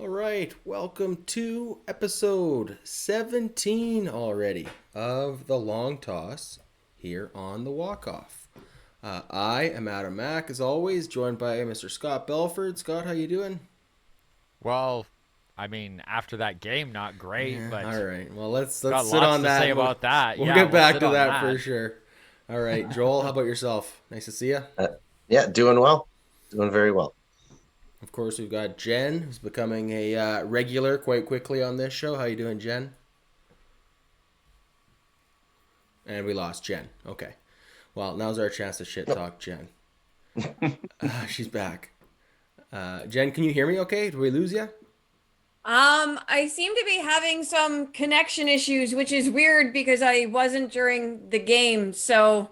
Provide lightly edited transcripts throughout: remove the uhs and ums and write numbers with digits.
All right, welcome to episode 17 already of the Long Toss here on the Walkoff. I am Adam Mack, as always, joined by Mr. Scott Belford. Scott, how you doing? Well, I mean, after that game, not great, Yeah, all but right. Well, let's got sit lots on to that. say And we'll about that. we'll Yeah, get we'll back sit to on that for that. sure. All right, Joel, how about yourself? Nice to see you. Uh, yeah, doing well. Doing very well. Of course, we've got Jen, who's becoming a regular quite quickly on this show. How you doing, Jen? And we lost Jen. Okay. Well, now's our chance to shit talk Jen. She's back. Jen, can you hear me okay? Did we lose you? I seem to be having some connection issues, which is weird because I wasn't during the game, so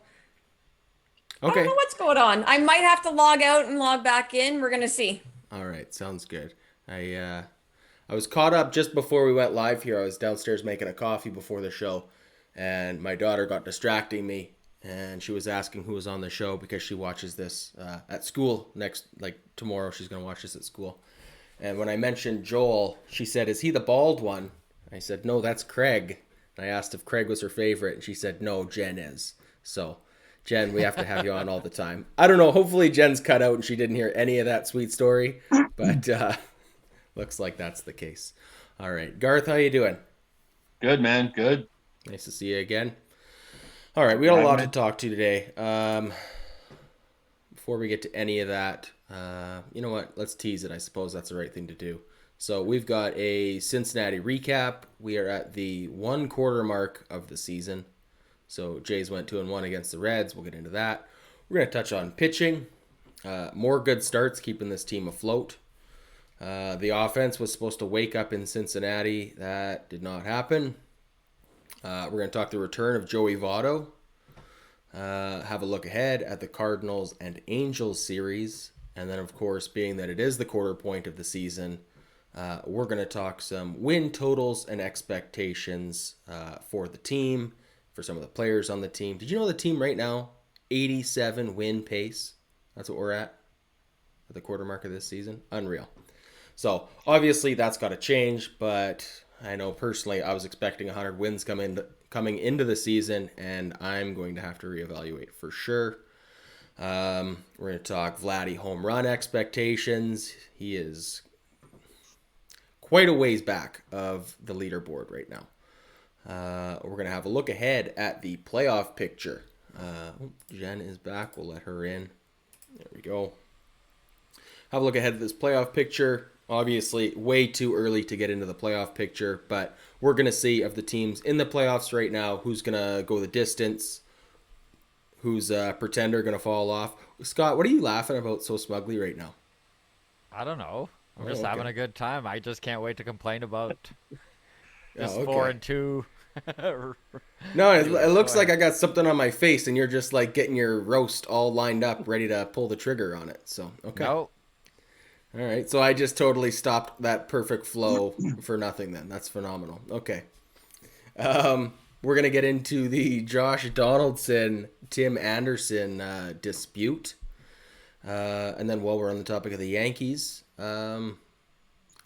I don't know Okay. what's going on. I might have to log out and log back in. We're gonna see. All right. Sounds good. I was caught up just before we went live here. I was downstairs making a coffee before the show, and my daughter got distracting me, and she was asking who was on the show because she watches this at school tomorrow. She's gonna watch this at school. And when I mentioned Joel, she said, "Is he the bald one?" I said, "No, that's Craig." And I asked if Craig was her favorite, and she said, "No, Jen is." So, Jen, we have to have you on all the time. I don't know. Hopefully, Jen's cut out and she didn't hear any of that sweet story, but looks like that's the case. All right, Garth, how you doing? Good, man. Good. Nice to see you again. All right, we got a lot to talk to today. Before we get to any of that, you know what? Let's tease it. I suppose that's the right thing to do. So we've got a Cincinnati recap. We are at the 1/4 mark of the season. So Jays went 2-1 against the Reds. We'll get into that. We're going to touch on pitching. More good starts keeping this team afloat. The offense was supposed to wake up in Cincinnati. That did not happen. We're going to talk the return of Joey Votto. Have a look ahead at the Cardinals and Angels series. And then, of course, being that it is the quarter point of the season, we're going to talk some win totals and expectations for the team, for some of the players on the team. Did you know the team right now, 87 win pace? That's what we're at the quarter mark of this season. Unreal. So, obviously, that's got to change, but I know personally I was expecting 100 wins coming into the season, and I'm going to have to reevaluate for sure. We're going to talk Vladdy home run expectations. He is quite a ways back of the leaderboard right now. We're going to have a look ahead at the playoff picture. Jen is back. We'll let her in. There we go. Have a look ahead at this playoff picture. Obviously, way too early to get into the playoff picture, but we're going to see of the teams in the playoffs right now who's going to go the distance, who's a pretender going to fall off. Scott, what are you laughing about so smugly right now? I don't know. I'm just okay. having a good time. I just can't wait to complain about this okay. 4-2. No, it looks like I got something on my face, and you're just like getting your roast all lined up, ready to pull the trigger on it. So, okay. No. All right, so I just totally stopped that perfect flow for nothing then. That's phenomenal. Okay. We're going to get into the Josh Donaldson, Tim Anderson dispute. And then while we're on the topic of the Yankees, the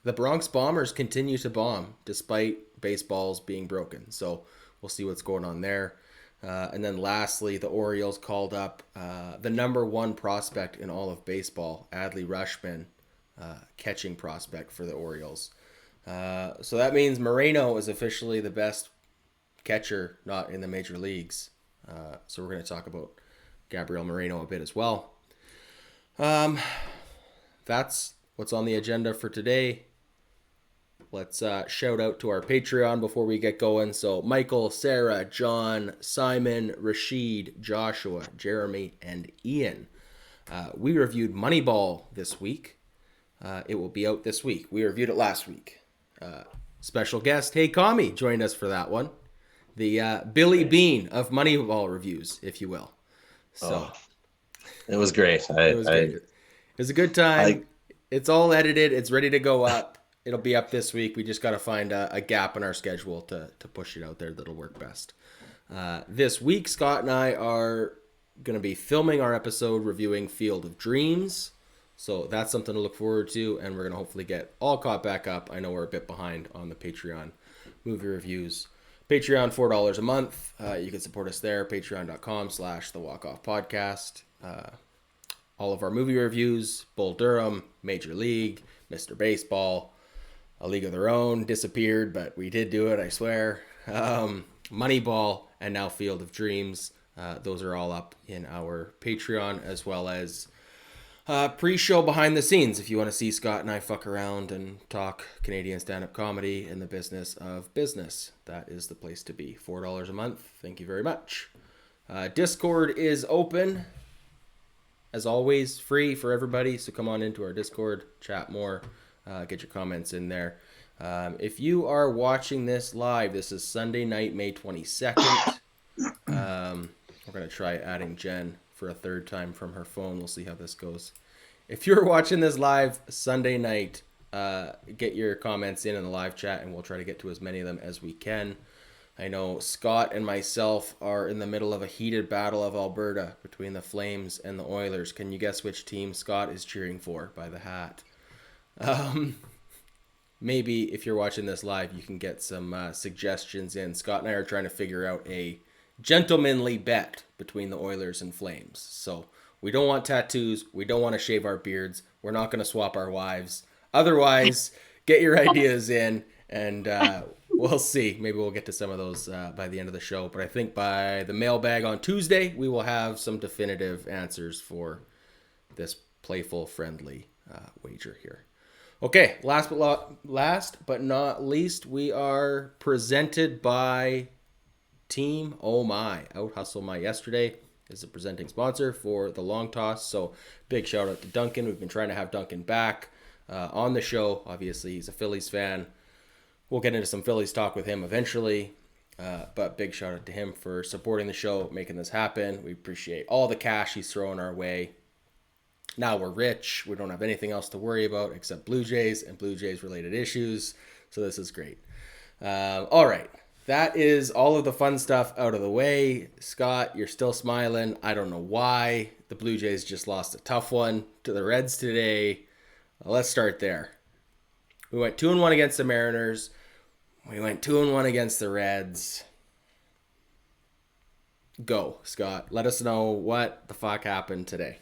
Bronx Bombers continue to bomb despite baseballs being broken. So we'll see what's going on there. And then lastly, the Orioles called up the number one prospect in all of baseball, Adley Rutschman, catching prospect for the Orioles. So that means Moreno is officially the best catcher not in the major leagues. So we're going to talk about Gabriel Moreno a bit as well. That's what's on the agenda for today. Let's shout out to our Patreon before we get going. So Michael, Sarah, John, Simon, Rashid, Joshua, Jeremy, and Ian. We reviewed Moneyball this week. It will be out this week. We reviewed it last week. Special guest, Hey Kami, joined us for that one. The Billy Bean of Moneyball reviews, if you will. So it was great. It was a good time. It's all edited. It's ready to go up. It'll be up this week. We just got to find a gap in our schedule to push it out there that'll work best. This week, Scott and I are going to be filming our episode reviewing Field of Dreams. So that's something to look forward to, and we're going to hopefully get all caught back up. I know we're a bit behind on the Patreon movie reviews. Patreon, $4 a month. You can support us there, patreon.com/the Walkoff Podcast. All of our movie reviews, Bull Durham, Major League, Mr. Baseball, A League of Their Own, disappeared, but we did do it, I swear. Moneyball, and now Field of Dreams. Those are all up in our Patreon, as well as pre-show behind the scenes if you want to see Scott and I fuck around and talk Canadian stand-up comedy in the business of business. That is the place to be. $4 a month. Thank you very much. Discord is open. As always, free for everybody. So come on into our Discord, chat more, get your comments in there. If you are watching this live, this is Sunday night, May 22nd. We're going to try adding Jen for a third time from her phone. We'll see how this goes. If you're watching this live Sunday night, get your comments in the live chat, and we'll try to get to as many of them as we can. I know Scott and myself are in the middle of a heated battle of Alberta between the Flames and the Oilers. Can you guess which team Scott is cheering for by the hat? Maybe if you're watching this live, you can get some suggestions in. Scott and I are trying to figure out a gentlemanly bet between the Oilers and Flames. So we don't want tattoos. We don't want to shave our beards. We're not going to swap our wives. Otherwise, get your ideas in, and we'll see. Maybe we'll get to some of those by the end of the show. But I think by the mailbag on Tuesday, we will have some definitive answers for this playful, friendly wager here. Okay, last but not least, we are presented by Team Oh My. Out Hustle My Yesterday is a presenting sponsor for the long toss. So big shout out to Duncan. We've been trying to have Duncan back on the show. Obviously, he's a Phillies fan. We'll get into some Phillies talk with him eventually. But big shout out to him for supporting the show, making this happen. We appreciate all the cash he's throwing our way. Now we're rich. We don't have anything else to worry about except Blue Jays and Blue Jays related issues. So this is great. All right. That is all of the fun stuff out of the way. Scott, you're still smiling. I don't know why. The Blue Jays just lost a tough one to the Reds today. Let's start there. We went 2-1 against the Mariners. We went 2-1 against the Reds. Go, Scott. Let us know what the fuck happened today.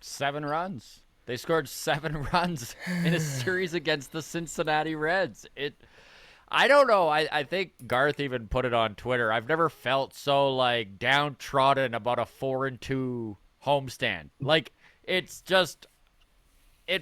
7 runs. They scored 7 runs in a series against the Cincinnati Reds. I don't know. I think Garth even put it on Twitter. I've never felt so like downtrodden about a 4-2 homestand. Like it's just going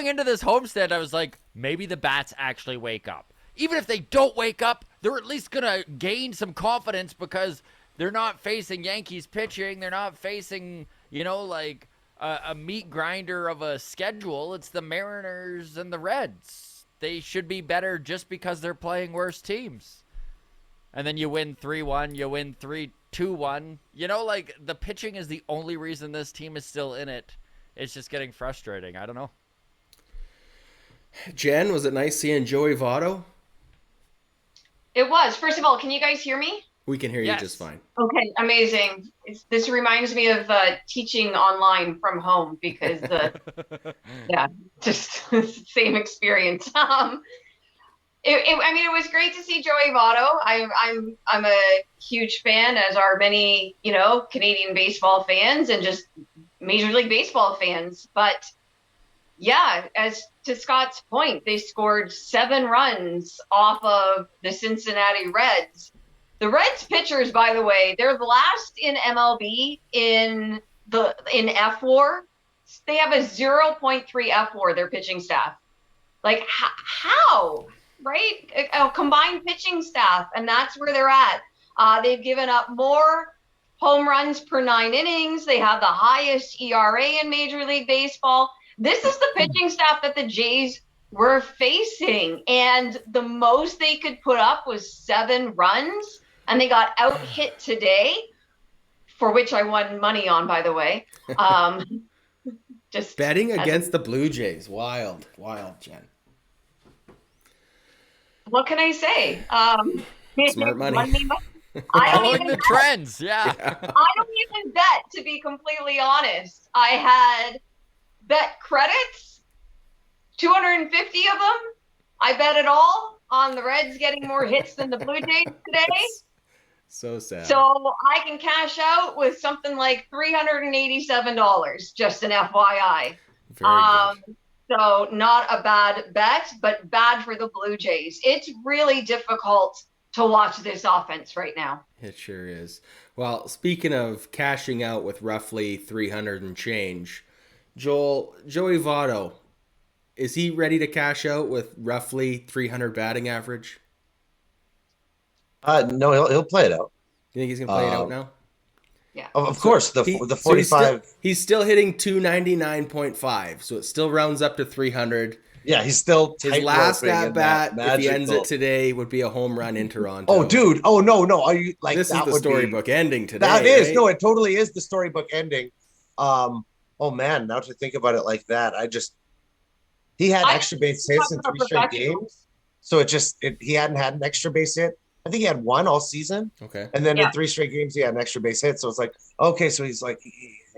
into this homestand, I was like, maybe the bats actually wake up. Even if they don't wake up, they're at least gonna gain some confidence because they're not facing Yankees pitching. They're not facing, like a meat grinder of a schedule. It's the Mariners and the Reds. They should be better just because they're playing worse teams. And then you win 3-1, you win 2-1. Like the pitching is the only reason this team is still in it. It's just getting frustrating. I don't know. Jen, was it nice seeing Joey Votto? It was. First of all, can you guys hear me? We can hear you just fine. Okay, amazing. This reminds me of teaching online from home because just same experience. It was great to see Joey Votto. I'm a huge fan, as are many, Canadian baseball fans and just Major League Baseball fans. But yeah, as to Scott's point, they scored 7 runs off of the Cincinnati Reds. The Reds pitchers, by the way, they're last in MLB in FWAR. They have a 0.3 FWAR, their pitching staff. Like, how? Right? A combined pitching staff, and that's where they're at. They've given up more home runs per 9 innings. They have the highest ERA in Major League Baseball. This is the pitching staff that the Jays were facing, and the most they could put up was 7 runs. And they got out hit today, for which I won money on, by the way. Just betting against the Blue Jays. Wild, Jen. What can I say? Smart money. I don't Following even the trends, yeah. I don't even bet, to be completely honest. I had bet credits, 250 of them. I bet it all on the Reds getting more hits than the Blue Jays today. That's so sad. So I can cash out with something like $387, just an FYI. Very good. So not a bad bet, but bad for the Blue Jays. It's really difficult to watch this offense right now. It sure is. Well, speaking of cashing out with roughly 300 and change, Joey Votto, is he ready to cash out with roughly 300 batting average? No, he'll play it out. You think he's gonna play it out now? Yeah. Of course, the So 45. he's still hitting 299.5, so it still rounds up to 300. Yeah, he's still His last tightroping at in bat, that if he ends magical- it today, would be a home run in Toronto. Oh, dude. Oh, no. Are you like This is that the would be- storybook ending today. That is right? no, it totally is the storybook ending. Oh man, now to think about it like that, he had extra base hits in 3 straight games, so he hadn't had an extra base hit. I think he had 1 all season, Okay. and then in 3 straight games he had an extra base hit. So it's like, okay, so he's like,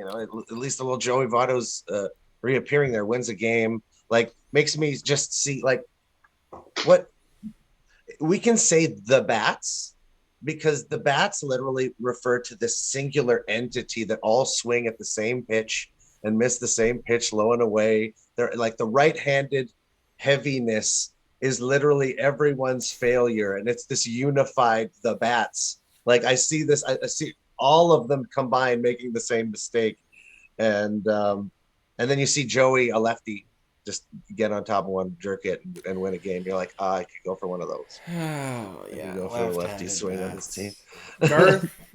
at least the little Joey Votto's reappearing there, wins a game, like makes me just see like what we can say the bats. Because the bats literally refer to this singular entity that all swing at the same pitch and miss the same pitch low and away. They're like the right-handed heaviness is literally everyone's failure. And it's this unified, the bats. Like I see this, I see all of them combined making the same mistake. And then you see Joey, a lefty, just get on top of one, jerk it, and win a game. You're like, I could go for one of those. Oh, I yeah. could go for a lefty swing on this team.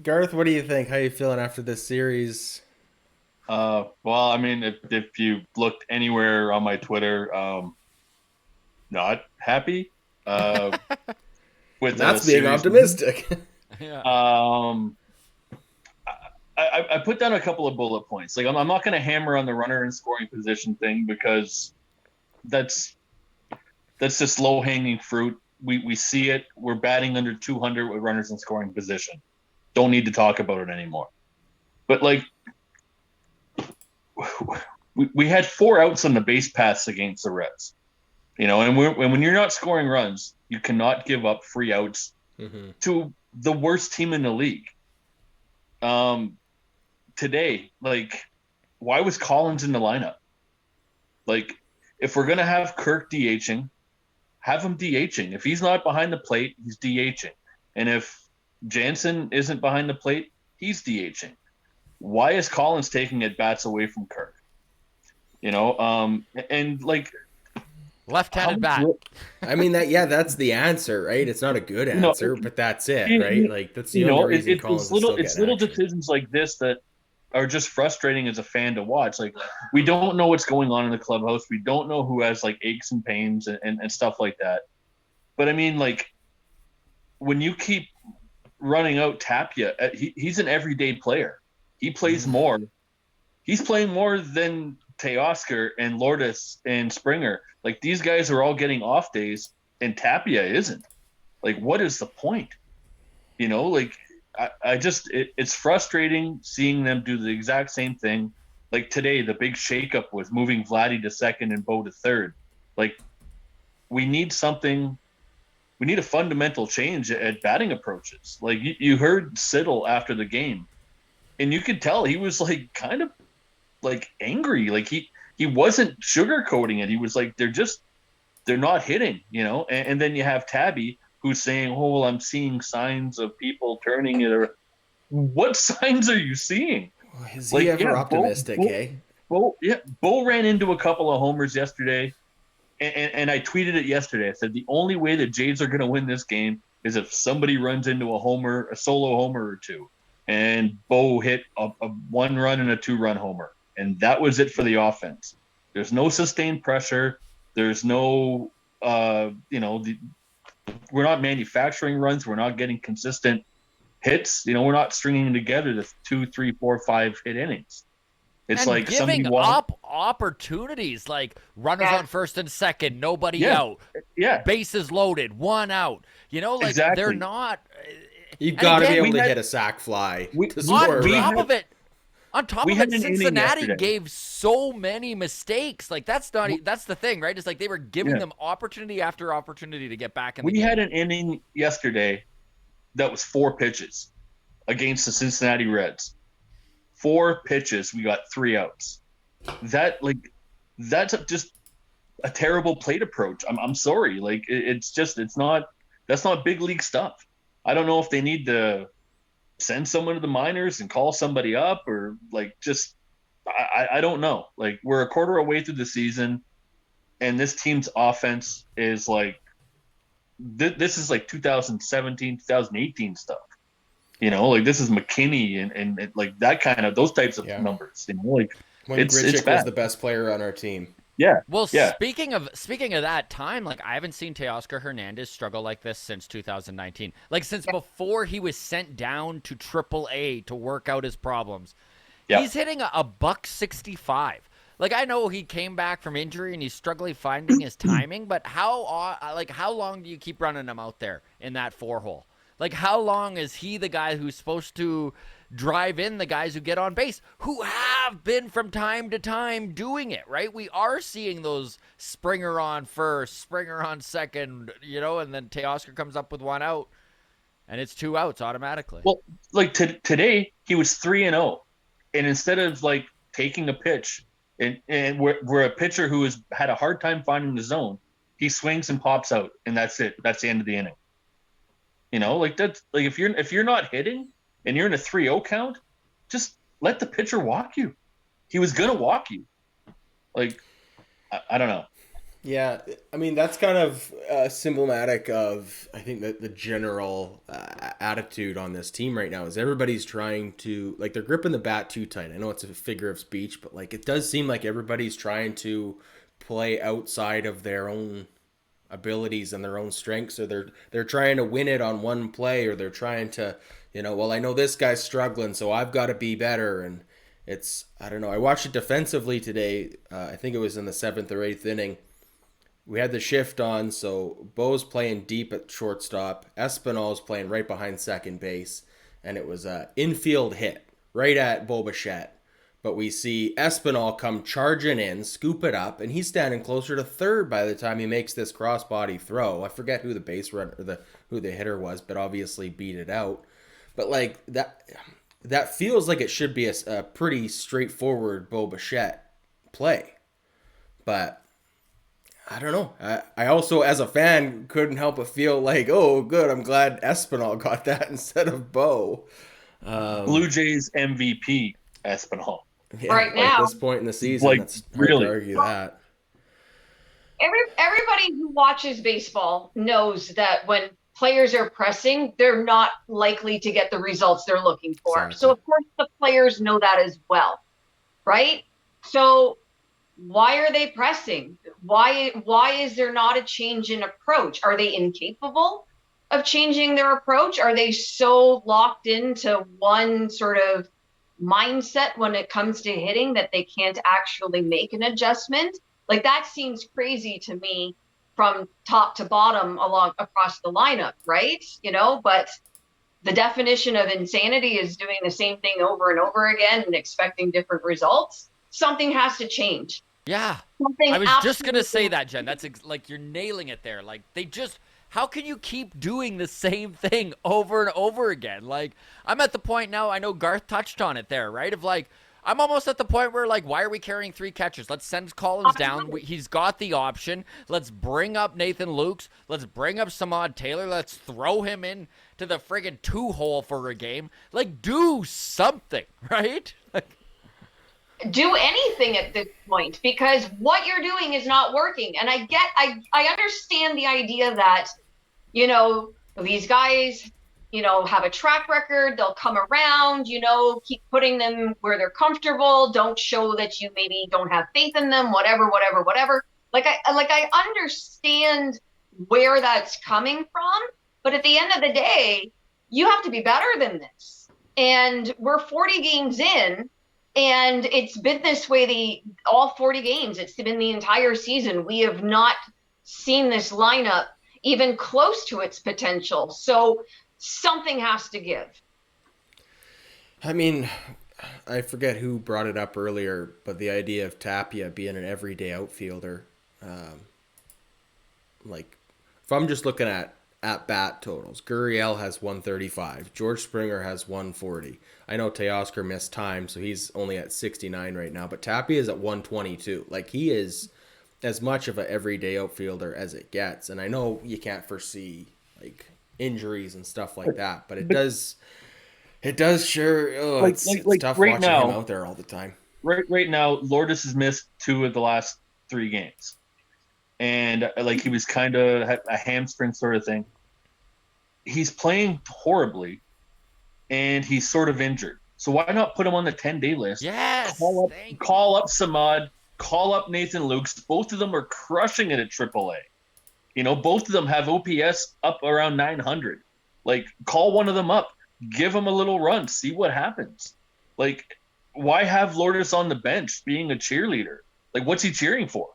Garth, what do you think? How you feeling after this series? Well, I mean, if you looked anywhere on my Twitter, not happy. With That's the being series. optimistic. Yeah. I put down a couple of bullet points. Like I'm not going to hammer on the runner in scoring position thing because that's just low hanging fruit. We see it. We're batting under 200 with runners in scoring position. Don't need to talk about it anymore. But like we had 4 outs on the base paths against the Reds, and when you're not scoring runs, you cannot give up free outs to the worst team in the league. Today, like, why was Collins in the lineup? Like, if we're gonna have Kirk DHing, have him DHing. If he's not behind the plate, he's DHing. And if Jansen isn't behind the plate, he's DHing. Why is Collins taking at bats away from Kirk? And like Left-handed bat. I mean that's the answer, right? It's not a good answer, but that's it, right? Like that's the only reason Collins is still it's getting little action. decisions like this that are just frustrating as a fan to watch. Like we don't know what's going on in the clubhouse. We don't know who has like aches and pains and stuff like that. But I mean, like when you keep running out Tapia, he's an everyday player. He plays more. He's playing more than Teoscar and Lourdes and Springer. Like these guys are all getting off days and Tapia isn't. Like what is the point? Like I just it's frustrating seeing them do the exact same thing. Like today, the big shakeup was moving Vladdy to second and Bo to third. Like we need something. We need a fundamental change at batting approaches. Like you heard Siddle after the game, and you could tell he was like kind of like angry. Like he wasn't sugarcoating it. He was like they're not hitting, And then you have Tabby, who's saying, "Oh, well, I'm seeing signs of people turning it." What signs are you seeing? Is he ever optimistic, eh? Bo ran into a couple of homers yesterday, and I tweeted it yesterday. I said the only way the Jays are going to win this game is if somebody runs into a solo homer or two. And Bo hit a 1-run and a 2-run homer, and that was it for the offense. There's no sustained pressure. There's no, we're not manufacturing runs. We're not getting consistent hits. We're not stringing together the 2, 3, 4, 5 hit innings. It's and like giving up opportunities, like runners on first and second, nobody out. Yeah. Bases loaded, 1 out. Like exactly. they're not. You got to be again, able to hit a sack fly we- to on score. we right? had- On top We of had it, an inning Cincinnati yesterday. gave so many mistakes. Like that's the thing, right? It's like they were giving Yeah. them opportunity after opportunity to get back in the We game. had an inning yesterday that was 4 pitches against the Cincinnati Reds. 4 pitches, we got 3 outs. That's just a terrible plate approach. I'm sorry. Like that's not big league stuff. I don't know if they need to send someone to the minors and call somebody up, or like just I don't know. Like we're a quarter away through the season, and this team's offense is like this is like 2017, 2018 stuff. Like this is McKinney and like that kind of those types of numbers. Like When it's Grichuk bad. was the best player on our team. Yeah. Well, yeah. speaking of that time, like I haven't seen Teoscar Hernandez struggle like this since 2019. Like since before he was sent down to AAA to work out his problems. Yeah. He's hitting a $165. Like I know he came back from injury and he's struggling finding his timing, but how long do you keep running him out there in that 4-hole? Like how long is he the guy who's supposed to drive in the guys who get on base, who have been from time to time doing it, right? We are seeing those Springer on first, Springer on second, and then Teoscar comes up with 1 out, and it's 2 outs automatically. Well, like today he was 3-0, and instead of like taking a pitch and we're a pitcher who has had a hard time finding the zone, he swings and pops out, and that's it. That's the end of the inning. Like that's like if you're not hitting and you're in a 3-0 count, just let the pitcher walk you. He was gonna walk you. Like I don't know. Yeah, I mean that's kind of symptomatic of I think that the general attitude on this team right now is everybody's trying to like they're gripping the bat too tight. I know it's a figure of speech, but like it does seem like everybody's trying to play outside of their own abilities and their own strengths, or they're trying to win it on one play, or they're trying to well, I know this guy's struggling, so I've got to be better. And it's I don't know. I watched it defensively today. I think it was in the 7th or 8th inning. We had the shift on, so Bo's playing deep at shortstop. Espinal's playing right behind second base, and it was an infield hit right at Bo Bichette. But we see Espinal come charging in, scoop it up, and he's standing closer to third by the time he makes this crossbody throw. I forget who the base runner or who the hitter was, but obviously beat it out. But like that feels like it should be a pretty straightforward Bo Bichette play. But I don't know. I also, as a fan, couldn't help but feel like, oh, good, I'm glad Espinal got that instead of Bo. Blue Jays MVP Espinal. Yeah, Right now. at this point in the season, Like, it's hard really. to argue that. Everybody who watches baseball knows that when players are pressing, they're not likely to get the results they're looking for. Exactly. So of course the players know that as well, right? So why are they pressing? Why is there not a change in approach? Are they incapable of changing their approach? Are they so locked into one sort of mindset when it comes to hitting that they can't actually make an adjustment? Like that seems crazy to me from top to bottom across the lineup, right? But the definition of insanity is doing the same thing over and over again and expecting different results. Something has to change. Yeah. Something I was just going to say absolutely- that, Jen. That's like you're nailing it there. Like how can you keep doing the same thing over and over again? Like I'm at the point now, I know Garth touched on it there, right? Of like, I'm almost at the point where like, why are we carrying 3 catchers? Let's send Collins down. He's got the option. Let's bring up Nathan Lukes. Let's bring up Samad Taylor. Let's throw him in to the friggin' 2-hole for a game. Like do something, right? Like, do anything at this point because what you're doing is not working. And I understand the idea that, these guys, have a track record, they'll come around, keep putting them where they're comfortable. Don't show that you maybe don't have faith in them, whatever. Like I understand where that's coming from, but at the end of the day, you have to be better than this. And we're 40 games in, and it's been this way all 40 games. It's been the entire season. We have not seen this lineup even close to its potential. So something has to give. I mean, I forget who brought it up earlier, but the idea of Tapia being an everyday outfielder, like if I'm just looking at bat totals, Gurriel has 135, George Springer has 140. I know Teoscar missed time, so he's only at 69 right now, but Tapia is at 122. Like, he is as much of an everyday outfielder as it gets, and I know you can't foresee like injuries and stuff like that, but it does sure. Oh, it's tough right watching now, him out there all the time. Right now, Lourdes has missed 2 of the last 3 games, and like he was kind of a hamstring sort of thing. He's playing horribly, and he's sort of injured. So why not put him on the 10-day list? Yes. Call up Samad. Call up Nathan Lukes. Both of them are crushing it at AAA. You know, both of them have OPS up around 900. Like, call one of them up. Give him a little run. See what happens. Like, why have Lourdes on the bench being a cheerleader? Like, what's he cheering for?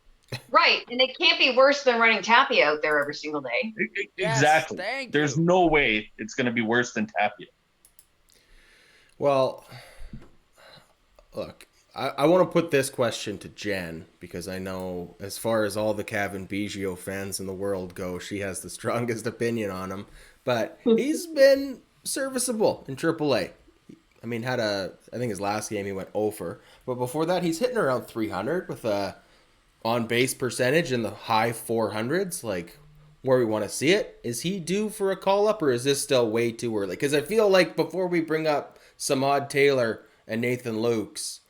Right. And it can't be worse than running Tapia out there every single day. Exactly. Thank There's you. no way it's going to be worse than Tapia. Well, look, I want to put this question to Jen, because I know as far as all the Kevin Biggio fans in the world go, she has the strongest opinion on him. But he's been serviceable in AAA. I mean, I think his last game he went 0 for. But before that, he's hitting around 300 with a on-base percentage in the high 400s, like where we want to see it. Is he due for a call-up, or is this still way too early? Because I feel like before we bring up Samad Taylor and Nathan Lukes,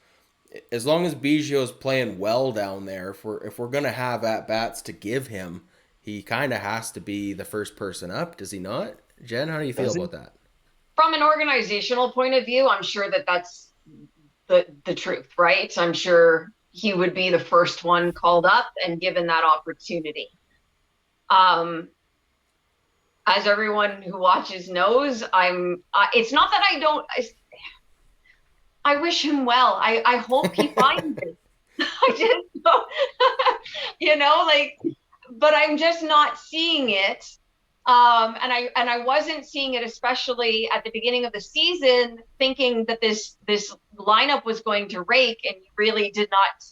as long as Biggio's playing well down there, if we're going to have at-bats to give him, he kind of has to be the first person up, does he not? Jen, how do you feel about that? From an organizational point of view, I'm sure that that's the truth, right? I'm sure he would be the first one called up and given that opportunity. As everyone who watches knows, it's not that I wish him well. I hope he finds it. I just, but I'm just not seeing it. And I wasn't seeing it, especially at the beginning of the season, thinking that this lineup was going to rake, and he really did not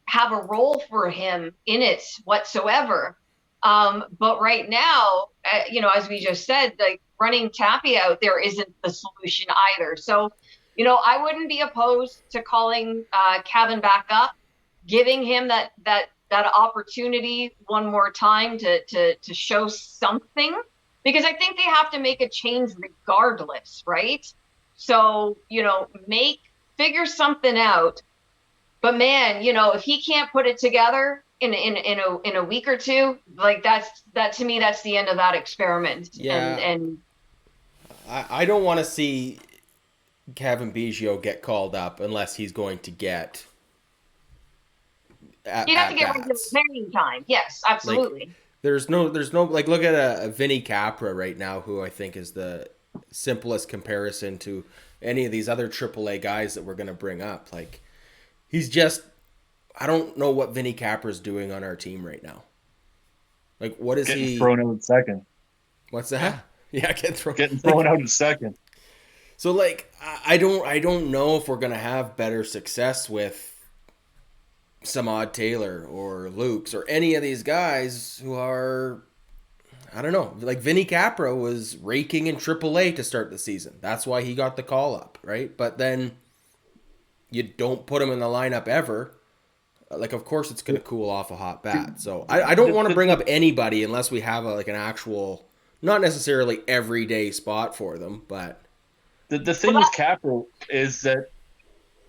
have a role for him in it whatsoever. But right now, as we just said, like, running Tapia out there isn't the solution either. So, I wouldn't be opposed to calling Kevin back up, giving him that opportunity one more time to show something, because I think they have to make a change regardless, right? So, figure something out. But man, if he can't put it together in a week or two, like that to me, that's the end of that experiment. Yeah. And I don't want to see Kevin Biggio get called up unless he's going to get you have to get regular playing time. Yes, absolutely. Like, there's no like, look at a Vinny Capra right now, who I think is the simplest comparison to any of these other AAA guys that we're going to bring up. Like, he's just, I don't know what Vinny Capra's doing on our team right now. Like, what is Getting thrown out in second. What's that? Yeah, getting thrown out in second. So, like, I don't know if we're going to have better success with Samad Taylor or Lukes or any of these guys who are, I don't know, like Vinny Capra was raking in AAA to start the season. That's why he got the call up, right? But then you don't put him in the lineup ever. Like, of course it's going to cool off a hot bat. So I don't want to bring up anybody unless we have an actual, not necessarily everyday spot for them, but the thing with Capra is that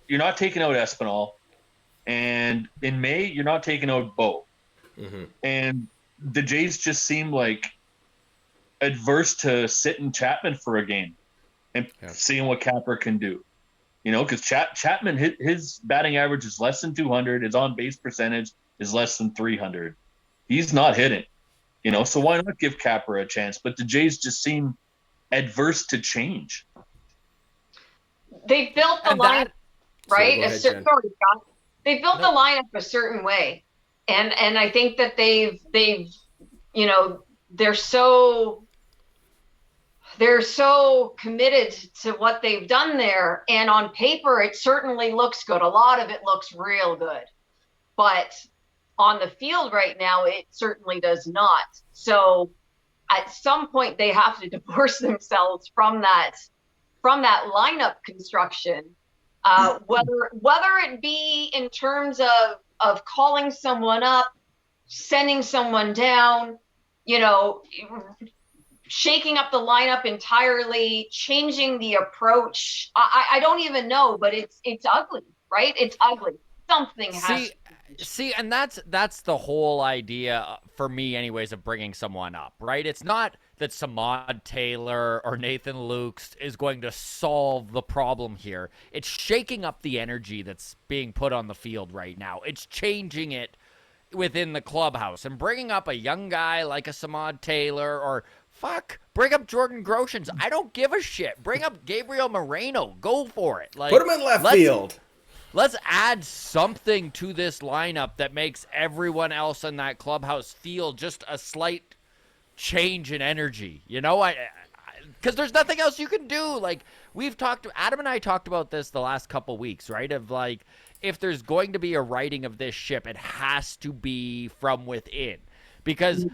you're not taking out Espinal. And in May, you're not taking out Bo. Mm-hmm. And the Jays just seem like adverse to sitting Chapman for a game and seeing what Capra can do. Because Chapman, his batting average is less than 200. His on-base percentage is less than 300. He's not hitting. So why not give Capra a chance? But the Jays just seem adverse to change. They built the line, right? Sorry, Scott. They built the lineup a certain way, and I think that they've they're they're so committed to what they've done there. And on paper, it certainly looks good. A lot of it looks real good. But on the field right now, it certainly does not. So at some point, they have to divorce themselves from that lineup construction. Whether it be in terms of calling someone up, sending someone down, shaking up the lineup entirely, changing the approach. I don't even know, but it's ugly, right? It's ugly. Something has. See, and that's the whole idea for me, anyways, of bringing someone up, right? It's not that Samad Taylor or Nathan Lukes is going to solve the problem here. It's shaking up the energy that's being put on the field right now. It's changing it within the clubhouse and bringing up a young guy like a Samad Taylor or bring up Jordan Groshans. I don't give a shit. Bring up Gabriel Moreno. Go for it. Like, put him in left field. Let's add something to this lineup that makes everyone else in that clubhouse feel just a slight change in energy. Because there's nothing else you can do. Like, Adam and I talked about this the last couple weeks, right? Of like, if there's going to be a righting of this ship, it has to be from within. Because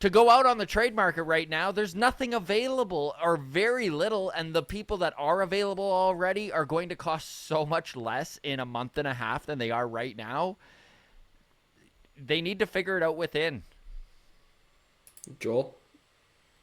to go out on the trade market right now, there's nothing available or very little, and the people that are available already are going to cost so much less in a month and a half than they are right now. They need to figure it out within. Joel?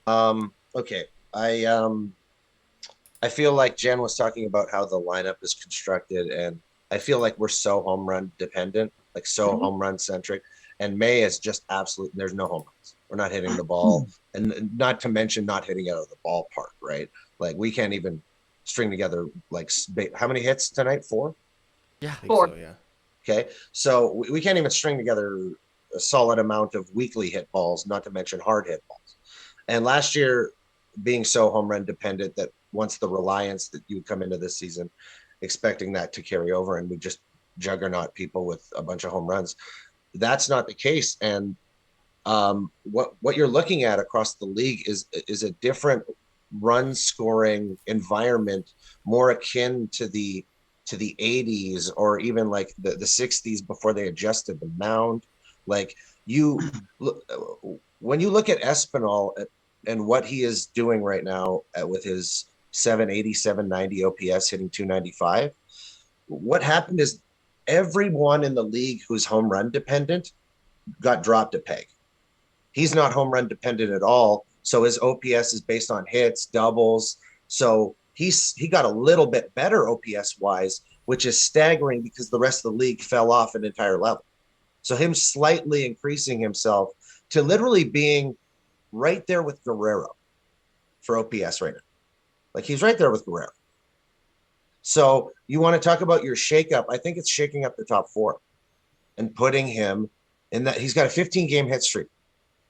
Okay. I feel like Jen was talking about how the lineup is constructed, and I feel like we're so home run dependent, like so home run centric. And May is just absolute. There's no home runs. We're not hitting the ball, and not to mention not hitting out of the ballpark, right? Like, we can't even string together, like, how many hits tonight? 4? Yeah, 4. So, yeah. Okay, so we can't even string together a solid amount of weekly hit balls, not to mention hard hit balls. And last year, being so home run dependent, that once the reliance that you would come into this season expecting that to carry over, and we just juggernaut people with a bunch of home runs. That's not the case. And what you're looking at across the league is a different run scoring environment, more akin to the 80s, or even like the 60s before they adjusted the mound. Like, when you look at Espinal and what he is doing right now with his 780, 790 OPS, hitting 295, what happened is everyone in the league who's home run dependent got dropped a peg. He's not home run dependent at all. So his OPS is based on hits, doubles. So he got a little bit better OPS wise, which is staggering because the rest of the league fell off an entire level. So him slightly increasing himself to literally being right there with Guerrero for OPS right now. Like, he's right there with Guerrero. So you want to talk about your shakeup? I think it's shaking up the top 4 and putting him in that. He's got a 15-game hit streak.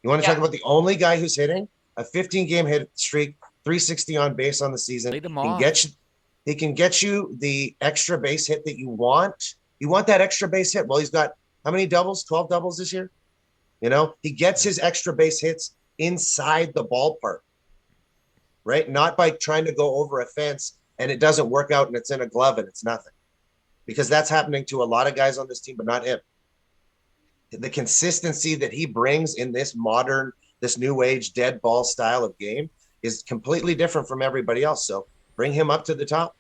You want to talk about the only guy who's hitting a 15-game hit streak, 360 on base on the season. Lead him He can get you the extra base hit that you want. You want that extra base hit. Well, he's got how many doubles? 12 doubles this year. He gets his extra base hits inside the ballpark, right? Not by trying to go over a fence and it doesn't work out and it's in a glove and it's nothing, because that's happening to a lot of guys on this team, but not him. The consistency that he brings in this modern, this new age dead ball style of game is completely different from everybody else. So bring him up to the top.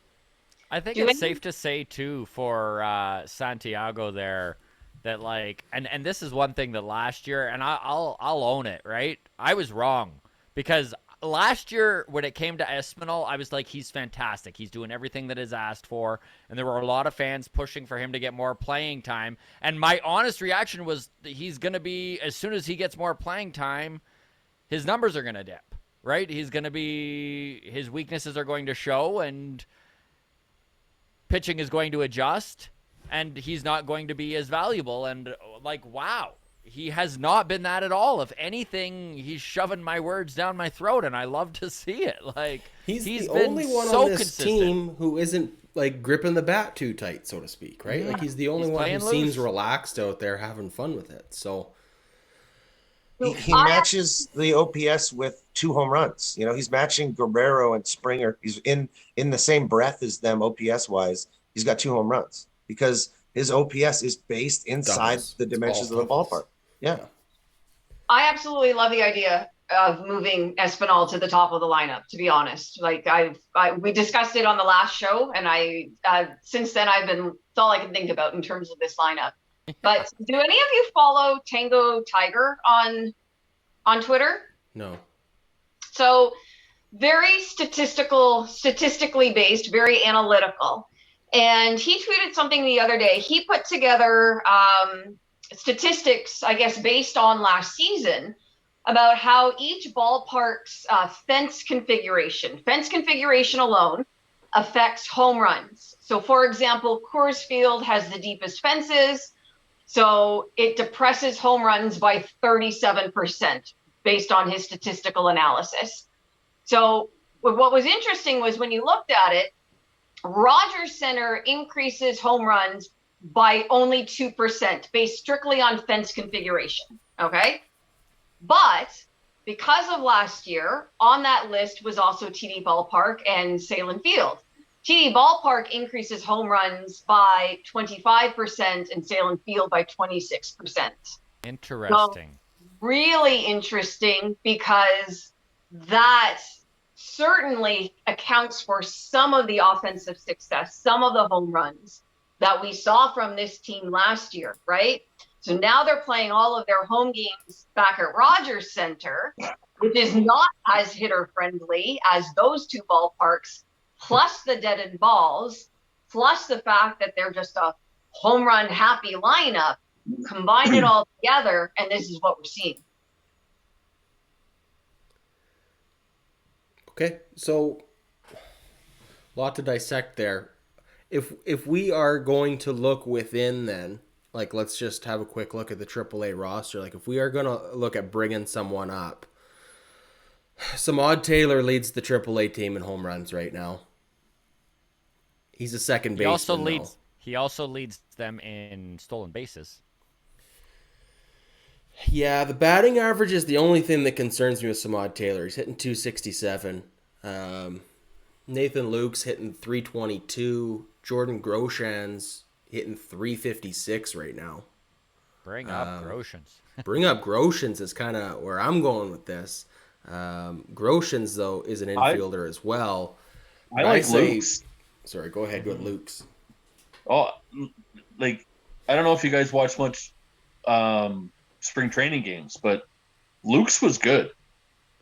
I think it's safe to say too for Santiago there that, like, and this is one thing that last year, and I'll own it, right? I was wrong, because last year when it came to Espinal, I was like, he's fantastic. He's doing everything that is asked for, and there were a lot of fans pushing for him to get more playing time. And my honest reaction was he's going to be, as soon as he gets more playing time, his numbers are going to dip, right? His weaknesses are going to show, and pitching is going to adjust, and he's not going to be as valuable. And like, wow, he has not been that at all. If anything, he's shoving my words down my throat, and I love to see it. Like, he's the been only one so on this consistent. team who isn't like gripping the bat too tight, so to speak, right? Yeah. Like, he's the only He's one who playing seems loose. relaxed out there having fun with it. So he matches the OPS with 2 home runs. You know, he's matching Guerrero and Springer. He's in the same breath as them OPS wise. He's got 2 home runs because his OPS is based inside Doubles. the dimensions of the ballpark. Yeah. I absolutely love the idea of moving Espinal to the top of the lineup, to be honest. Like we discussed it on the last show, and since then it's all I can think about in terms of this lineup. But do any of you follow Tango Tiger on Twitter? No. So very statistically based, very analytical. And he tweeted something the other day. He put together statistics, I guess, based on last season about how each ballpark's fence configuration alone affects home runs. So, for example, Coors Field has the deepest fences, so it depresses home runs by 37% based on his statistical analysis. So what was interesting was when you looked at it, Rogers Center increases home runs by only 2% based strictly on fence configuration, okay? But because of last year, on that list was also TD Ballpark and Salem Field. TD Ballpark increases home runs by 25% and Salem Field by 26%. Interesting. So, really interesting because that certainly accounts for some of the offensive success, some of the home runs that we saw from this team last year, right? So now they're playing all of their home games back at Rogers Center, which is not as hitter friendly as those 2 ballparks, plus the deadened balls, plus the fact that they're just a home run happy lineup. Combine it all together, and this is what we're seeing. Okay, so a lot to dissect there. If we are going to look within, then like let's just have a quick look at the AAA roster. Like if we are going to look at bringing someone up, Samad Taylor leads the AAA team in home runs right now. He's a second baseman. He also leads them in stolen bases. Yeah, the batting average is the only thing that concerns me with Samad Taylor. He's hitting 267. Nathan Luke's hitting 322. Jordan Groshans hitting 356 right now. Bring up Groshans. Bring up Groshans is kind of where I'm going with this. Groshans, though, is an infielder as well. I like Luke's. Sorry, go ahead. Go with Luke's. Oh, like, I don't know if you guys watch much spring training games, but Luke's was good.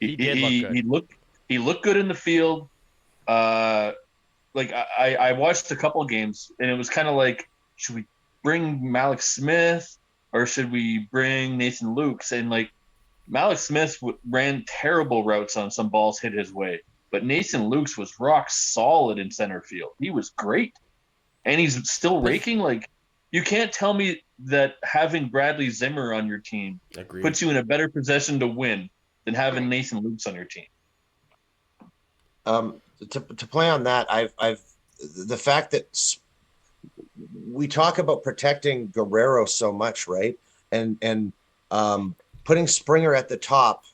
He look good. He looked good in the field. Like I watched a couple games, and it was kind of like, should we bring Malik Smith or should we bring Nathan Lukes? And like Malik Smith ran terrible routes on some balls hit his way, but Nathan Lukes was rock solid in center field. He was great, and he's still raking. Like, you can't tell me that having Bradley Zimmer on your team puts you in a better position to win than having Nathan Lukes on your team. To play on that, I've the fact that we talk about protecting Guerrero so much, right? And putting Springer at the top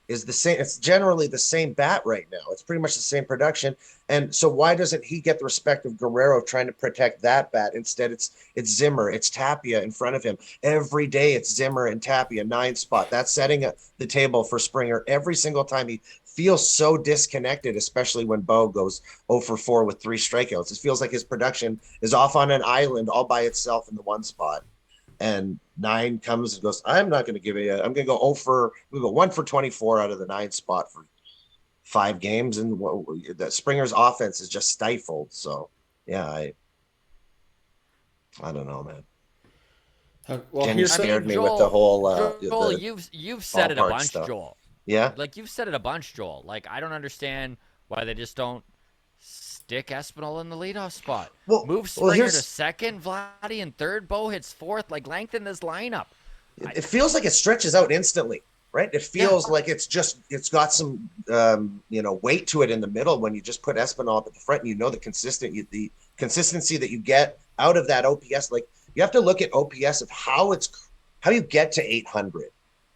is the same. It's generally the same bat right now. It's pretty much the same production. And so why doesn't he get the respect of Guerrero trying to protect that bat? Instead, it's Zimmer, it's Tapia in front of him. Every day it's Zimmer and Tapia, 9 spot. That's setting the table for Springer every single time. He feels so disconnected, especially when Bo goes 0 for 4 with 3 strikeouts. It feels like his production is off on an island all by itself in the 1 spot. And 9 comes and goes, I'm not going to give you I'm going to go 1 for 24 out of the 9 spot for 5 games. And that Springer's offense is just stifled. So, yeah, I don't know, man. Well, Jenny scared me with the whole Joel, you've said it a bunch, stuff. Joel. Yeah? Like, you've said it a bunch, Joel. Like, I don't understand why they just don't stick Espinal in the leadoff spot. Move Springer to second, Vladdy in third, Bo hits fourth. Like, lengthen this lineup. It feels like it stretches out instantly, right? It feels like it's got some weight to it in the middle when you just put Espinal up at the front, and the consistency that you get out of that OPS. Like, you have to look at OPS of how you get to 800.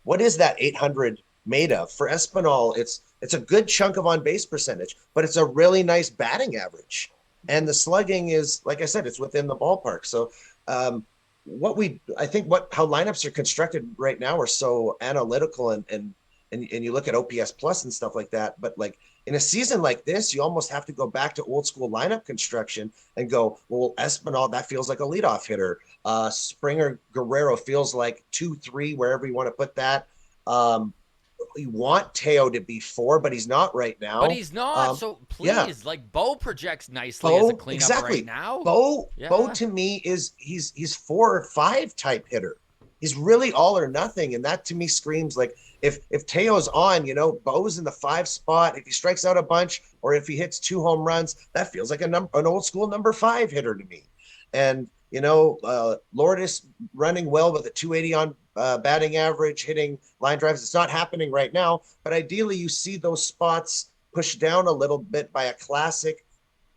what is that 800 made of? For Espinal, it's a good chunk of on-base percentage, but it's a really nice batting average. And the slugging is, like I said, it's within the ballpark. So how lineups are constructed right now are so analytical and you look at OPS plus and stuff like that. But like in a season like this, you almost have to go back to old school lineup construction and go, well, Espinal, that feels like a leadoff hitter. Springer Guerrero feels like 2-3, wherever you want to put that. You want Teo to be 4, but he's not right now. But he's not. So please, yeah. like Bo projects nicely as a cleanup right now. Bo to me he's 4 or 5 type hitter. He's really all or nothing, and that to me screams like if Teo's on, Bo's in the 5 spot. If he strikes out a bunch or if he hits 2 home runs, that feels like an old school number 5 hitter to me. And Lourdes running well with a 280 on batting average, hitting line drives. It's not happening right now, but ideally you see those spots pushed down a little bit by a classic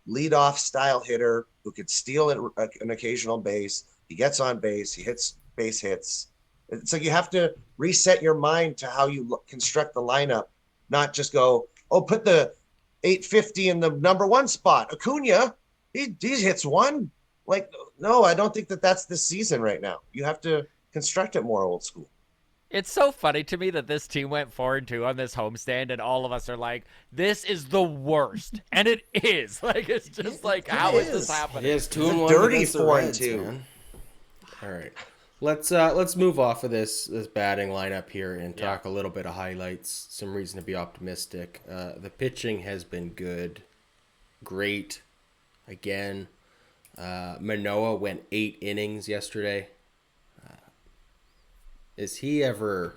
leadoff style hitter who could steal an occasional base. He gets on base, he hits base hits. So you have to reset your mind to how you construct the lineup, not just go, put the 850 in the number 1 spot. Acuna, he hits 1. Like, no, I don't think that's the season right now. You have to construct it more old school. It's so funny to me that this team went 4-2 on this homestand, and all of us are like, "This is the worst," and it is. Like, it's just like, how is this happening? It is 2-1. Dirty 4-2. All right, let's move off of this batting lineup here and talk a little bit of highlights. Some reason to be optimistic. The pitching has been great. Again, Manoa went 8 innings yesterday. Is he ever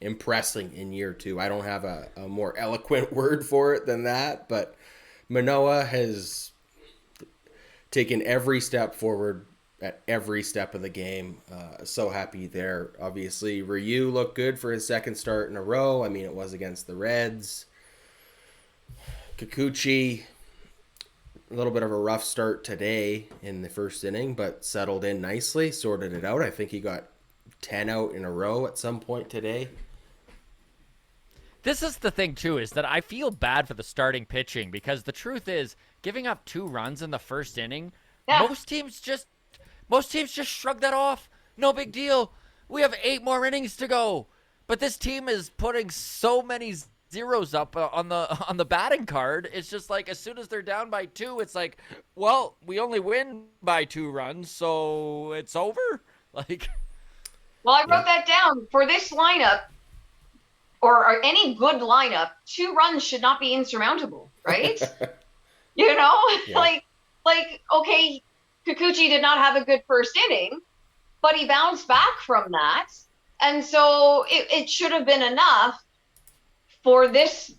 impressing in year 2? I don't have a more eloquent word for it than that, but Manoa has taken every step forward at every step of the game. So happy there. Obviously, Ryu looked good for his 2nd start in a row. I mean, it was against the Reds. Kikuchi, a little bit of a rough start today in the 1st inning, but settled in nicely, sorted it out. I think he got 10 out in a row at some point today. This is the thing, too, is that I feel bad for the starting pitching because the truth is, giving up 2 runs in the 1st inning, most teams just shrug that off. No big deal. We have 8 more innings to go. But this team is putting so many zeros up on the batting card. It's just like as soon as they're down by 2, it's like, well, we only win by 2 runs, so it's over. Like, well, I wrote that down for this lineup or any good lineup. 2 runs should not be insurmountable, right? Like okay, Kikuchi did not have a good 1st inning, but he bounced back from that, and so it should have been enough for this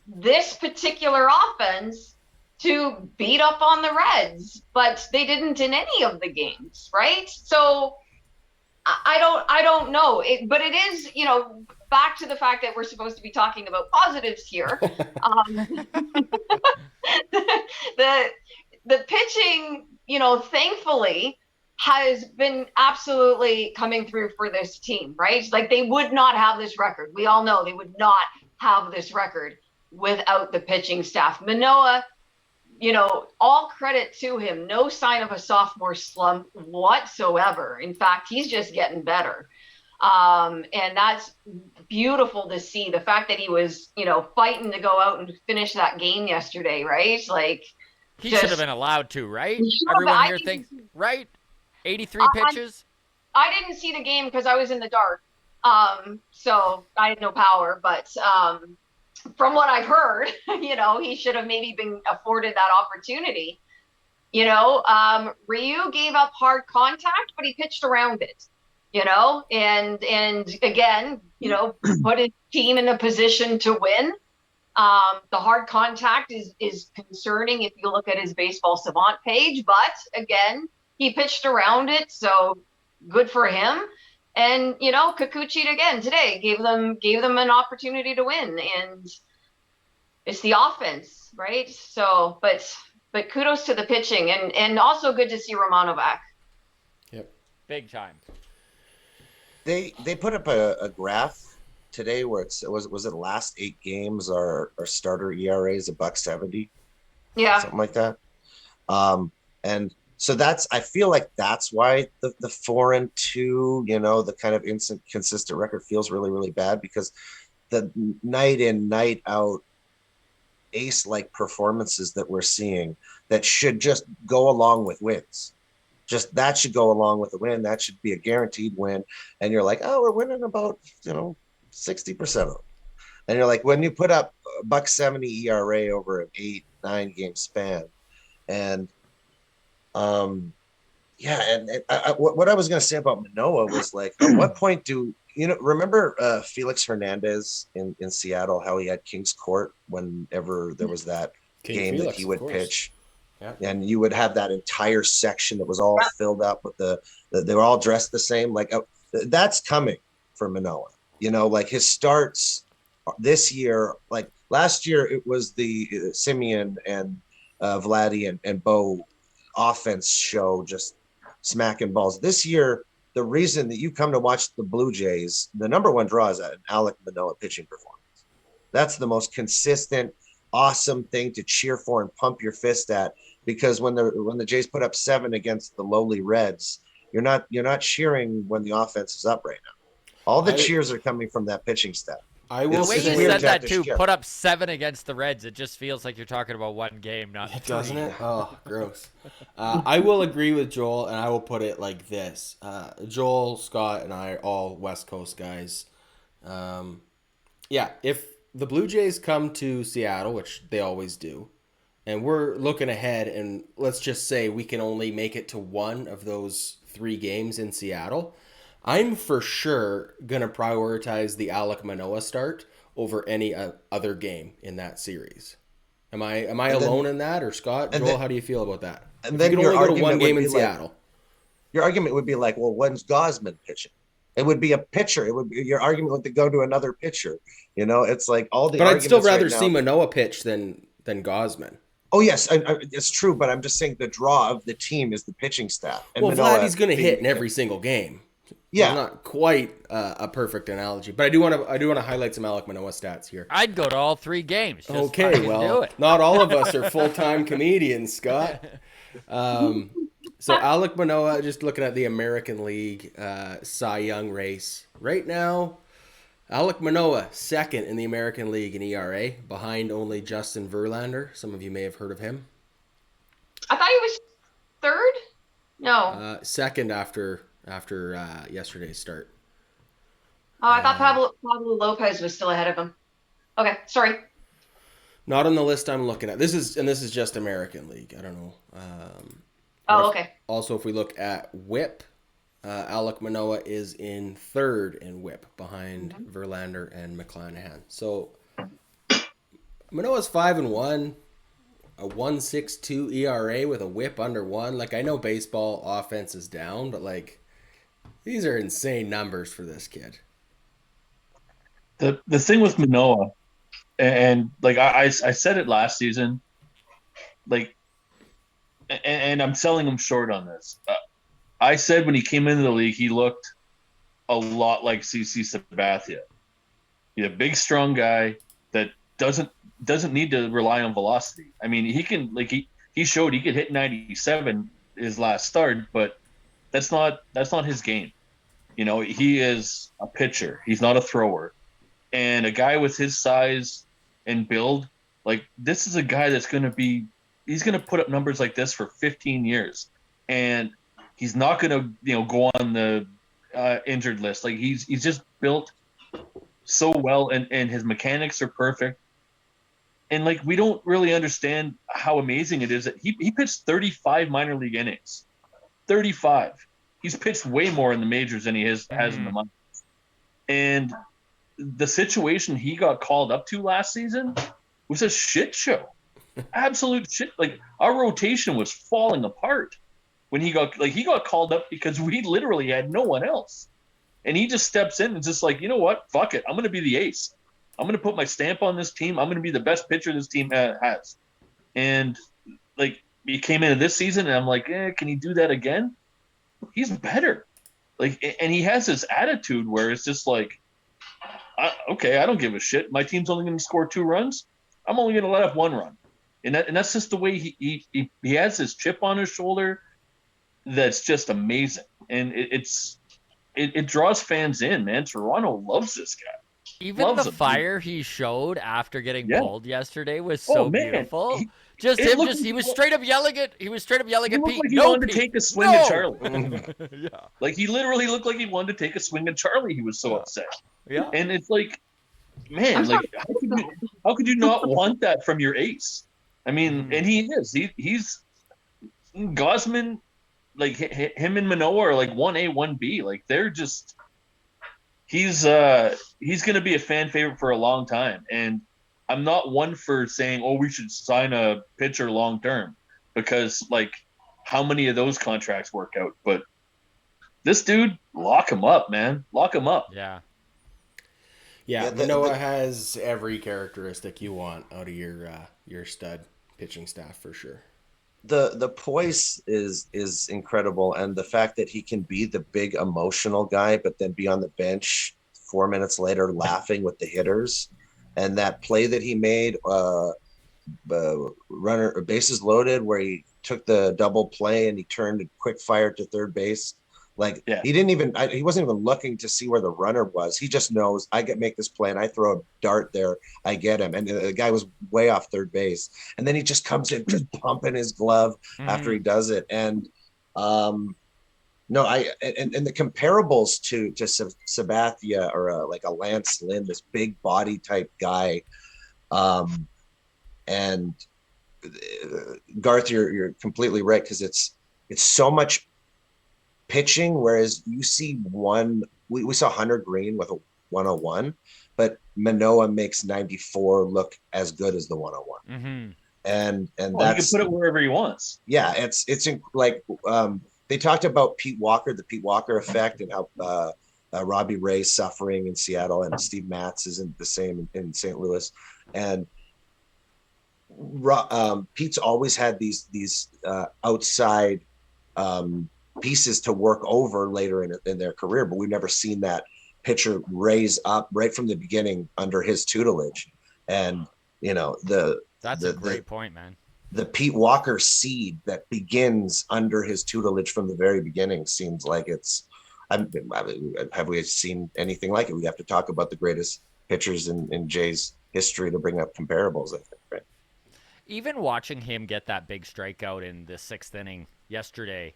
particular offense to beat up on the Reds, but they didn't in any of the games, right? So I don't know. But it is, back to the fact that we're supposed to be talking about positives here. The pitching, thankfully has been absolutely coming through for this team, right? Like they would not have this record. We all know they would not have this record without the pitching staff. Manoa, all credit to him. No sign of a sophomore slump whatsoever. In fact, he's just getting better. And that's beautiful to see. The fact that he was, fighting to go out and finish that game yesterday, right? Like he should have been allowed to, right? Everyone here thinks, right? 83 pitches. I didn't see the game because I was in the dark. So I had no power, but from what I've heard, he should have maybe been afforded that opportunity. Ryu gave up hard contact, but he pitched around it, and again, put his team in a position to win. The hard contact is concerning if you look at his Baseball Savant page, but again, he pitched around it, so good for him. And Kikuchi again today gave them an opportunity to win, and it's the offense, right? So, but kudos to the pitching, and also good to see Romano back. Yep, big time. They put up a graph today where was it the last 8 games our starter ERA is $1.70, Yeah. something like that. And so I feel like that's why the 4-2, the kind of instant consistent record feels really, really bad, because the night in, night out ace-like performances that we're seeing that should just go along with wins. Just that should go along with the win. That should be a guaranteed win. And you're like, oh, we're winning about 60% of them. And you're like, when you put up $1.70 ERA over an 8-9 game span, and what I was going to say about Manoa was like, at what point remember Felix Hernandez in Seattle, how he had King's Court whenever there was that game Felix, that he would pitch? Yeah. And you would have that entire section that was all filled up with they were all dressed the same. Like that's coming for Manoa. Like his starts this year, like last year, it was the Simeon and Vladdy and Bo offense show, just smacking balls. This year, the reason that you come to watch the Blue Jays, the number one draw is an Alec Manoa pitching performance. That's the most consistent, awesome thing to cheer for and pump your fist at, because when the Jays put up 7 against the lowly Reds, you're not cheering when the offense is up right now. All the cheers are coming from that pitching staff. The way you said that too, put up 7 against the Reds, it just feels like you're talking about one game, not 3. Doesn't it? Oh, gross. I will agree with Joel, and I will put it like this. Joel, Scott, and I are all West Coast guys. If the Blue Jays come to Seattle, which they always do, and we're looking ahead, and let's just say we can only make it to one of those 3 games in Seattle, I'm for sure going to prioritize the Alec Manoa start over any other game in that series. Am I alone in that, or Scott? Joel, how do you feel about that? And if then you can only go to one game in Seattle. Your argument would be like, well, when's Gausman pitching? It would be a pitcher. It would be, your argument would to go to another pitcher. It's like all the. But I'd still rather see Manoa pitch than Gausman. Oh yes, it's true. But I'm just saying the draw of the team is the pitching staff. And Vladdy's going to hit in every single game. Yeah, it's not quite a perfect analogy, but I do want to highlight some Alec Manoa stats here. I'd go to all 3 games. Okay, well, not all of us are full-time comedians, Scott. So Alec Manoa, just looking at the American League Cy Young race right now, Alec Manoa second in the American League in ERA, behind only Justin Verlander. Some of you may have heard of him. I thought he was third. No, second after yesterday's start. Oh, I thought Pablo Lopez was still ahead of him. Okay, sorry. Not on the list I'm looking at. This is just American League. I don't know. Okay. Also, if we look at WHIP, Alec Manoa is in third in WHIP behind Verlander and McClanahan. So Manoa's 5-1, a 1.62 ERA with a WHIP under 1. Like, I know baseball offense is down, but like, these are insane numbers for this kid. The thing with Manoa, and like I said it last season, like, and I'm selling him short on this. I said when he came into the league, he looked a lot like CC Sabathia. He's a big, strong guy that doesn't need to rely on velocity. I mean, he can, like, he showed he could hit 97 his last start, but that's not his game. He is a pitcher. He's not a thrower. And a guy with his size and build, like, this is a guy that's he's going to put up numbers like this for 15 years. And he's not going to, go on the injured list. Like, he's just built so well, and his mechanics are perfect. And, like, we don't really understand how amazing it is that he pitched 35 minor league innings. 35. He's pitched way more in the majors than he has in the minors. And the situation he got called up to last season was a shit show. Absolute shit. Like, our rotation was falling apart when he got called up because we literally had no one else. And he just steps in and just like, you know what? Fuck it. I'm going to be the ace. I'm going to put my stamp on this team. I'm going to be the best pitcher this team has. And, like, he came into this season, and I'm like, can he do that again? He's better. Like, and he has this attitude where it's just like, okay, I don't give a shit. My team's only going to score 2 runs. I'm only going to let up 1 run, and that's just the way he has this chip on his shoulder. That's just amazing, and it draws fans in, man. Toronto loves this guy. Even Loves the him. fire he showed after getting Yeah. pulled yesterday was so man. beautiful. He He was straight up yelling at He Pete. looked like he No, wanted Pete. to take a swing No. at Charlie. Yeah. Like, he literally looked like he wanted to take a swing at Charlie. He was so upset. Yeah. And it's like, man, like, how could you not want that from your ace? I mean, and he is. He's Gosman, like, him and Manoa are like 1A, 1B. Like, they're just, he's going to be a fan favorite for a long time. And I'm not one for saying, oh, we should sign a pitcher long term, because, like, how many of those contracts work out? But this dude, lock him up, man. Lock him up. Yeah. Yeah, Yeah, Manoa has every characteristic you want out of your stud pitching staff for sure. The poise is incredible, and the fact that he can be the big emotional guy, but then be on the bench 4 minutes later laughing with the hitters, and that play that he made, runner bases loaded, where he took the double play and he turned a quick fire to third base. Like, Yeah. he wasn't even looking to see where the runner was. He just knows, I make this play and I throw a dart there, I get him. And the guy was way off third base. And then he just comes in, just pumping his glove after he does it. And no, and the comparables to Sabathia, or like a Lance Lynn, this big body type guy. And Garth, you're completely right, because it's so much pitching, whereas you see we saw Hunter Green with a 101, but Manoa makes 94 look as good as the 101. Mm-hmm. And Well, he can put it wherever he wants. Yeah, it's like they talked about Pete Walker, the Pete Walker effect, and how Robbie Ray's suffering in Seattle, and Steve Matz isn't the same in St. Louis. And Pete's always had these outside pieces to work over later in their career, but we've never seen that pitcher raise up right from the beginning under his tutelage. And That's a great point, man. The Pete Walker seed that begins under his tutelage from the very beginning seems like it's. Have we seen anything like it? We have to talk about the greatest pitchers in Jay's history to bring up comparables, I think, right? Even watching him get that big strikeout in the 6th inning yesterday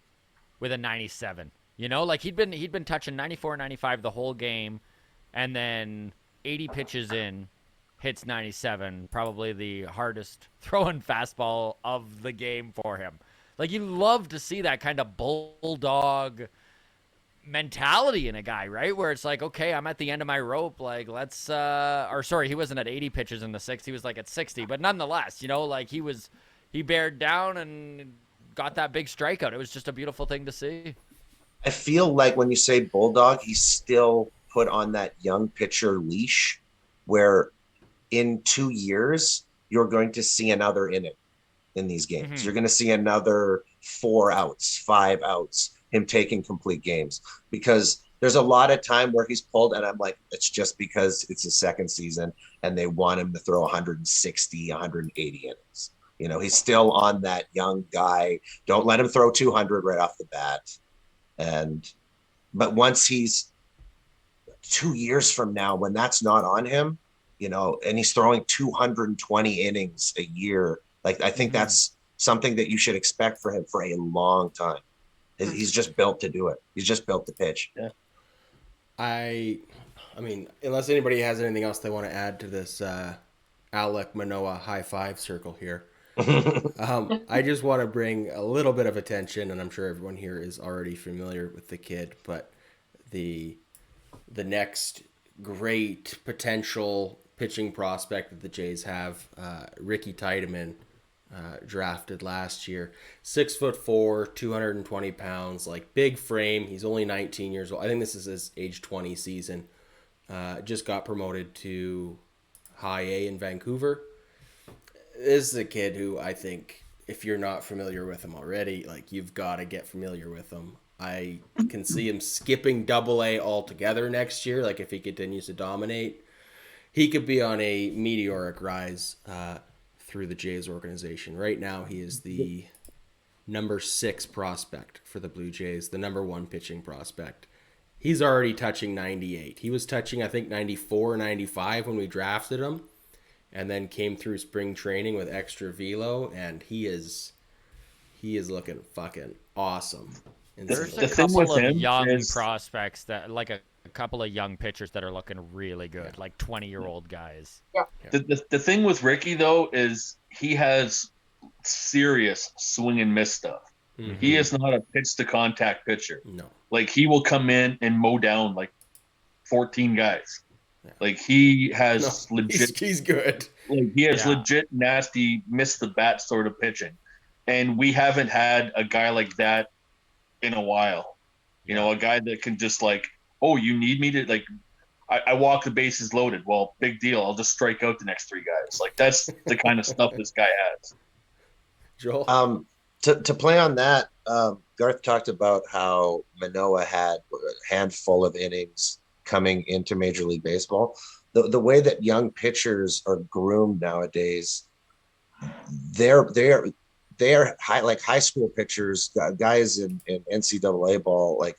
with a 97, like he'd been touching 94, 95 the whole game, and then 80 pitches in, hits 97, probably the hardest throwing fastball of the game for him. Like, you love to see that kind of bulldog mentality in a guy, right? Where it's like, okay, I'm at the end of my rope. Like, let's, he wasn't at 80 pitches in the 6th. He was like at 60, but nonetheless, like he bared down and got that big strikeout. It was just a beautiful thing to see. I feel like when you say bulldog, he's still put on that young pitcher leash, where in 2 years, you're going to see another inning in these games. Mm-hmm. You're going to see another 4 outs, 5 outs, him taking complete games, because there's a lot of time where he's pulled, and I'm like, it's just because it's his second season and they want him to throw 160, 180 innings. He's still on that young guy. Don't let him throw 200 right off the bat. But once he's 2 years from now, when that's not on him, and he's throwing 220 innings a year, like, I think that's something that you should expect for him for a long time. He's just built to do it. He's just built to pitch. Yeah. I mean, unless anybody has anything else they want to add to this Alec Manoa high five circle here, I just want to bring a little bit of attention, and I'm sure everyone here is already familiar with the kid, but the next great potential pitching prospect that the Jays have, Ricky Teitemann, drafted last year, 6'4", 220 pounds, like big frame. He's only 19 years old. I think this is his age 20 season. Just got promoted to High A in Vancouver. This is a kid who I think, if you're not familiar with him already, like, you've got to get familiar with him. I can see him skipping Double A altogether next year. Like if he continues to dominate, he could be on a meteoric rise through the Jays organization. Right now, he is the number 6 prospect for the Blue Jays, the number 1 pitching prospect. He's already touching 98. He was touching, I think, 94, 95 when we drafted him, and then came through spring training with extra velo, and he is looking fucking awesome. There's The a thing couple with of him young is- prospects that, like a couple of young pitchers that are looking really good, like 20-year-old guys. The thing with Ricky though is he has serious swing and miss stuff. Mm-hmm. He is not a pitch to contact pitcher. No. Like he will come in and mow down like 14 guys. Yeah. Like he has No, legit. He's good. Like he has Yeah. legit nasty miss the bat sort of pitching, and we haven't had a guy like that in a while. You know, a guy that can just like, oh, you need me to like. I walk the bases loaded. Well, big deal. I'll just strike out the next 3 guys. Like that's the kind of stuff this guy has. Joel? To play on that, Garth talked about how Manoa had a handful of innings coming into Major League Baseball. The way that young pitchers are groomed nowadays, they're high school pitchers, guys in NCAA ball, like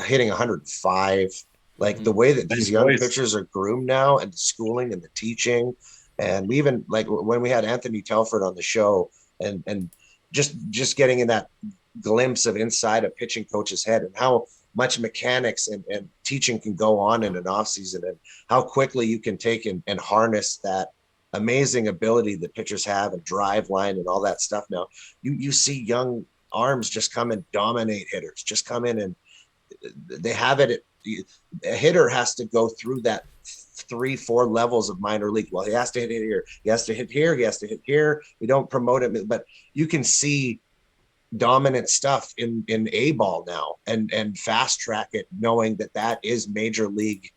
hitting 105. Like the way that these young pitchers are groomed now, and the schooling and the teaching, and we even like when we had Anthony Telford on the show, and just getting in that glimpse of inside a pitching coach's head and how much mechanics and teaching can go on in an off season, and how quickly you can take and harness that amazing ability that pitchers have and drive line and all that stuff. Now you see young arms just come and dominate hitters, just come in and they have it. A hitter has to go through that 3-4 levels of minor league. Well, he has to hit here, he has to hit here, he has to hit here. We don't promote him, but you can see dominant stuff in A ball now, and fast track it, knowing that is major league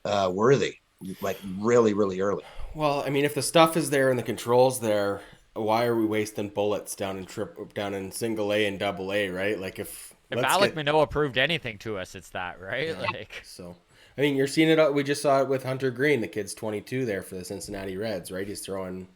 worthy, like really, really early. Well, I mean, if the stuff is there and the controls there, why are we wasting bullets down in single A and double A, right? Like if Alec Manoa proved anything to us, it's that, right? Yeah. Like, so, I mean, you're seeing it. We just saw it with Hunter Green. The kid's 22 there for the Cincinnati Reds, right? He's throwing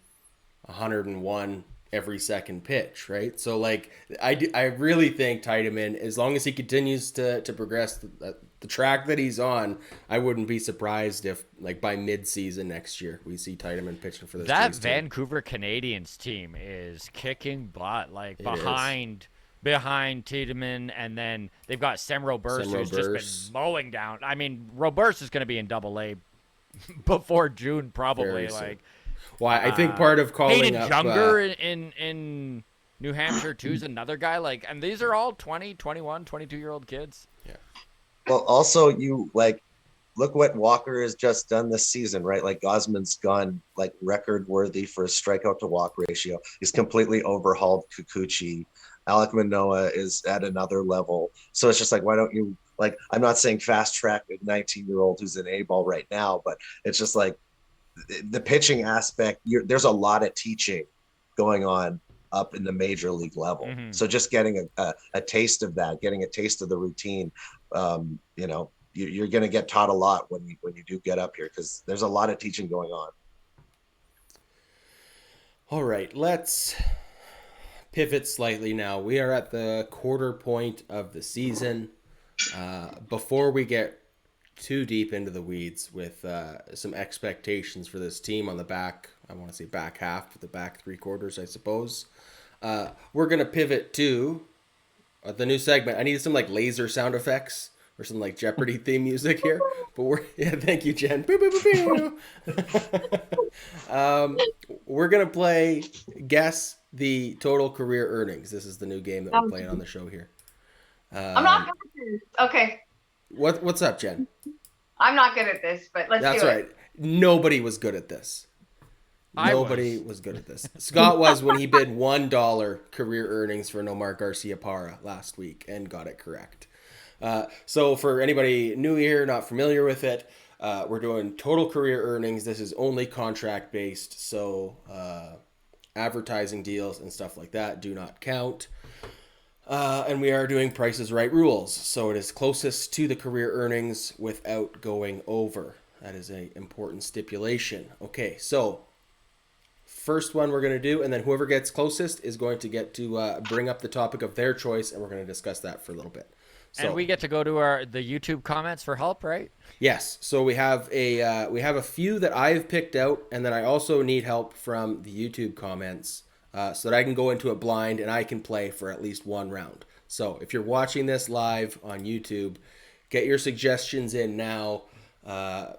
101 every second pitch, right? So, like, I really think Teitemann, as long as he continues to progress the track that he's on, I wouldn't be surprised if, like, by mid-season next year, we see Teitemann pitching for this that Jays team. Vancouver Canadians team is kicking butt, like It behind Teitemann, and then they've got Sem Roberts, who's just been mowing down. I mean, Roberts is going to be in Double A before June, probably. Very soon. Like, Why I think part of calling Hayden up Younger in New Hampshire too is another guy. Like, and these are all 20, 21, 22-year-old kids. Yeah. Well, also you like look what Walker has just done this season, right? Like Gosman's gone like record worthy for a strikeout to walk ratio. He's completely overhauled Kikuchi. Alec Manoa is at another level. So it's just like, why don't you, like, I'm not saying fast track a 19-year-old who's in A ball right now, but it's just like the pitching aspect, there's a lot of teaching going on up in the major league level. Mm-hmm. So just getting a taste of that, getting a taste of the routine, you know, you're going to get taught a lot when you do get up here, because there's a lot of teaching going on. All right, let's pivot slightly now. We are at the quarter point of the season. Before we get too deep into the weeds with some expectations for this team on the back, I want to say back half, but the back 3 quarters, I suppose. We're going to pivot to the new segment. I need some like laser sound effects or some like Jeopardy theme music here. But thank you, Jen. Boo, boo, boo, boo. We're going to play Guess the Total Career Earnings. This is the new game that we're playing on the show here. I'm not good at this. Okay. What's up, Jen? I'm not good at this, but let's do it. That's right. Nobody was good at this. Nobody was good at this. Scott was when he bid $1 career earnings for Nomar Garciaparra last week and got it correct. So for anybody new here, not familiar with it, we're doing total career earnings. This is only contract based, so advertising deals and stuff like that do not count. And we are doing Price is Right rules, so it is closest to the career earnings without going over. That is a important stipulation. Okay, so first one we're going to do, and then whoever gets closest is going to get to bring up the topic of their choice, and we're going to discuss that for a little bit. So, And we get to go to the YouTube comments for help, right? yes, so we have a few that I've picked out, and then I also need help from the YouTube comments so that I can go into a blind and I can play for at least one round. So if you're watching this live on YouTube, get your suggestions in now.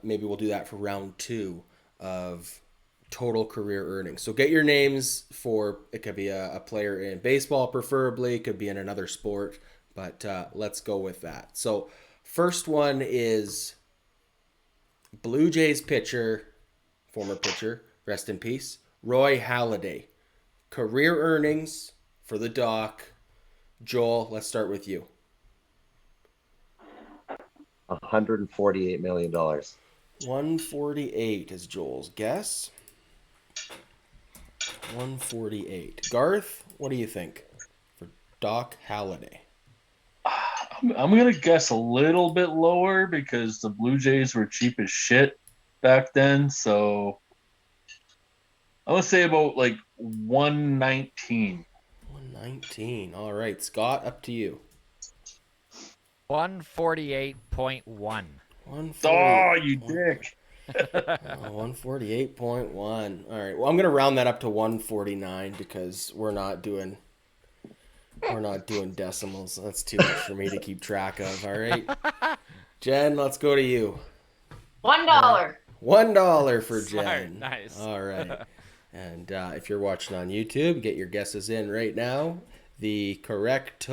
Maybe we'll do that for round 2 of total career earnings. So get your names for, it could be a player in baseball preferably, it could be in another sport, but let's go with that. So first one is Blue Jays pitcher, former pitcher, rest in peace, Roy Halladay. Career earnings for the doc. Joel, let's start with you. $148 million. 148 is Joel's guess. 148. Garth, what do you think for Doc Halladay? I'm gonna guess a little bit lower because the Blue Jays were cheap as shit back then. So I'm gonna say about like 119. 119. All right, Scott, up to you. 148.1. Oh, you dick. 148.1. All right. Well, I'm going to round that up to 149 because we're not doing decimals. That's too much for me to keep track of. All right. Jen, let's go to you. $1. $1 for Jen. Smart. Nice. All right. And if you're watching on YouTube, get your guesses in right now. The correct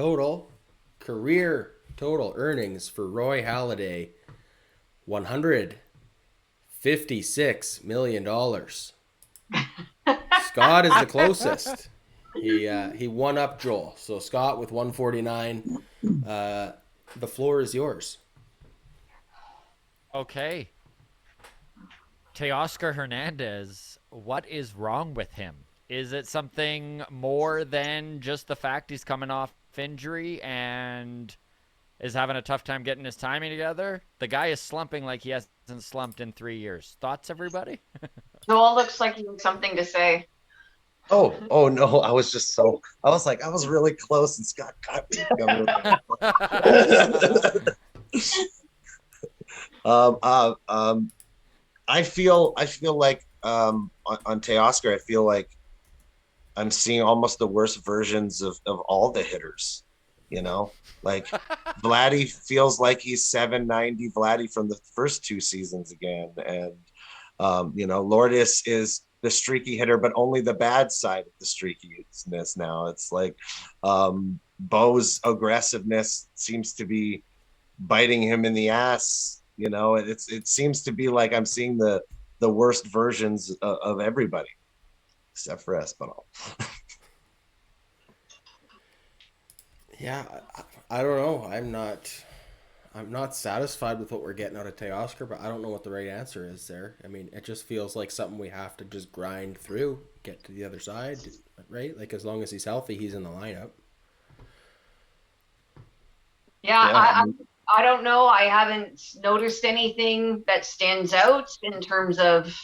career total earnings for Roy Halladay, $156 million. Scott is the closest. He won up Joel. So Scott with 149. The floor is yours. Okay. Teoscar Hernandez, what is wrong with him? Is it something more than just the fact he's coming off injury and is having a tough time getting his timing together? The guy is slumping like he hasn't slumped in 3 years. Thoughts, everybody? Joel looks like he has something to say. Oh no! I was really close, and Scott got me. I feel like on Teoscar, I feel like I'm seeing almost the worst versions of all the hitters. You know, like Vladdy feels like he's 790 Vladdy from the first 2 seasons again, and Lourdes is the streaky hitter, but only the bad side of the streakiness now. It's like Bo's aggressiveness seems to be biting him in the ass. You know, it seems to be like I'm seeing the worst versions of everybody, except for Espinal. Yeah, I don't know. I'm not satisfied with what we're getting out of Teoscar, but I don't know what the right answer is there. I mean, it just feels like something we have to just grind through, get to the other side, right? Like, as long as he's healthy, he's in the lineup. Yeah. I don't know. I haven't noticed anything that stands out in terms of,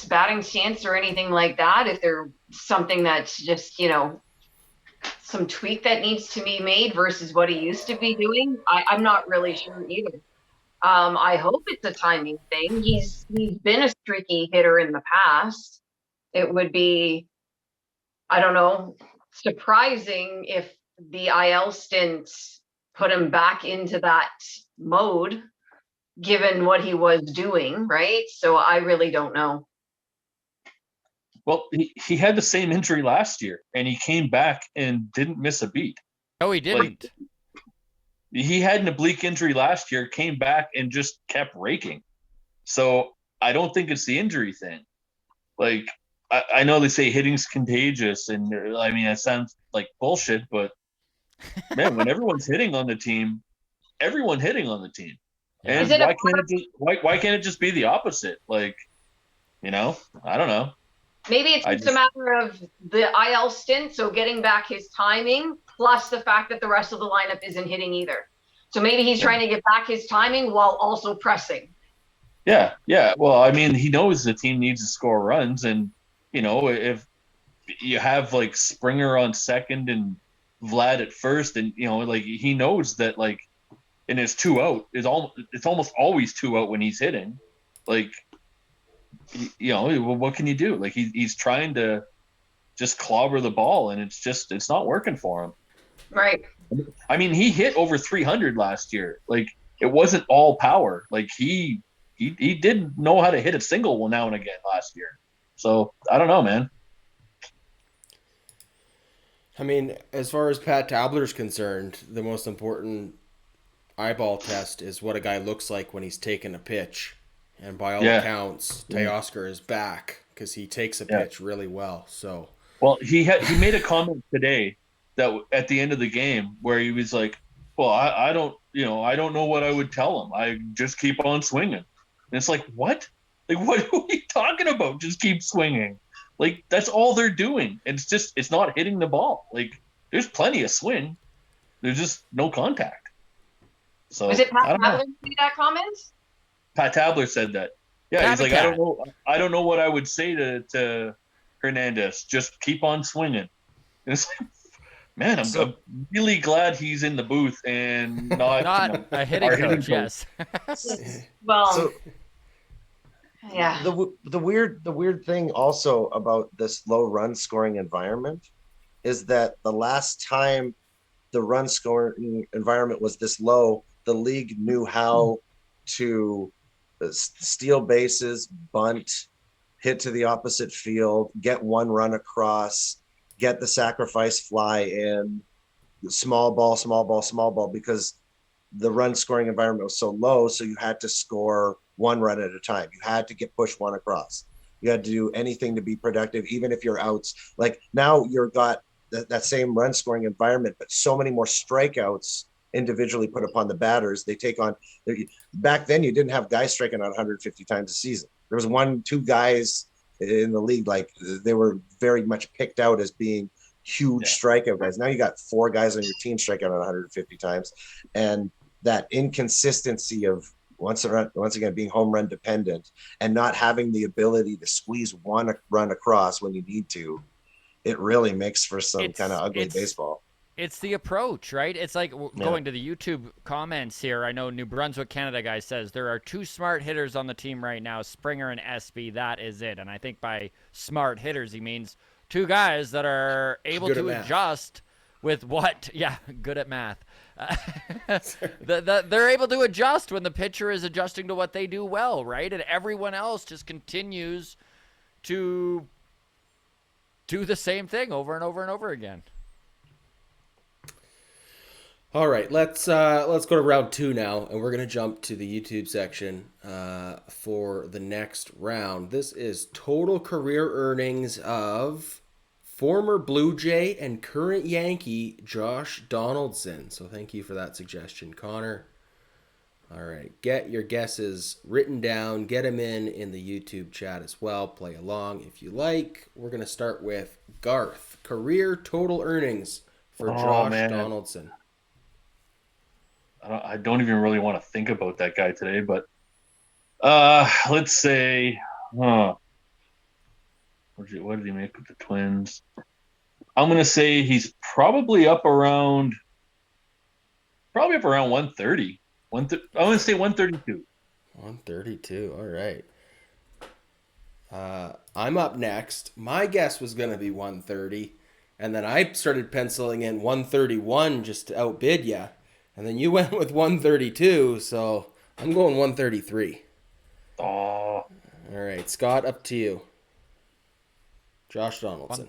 batting stance or anything like that. If there's something that's just, some tweak that needs to be made versus what he used to be doing, I'm not really sure either. I hope it's a timing thing. He's been a streaky hitter in the past. It would be, I don't know, surprising if the IL stint put him back into that mode, given what he was doing, right? So I really don't know. Well, he had the same injury last year, and he came back and didn't miss a beat. No, he didn't. He had an oblique injury last year, came back, and just kept raking. So I don't think it's the injury thing. Like, I know they say hitting's contagious, and I mean, that sounds like bullshit, but man, when everyone's hitting on the team, everyone hitting on the team. And why can't it just be the opposite? Like, I don't know. Maybe it's just a matter of the IL stint, so getting back his timing, plus the fact that the rest of the lineup isn't hitting either. So maybe he's trying to get back his timing while also pressing. Yeah. Well, I mean, he knows the team needs to score runs, and if you have like Springer on second and Vlad at first, and like he knows that like, and it's 2 out. It's almost always 2 out when he's hitting. Like, what can you do? Like he's trying to just clobber the ball, and it's not working for him. Right. I mean, he hit over 300 last year. Like, it wasn't all power. Like he did know how to hit a single now and again last year. So I don't know, man. I mean, as far as Pat Tabler's concerned, the most important eyeball test is what a guy looks like when he's taking a pitch. And by all accounts, Teoscar is back because he takes a pitch really well. So, well, he made a comment today that at the end of the game where he was like, "Well, I don't know what I would tell him. I just keep on swinging." And it's like, what? Like, what are we talking about? Just keep swinging. Like, that's all they're doing. And it's not hitting the ball. Like, there's plenty of swing. There's just no contact. So was it Pat Tabler who made that comment? Pat Tabler said that. Yeah, he's like, I don't know what I would say to Hernandez. Just keep on swinging. And it's like, man, I'm really glad he's in the booth and not a hitting coach. Yes. Well, yeah. The weird thing also about this low run scoring environment is that the last time the run scoring environment was this low, the league knew how to steal bases, bunt, hit to the opposite field, get one run across, get the sacrifice fly in, small ball, because the run scoring environment was so low. So you had to score one run at a time. You had to push one across. You had to do anything to be productive, even if you're outs. Like now you've got that same run scoring environment, but so many more strikeouts individually put upon the batters. They take on, back then you didn't have guys striking out 150 times a season. There was 1-2 guys in the league, like they were very much picked out as being huge strikeout guys. Now you got 4 guys on your team striking out 150 times, and that inconsistency of once again being home run dependent and not having the ability to squeeze one run across when you need to, it really makes for some kind of ugly baseball. It's the approach, right? It's like going to the YouTube comments here. I know New Brunswick, Canada guy says there are 2 smart hitters on the team right now, Springer and SB. That is it. And I think by smart hitters, he means 2 guys that are able to adjust with what? Yeah, good at math. They're able to adjust when the pitcher is adjusting to what they do well, right? And everyone else just continues to do the same thing over and over and over again. All right, let's go to round 2 now, and we're going to jump to the YouTube section for the next round. This is total career earnings of former Blue Jay and current Yankee Josh Donaldson. So thank you for that suggestion, Connor. All right, get your guesses written down. Get them in the YouTube chat as well. Play along if you like. We're going to start with Garth. Career total earnings for Josh Donaldson. I don't even really want to think about that guy today, but let's say, what did he make with the Twins? I'm going to say he's probably up around 130. I'm going to say 132. 132, all right. I'm up next. My guess was going to be 130, and then I started penciling in 131 just to outbid you. And then you went with 132, so I'm going 133. Oh. All right, Scott, up to you. Josh Donaldson.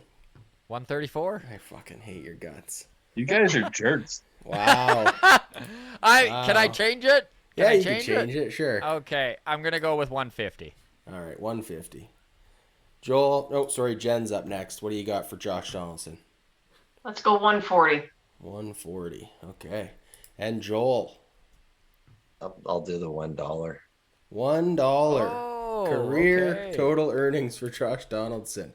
134? I fucking hate your guts. You guys are jerks. Wow. Can I change it? Yeah, you can change it, sure. Okay, I'm going to go with 150. All right, 150. Jen's up next. What do you got for Josh Donaldson? Let's go 140. 140, okay. And Joel? I'll do the $1. $1. career okay. total earnings for Josh Donaldson.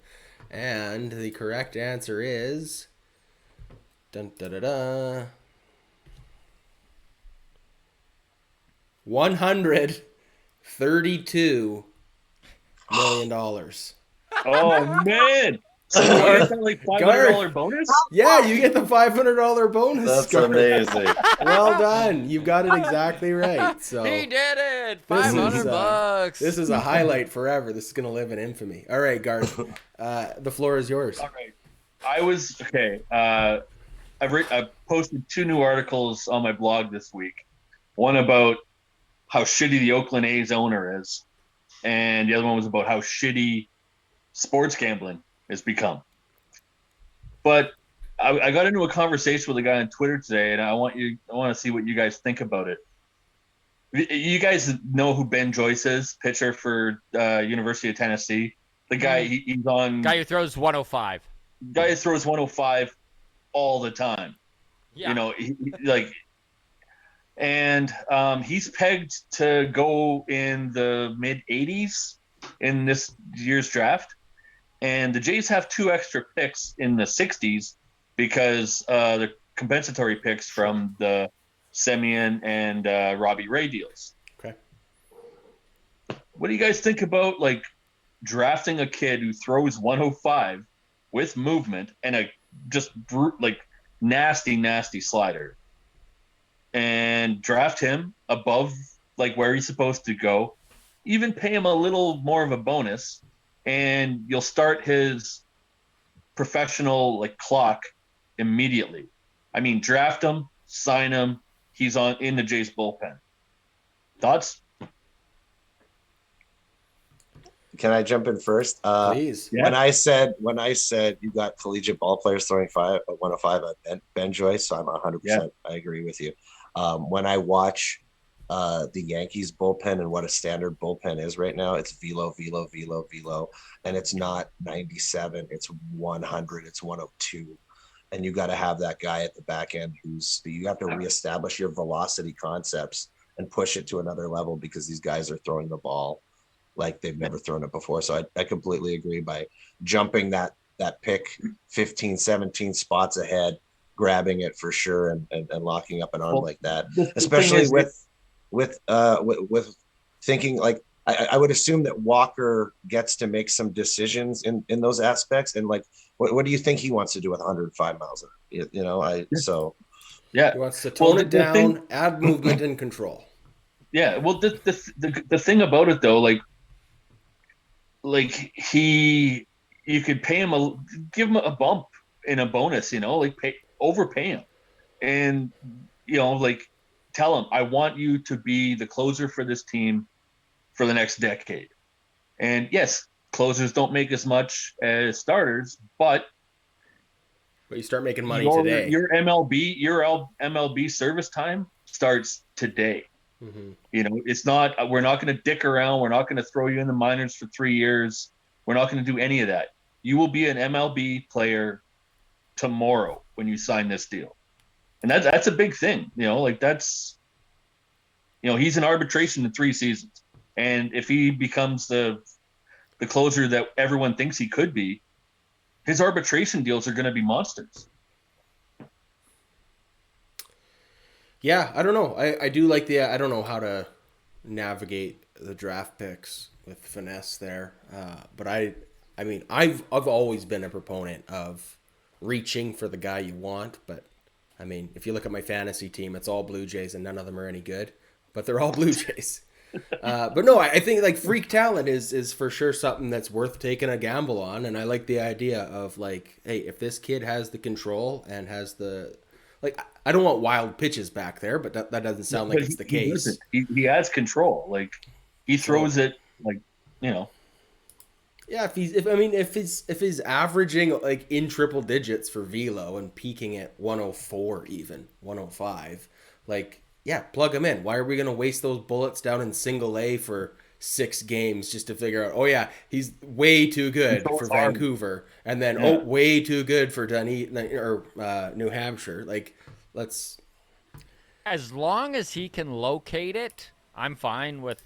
And the correct answer is dun, da, da, da, $132 million. Oh man! So you get that like $500 bonus? Yeah, you get the $500 bonus. That's Garth. amazing. Well done. You got it exactly right. So He did it. This is, $500. this is a highlight forever. This is going to live in infamy. All right, Garth. The floor is yours. All right. I was okay. I've posted 2 new articles on my blog this week. One about how shitty the Oakland A's owner is, and the other one was about how shitty sports gambling has become. But I got into a conversation with a guy on Twitter today, and I want to see what you guys think about it. You guys know who Ben Joyce is, pitcher for University of Tennessee. The guy he's on. Guy who throws 105. Guy who throws 105 all the time. Yeah. You know, he's pegged to go in the mid 80s in this year's draft. And the Jays have 2 extra picks in the 60s because the compensatory picks from the Semien and Robbie Ray deals. Okay. What do you guys think about like drafting a kid who throws 105 with movement and a just nasty slider, and draft him above like where he's supposed to go, even pay him a little more of a bonus, and you'll start his professional like clock immediately. I mean, draft him, sign him, he's in the Jays bullpen. Thoughts? Can I jump in first? Please. Yeah. When I said you got collegiate ball players throwing 105 at Ben Joyce, so I'm 100%. Yeah. I agree with you. When I watch the Yankees bullpen and what a standard bullpen is right now, it's velo, and it's not 97, it's 100, it's 102, and you got to have that guy at the back end you have to reestablish your velocity concepts and push it to another level because these guys are throwing the ball like they've never thrown it before. So I completely agree by jumping that pick 15, 17 spots ahead, grabbing it for sure and locking up an arm like that, especially with thinking like I would assume that Walker gets to make some decisions in those aspects. And like, what do you think he wants to do with 105 miles an hour? Yeah. He wants to tone it down, add movement and control. Yeah. Well, the thing about it though, you could pay him give him a bump in a bonus, overpay him, and tell him, I want you to be the closer for this team for the next decade. And yes, closers don't make as much as starters, but you start making money today. Your MLB service time starts today. Mm-hmm. It's not. We're not going to dick around. We're not going to throw you in the minors for 3 years. We're not going to do any of that. You will be an MLB player tomorrow when you sign this deal, and that's a big thing. He's in arbitration in 3 seasons, and if he becomes the closer that everyone thinks he could be, his arbitration deals are going to be monsters. Yeah, I don't know. I do like I don't know how to navigate the draft picks with finesse there. But I mean, I've always been a proponent of reaching for the guy you want. But I mean, if you look at my fantasy team, it's all Blue Jays and none of them are any good, but they're all Blue Jays. But no, I think like freak talent is for sure something that's worth taking a gamble on. And I like the idea of like, hey, if this kid has the control and has I don't want wild pitches back there, but that doesn't sound like it's the case. He has control. Like he throws it Yeah, if he's averaging like in triple digits for velo and peaking at 104 even 105, like yeah, plug him in. Why are we gonna waste those bullets down in single A for 6 games just to figure out? Oh yeah, he's way too good for Vancouver, and then way too good for Dunedin or New Hampshire. Like let's. As long as he can locate it, I'm fine with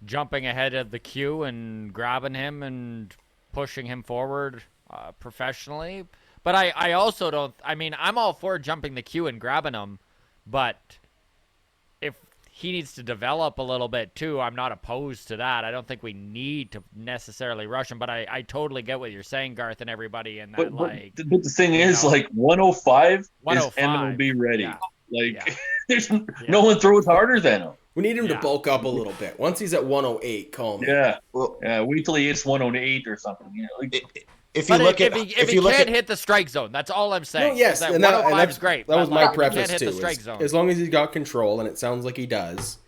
jumping ahead of the queue and grabbing him and pushing him forward professionally. But I also don't. I mean, I'm all for jumping the queue and grabbing him, but if he needs to develop a little bit too, I'm not opposed to that. I don't think we need to necessarily rush him, but I totally get what you're saying, Garth, and everybody in that. But the thing is, like 105 is 105, MLB ready. yeah. Like there's no one throws harder than him. We need him to bulk up a little bit. Once he's at 108, call me. Yeah. Well, Wait till he hits 108 or something. You know, like, if you look at if he can't hit the strike zone, that's all I'm saying. No, yes, that and 105 is great. That was but my like, preface he can't hit too. the strike zone. As long as he's got control, and it sounds like he does.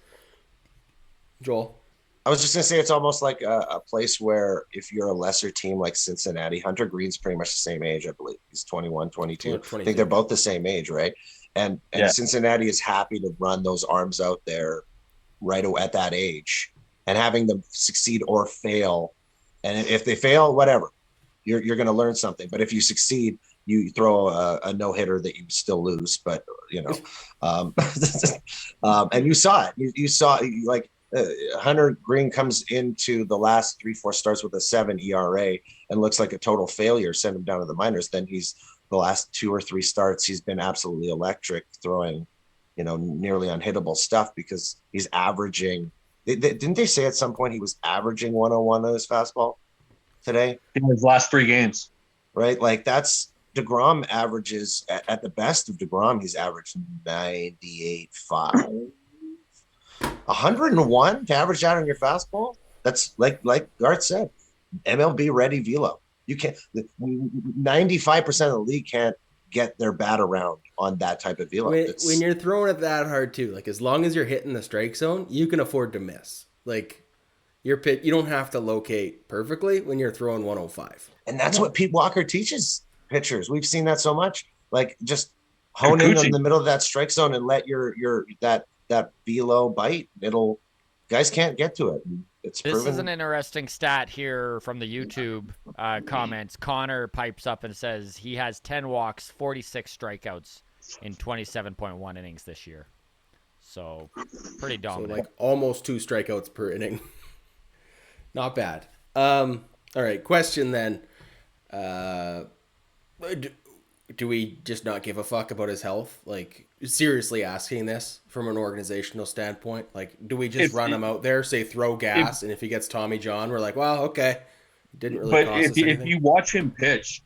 Joel, I was just gonna say it's almost like a place where if you're a lesser team like Cincinnati, Hunter Green's pretty much the same age, I believe. He's 21, 22. I think they're both the same age, right? And Cincinnati is happy to run those arms out there right at that age, and having them succeed or fail. And if they fail, whatever, you're going to learn something. But if you succeed, you throw a no hitter that you still lose. But you know, and you saw it. You saw like Hunter Green comes into the last 3-4 starts with a 7 ERA and looks like a total failure. Send him down to the minors. Then he's the last 2 or 3 starts, he's been absolutely electric, throwing, you know, nearly unhittable stuff because he's averaging. Didn't they say at some point he was averaging 101 on his fastball today? in his last 3 games. Right? Like that's DeGrom averages at the best of DeGrom, he's averaged 98.5. 101 to average out on your fastball? That's like Garth said, MLB ready velo. You can't. 95% of the league can't get their bat around on that type of velo. When you're throwing it that hard too, like as long as you're hitting the strike zone, you can afford to miss. Like your pitch, you don't have to locate perfectly when you're throwing 105. And that's what Pete Walker teaches pitchers. We've seen that so much. Like just hone in the middle of that strike zone and let your that velo bite. Guys can't get to it. This is an interesting stat here from the YouTube comments. Connor pipes up and says he has 10 walks, 46 strikeouts in 27.1 innings this year. So pretty dominant. So like almost 2 strikeouts per inning. Not bad. All right, question then. Do we just not give a fuck about his health? Like, seriously asking this from an organizational standpoint. Like, do we just run him out there, say throw gas, and if he gets Tommy John, we're like, well, okay. Didn't really cost us anything. If you watch him pitch,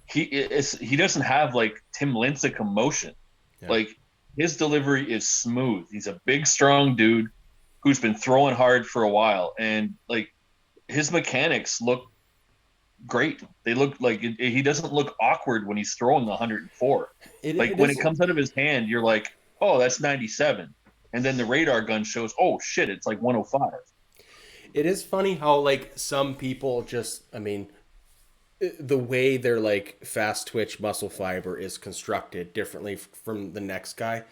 he doesn't have, like, Tim Lincecum motion. Yeah. Like, his delivery is smooth. He's a big, strong dude who's been throwing hard for a while. And, like, his mechanics look great. They look like he doesn't look awkward when he's throwing 104. When it comes out of his hand, you're like, oh, that's 97. And then the radar gun shows, oh, shit, it's like 105. It is funny how, like, some people just, I mean, the way their, like, fast twitch muscle fiber is constructed differently from the next guy.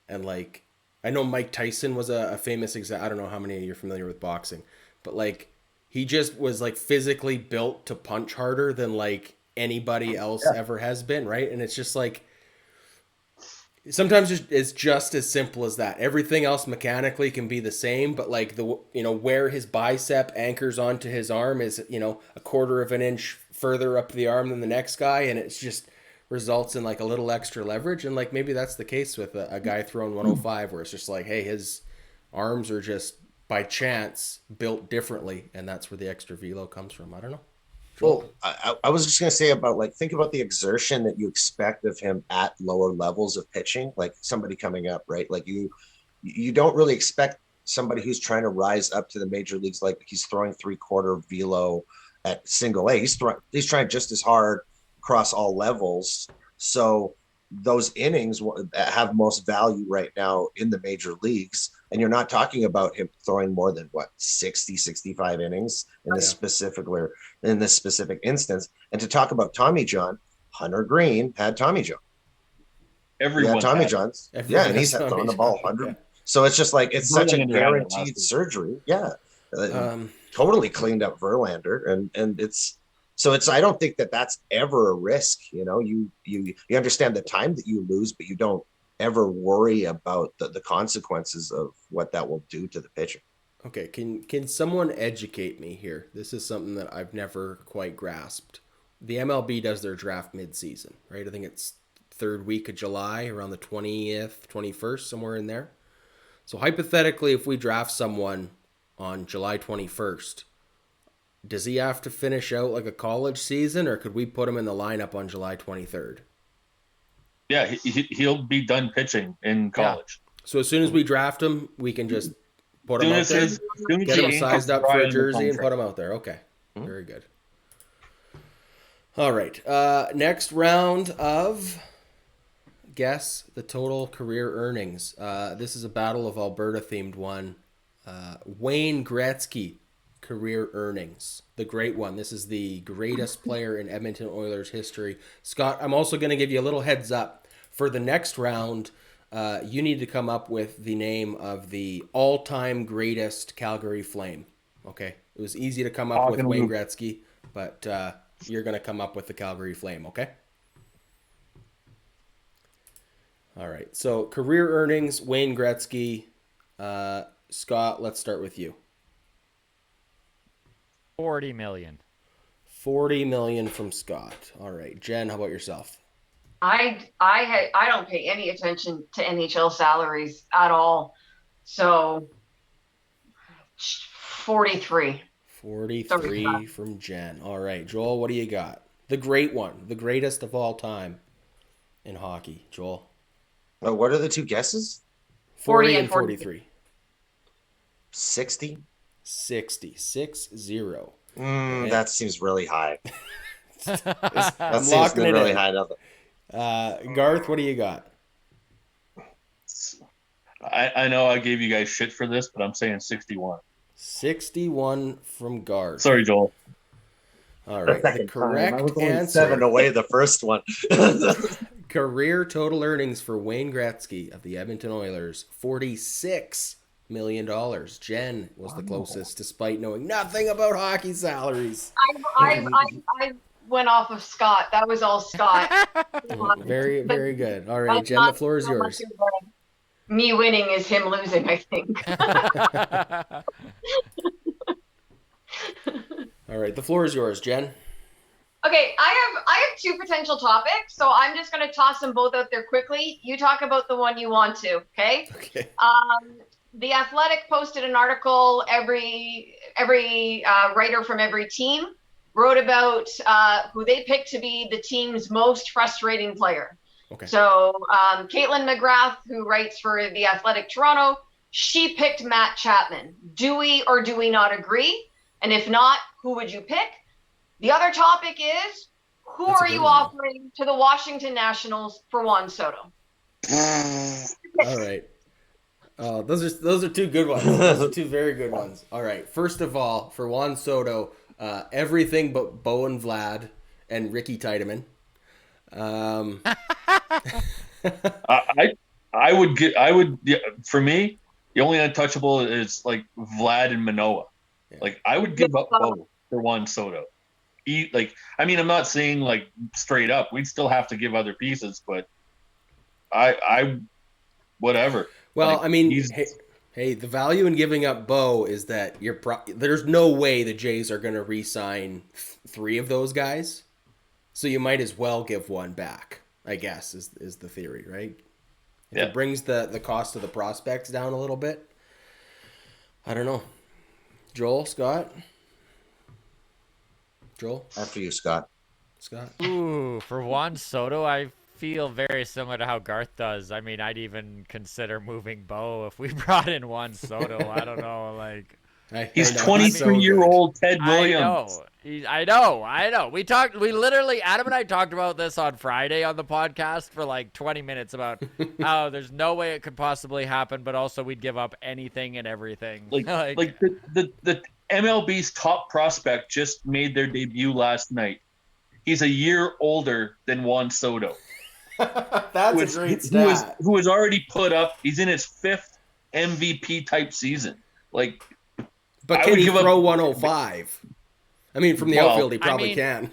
And, like, I know Mike Tyson was a famous example. I don't know how many of you are familiar with boxing. But, like, he just was, like, physically built to punch harder than, like, anybody else ever has been, right? And it's just, like, sometimes it's just as simple as that. Everything else mechanically can be the same, but, like, where his bicep anchors onto his arm is, you know, a quarter of an inch further up the arm than the next guy, and it's just results in, like, a little extra leverage. And, like, maybe that's the case with a guy throwing 105, where it's just like, hey, his arms are just by chance built differently, and that's where the extra velo comes from. I don't know. Well, I was just going to say about, like, think about the exertion that you expect of him at lower levels of pitching, like somebody coming up, right? Like you don't really expect somebody who's trying to rise up to the major leagues, like he's throwing 3/4 velo at single A. He's trying just as hard across all levels. So those innings have most value right now in the major leagues. And you're not talking about him throwing more than 60, 65 innings in this specific instance. And to talk about Tommy John, Hunter Green had Tommy John. Everyone had Tommy John's. Yeah, and he's throwing the ball 100. Yeah. So it's just like, it's such a guaranteed surgery. Yeah. Totally cleaned up Verlander. And I don't think that's ever a risk. You know, you understand the time that you lose, but you don't ever worry about the consequences of what that will do to the pitcher. Okay, can someone educate me here? This is something that I've never quite grasped. The MLB does their draft mid-season, right? I think it's third week of July, around the 20th, 21st, somewhere in there. So hypothetically, if we draft someone on July 21st, does he have to finish out like a college season, or could we put him in the lineup on July 23rd? Yeah, he'll be done pitching in college. So as soon as we draft him, we can just put him out there, get him sized up for a jersey, and put him out there. Okay, very good. All right, next round of guess the total career earnings. This is a Battle of Alberta themed one. Wayne Gretzky career earnings, the great one. This is the greatest player in Edmonton Oilers history. Scott, I'm also going to give you a little heads up for the next round. You need to come up with the name of the all-time greatest Calgary Flame. Okay, it was easy to come up with Wayne Gretzky, but you're going to come up with the Calgary Flame. Okay. All right. So career earnings, Wayne Gretzky. Scott, let's start with you. 40 million. 40 million from Scott. All right. Jen, how about yourself? I don't pay any attention to NHL salaries at all. So 43. 43 from Jen. All right. Joel, what do you got? The great one. The greatest of all time in hockey. Joel. Oh, what are the two guesses? 40 and 43. 60? 60. 6-0. That seems really high. I'm locking it really in. high. Garth, what do you got? I know I gave you guys shit for this, but I'm saying 61. 61 from Garth. Sorry, Joel. All right. The correct I was only answer. 7 away the first one. Career total earnings for Wayne Gretzky of the Edmonton Oilers, $46 million. Jen was the closest, despite knowing nothing about hockey salaries. I went off of Scott. That was all Scott. Very, very good. All right, Jen, the floor is yours. Me winning is him losing, I think. All right, the floor is yours, Jen. Okay, I have two potential topics, so I'm just going to toss them both out there quickly. You talk about the one you want to, okay? Okay. The Athletic posted an article. Every writer from every team wrote about who they picked to be the team's most frustrating player. Okay. So Caitlin McGrath, who writes for the Athletic Toronto, she picked Matt Chapman. Do we or do we not agree? And if not, who would you pick? The other topic is, who are you offering to the Washington Nationals for Juan Soto? All right. Those are two good ones. Those are two very good ones. All right. First of all, for Juan Soto, everything but Bo and Vlad and Ricky Teitemann. For me, the only untouchable is like Vlad and Manoa. Yeah. Like I would give up both for Juan Soto. I'm not saying like straight up. We'd still have to give other pieces, but I whatever. Well, like, I mean, hey, the value in giving up Bo is that there's no way the Jays are going to re-sign 3 of those guys, so you might as well give one back. I guess is the theory, right? If it brings the cost of the prospects down a little bit. I don't know. Joel, Scott. Joel? After you, Scott. Scott? Ooh, for Juan Soto, I feel very similar to how Garth does. I mean, I'd even consider moving Bo if we brought in Juan Soto. I don't know, like... He's 23-year-old Ted Williams. I know. Adam and I talked about this on Friday on the podcast for like 20 minutes about how there's no way it could possibly happen, but also we'd give up anything and everything. Like the MLB's top prospect just made their debut last night. He's a year older than Juan Soto. That's a great stat. Who has already put up, he's in his 5th MVP type season. Like, but can he throw 105? I mean, from the outfield, he probably can.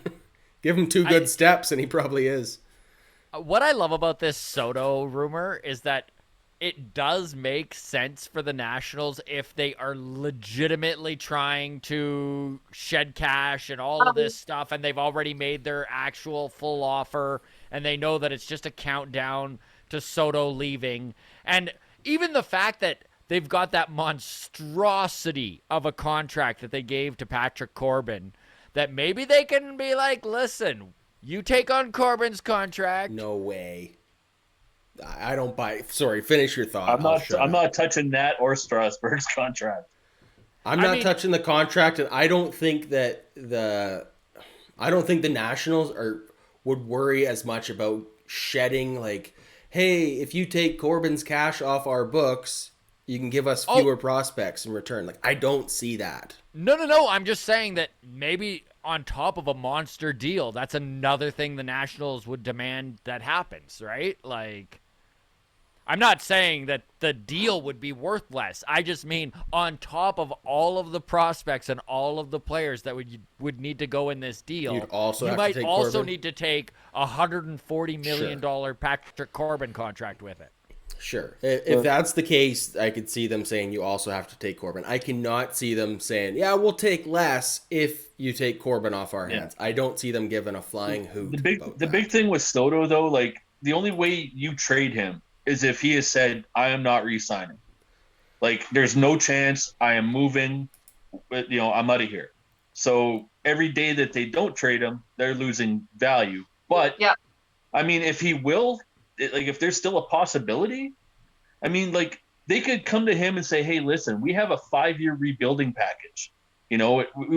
Give him 2 good steps, and he probably is. What I love about this Soto rumor is that it does make sense for the Nationals if they are legitimately trying to shed cash and all of this stuff, and they've already made their actual full offer, and they know that it's just a countdown to Soto leaving. And even the fact that they've got that monstrosity of a contract that they gave to Patrick Corbin, that maybe they can be like, listen, you take on Corbin's contract. No way. I don't buy. Sorry, finish your thought. I'm not touching Nat or Strasburg's contract. I'm not touching the contract, and I don't think the Nationals would worry as much about shedding, like, hey, if you take Corbin's cash off our books, you can give us fewer prospects in return. Like, I don't see that. No. I'm just saying that maybe on top of a monster deal, that's another thing the Nationals would demand that happens, right? Like, I'm not saying that the deal would be worth less. I just mean on top of all of the prospects and all of the players that would need to go in this deal, you might also need to take a $140 million Patrick Corbin contract with it. Sure. If that's the case, I could see them saying you also have to take Corbin. I cannot see them saying, yeah, we'll take less if you take Corbin off our hands. I don't see them giving a flying hoot. The big thing with Soto, though, like, the only way you trade him is if he has said, I am not re-signing. Like, there's no chance I am moving, I'm out of here. So every day that they don't trade him, they're losing value. But, I mean, if he will, like, if there's still a possibility, I mean, like, they could come to him and say, hey, listen, we have a 5-year rebuilding package. We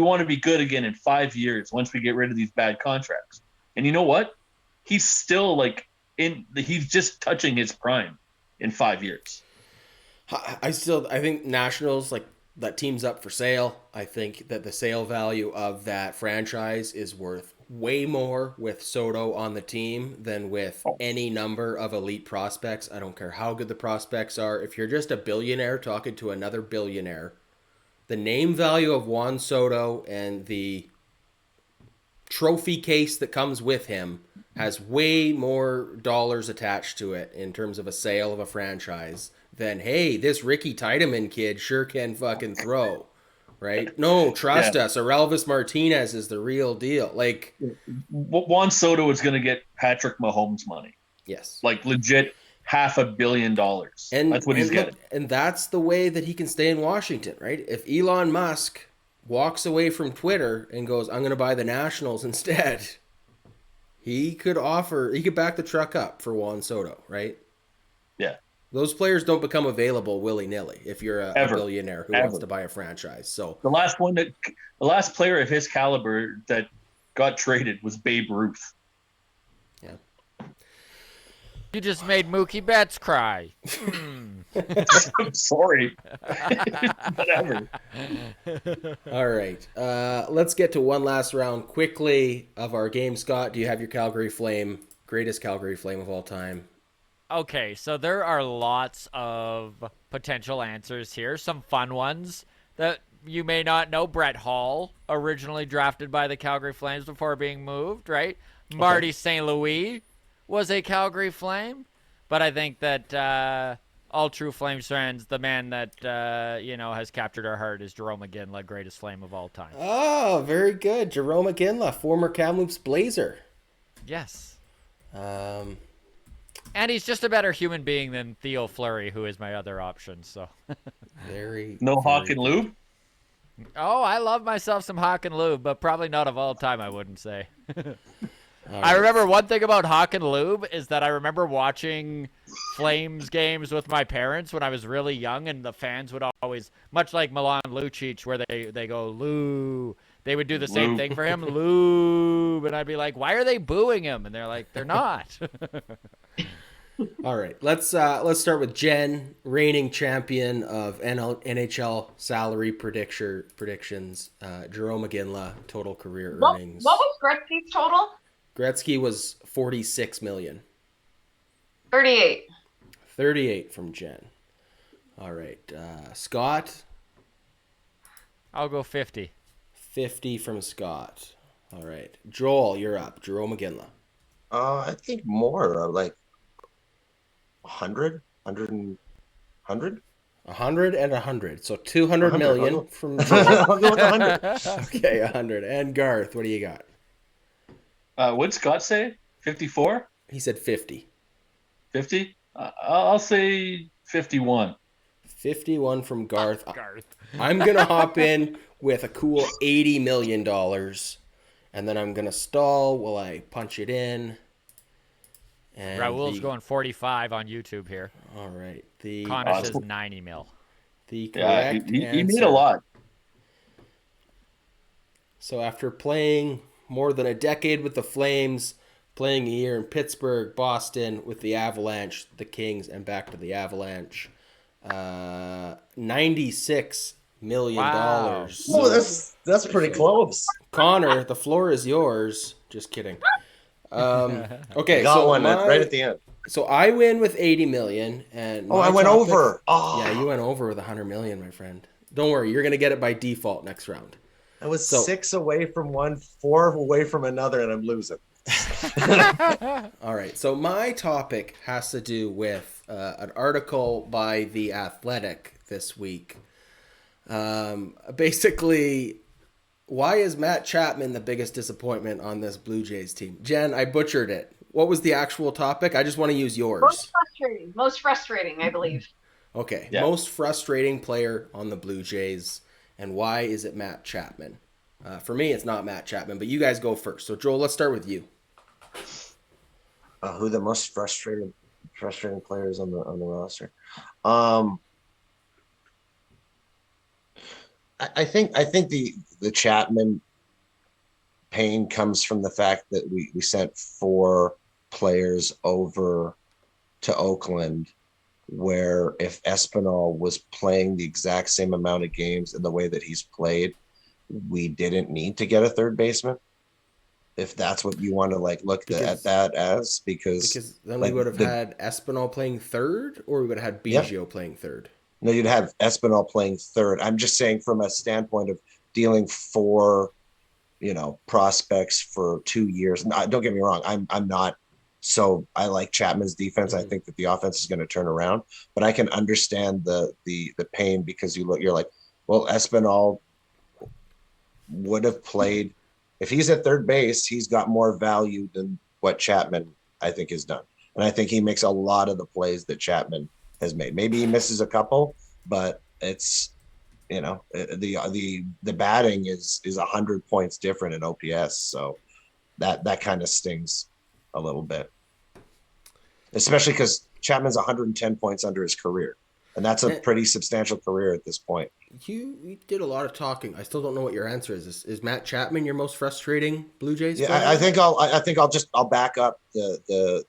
want to be good again in 5 years once we get rid of these bad contracts. And you know what? He's still, like, he's just touching his prime in 5 years. I think Nationals, like, that team's up for sale. I think that the sale value of that franchise is worth way more with Soto on the team than with any number of elite prospects. I don't care how good the prospects are. If you're just a billionaire talking to another billionaire, the name value of Juan Soto and the trophy case that comes with him has way more dollars attached to it in terms of a sale of a franchise than, hey, this Ricky Teitemann kid sure can fucking throw, right? No, trust us. Orelvis Martinez is the real deal. Like, Juan Soto is going to get Patrick Mahomes money. Yes. Like, legit $500 million. And that's what he's getting. And that's the way that he can stay in Washington, right? If Elon Musk walks away from Twitter and goes, I'm going to buy the Nationals instead, he could back the truck up for Juan Soto, right? Yeah. Those players don't become available willy-nilly if you're a billionaire who wants to buy a franchise. So the last player of his caliber that got traded was Babe Ruth. Yeah. You just made Mookie Betts cry. I'm sorry. Whatever. All right. Let's get to one last round quickly of our game. Scott, do you have your Calgary Flame, greatest Calgary Flame of all time? Okay, so there are lots of potential answers here. Some fun ones that you may not know. Brett Hall, originally drafted by the Calgary Flames before being moved, right? Okay. Marty St. Louis was a Calgary Flame. But I think that all true Flames fans, the man that, has captured our heart is Jarome Iginla, greatest Flame of all time. Oh, very good. Jarome Iginla, former Kamloops Blazer. Yes. And he's just a better human being than Theo Fleury, who is my other option. So, Hawk and Lube. Oh, I love myself some Hawk and Lube, but probably not of all time. I wouldn't say. Right. I remember one thing about Hawk and Lube is that I remember watching Flames games with my parents when I was really young, and the fans would always, much like Milan Lucic, where they go Lou. They would do the same thing for him, Lube, and I'd be like, "Why are they booing him?" And they're like, "They're not." All right, let's start with Jen, reigning champion of NHL salary predictions. Jarome Iginla, total career earnings. What was Gretzky's total? Gretzky was $46 million. 38. 38 from Jen. All right, Scott. I'll go 50. 50 from Scott. All right, Joel, you're up. Jarome Iginla. I think more, like 100, 100. 100? 100 and 100. So 200 100. million from Joel. I'll go with 100. Okay, 100. And Garth, what do you got? What'd Scott say? 54? He said 50. 50? I'll say 51. 51 from Garth. Garth. I'm going to hop in with a cool $80 million. And then I'm going to stall while I punch it in. And Raul's going 45 on YouTube here. All right. Connor says 90 mil. The Yeah, correct he answer. made a lot. So after playing more than a decade with the Flames, playing a year in Pittsburgh, Boston with the Avalanche, the Kings, and back to the Avalanche, $96 million. Wow. So, Oh, that's pretty close. Connor, the floor is yours. Just kidding. Okay, Got so one right at the end. So I win with 80 million, and I went over. Oh, yeah, you went over with 100 million, my friend. Don't worry, you're gonna get it by default next round. I was 6 away from one, 4 away from another, and I'm losing. All right, so my topic has to do with an article by The Athletic this week. Basically, why is Matt Chapman the biggest disappointment on this Blue Jays team? Jen, I butchered it. What was the actual topic? I just want to use yours. Most frustrating, I believe. Okay, Yeah. Most frustrating player on the Blue Jays, and why is it Matt Chapman? For me, it's not Matt Chapman, but you guys go first. So, Joel, let's start with you. Who the most frustrating players on the roster? I think the Chapman pain comes from the fact that we sent 4 players over to Oakland, where if Espinal was playing the exact same amount of games in the way that he's played, we didn't need to get a third baseman. If that's what you want to look at that as, because then we would have had Espinal playing third, or we would have had Biggio playing third. No, you'd have Espinal playing third. I'm just saying from a standpoint of dealing 4, prospects for 2 years. No, don't get me wrong. I'm not. So I like Chapman's defense. I think that the offense is going to turn around, but I can understand the pain, because you're like, well, Espinal would have played. If he's at third base, he's got more value than what Chapman, I think, has done. And I think he makes a lot of the plays that Chapman has made. Maybe he misses a couple, but it's, the batting is 100 points different in OPS. So that kind of stings a little bit, especially because Chapman's 110 points under his career. And that's a pretty substantial career at this point. You did a lot of talking. I still don't know what your answer is. Is Matt Chapman your most frustrating Blue Jays player? Yeah, I think I'll back up the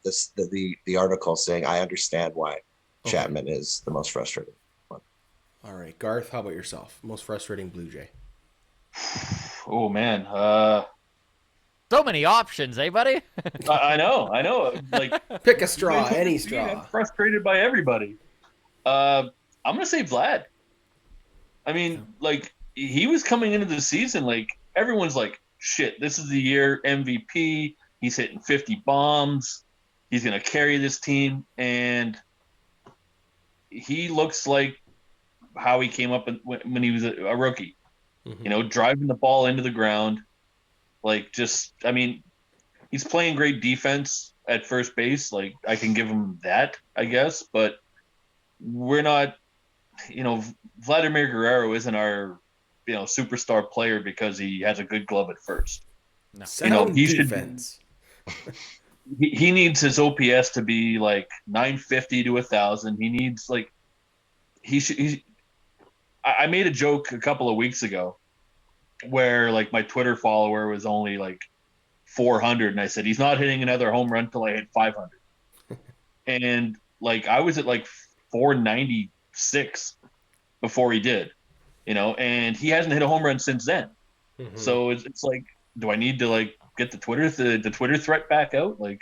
article saying I understand why Chapman is the most frustrating one. All right, Garth, how about yourself? Most frustrating Blue Jay? Oh man, So many options, eh, buddy? I know. Like, Pick a straw, any straw. I'm frustrated by everybody. I'm gonna say Vlad. I mean, he was coming into the season, everyone's like, shit, this is the year MVP. He's hitting 50 bombs. He's gonna carry this team, and he looks like how he came up when he was a rookie. Mm-hmm. Driving the ball into the ground. He's playing great defense at first base. I can give him that, I guess, but we're not, Vladimir Guerrero isn't our, superstar player because he has a good glove at first. No. He defense. He needs his OPS to be 950 to 1,000. He needs I made a joke a couple of weeks ago where my Twitter follower was only 400, and I said he's not hitting another home run till I hit 500. And I was at 496 before he did, and he hasn't hit a home run since then. Mm-hmm. So it's do I need to get the Twitter threat back out? We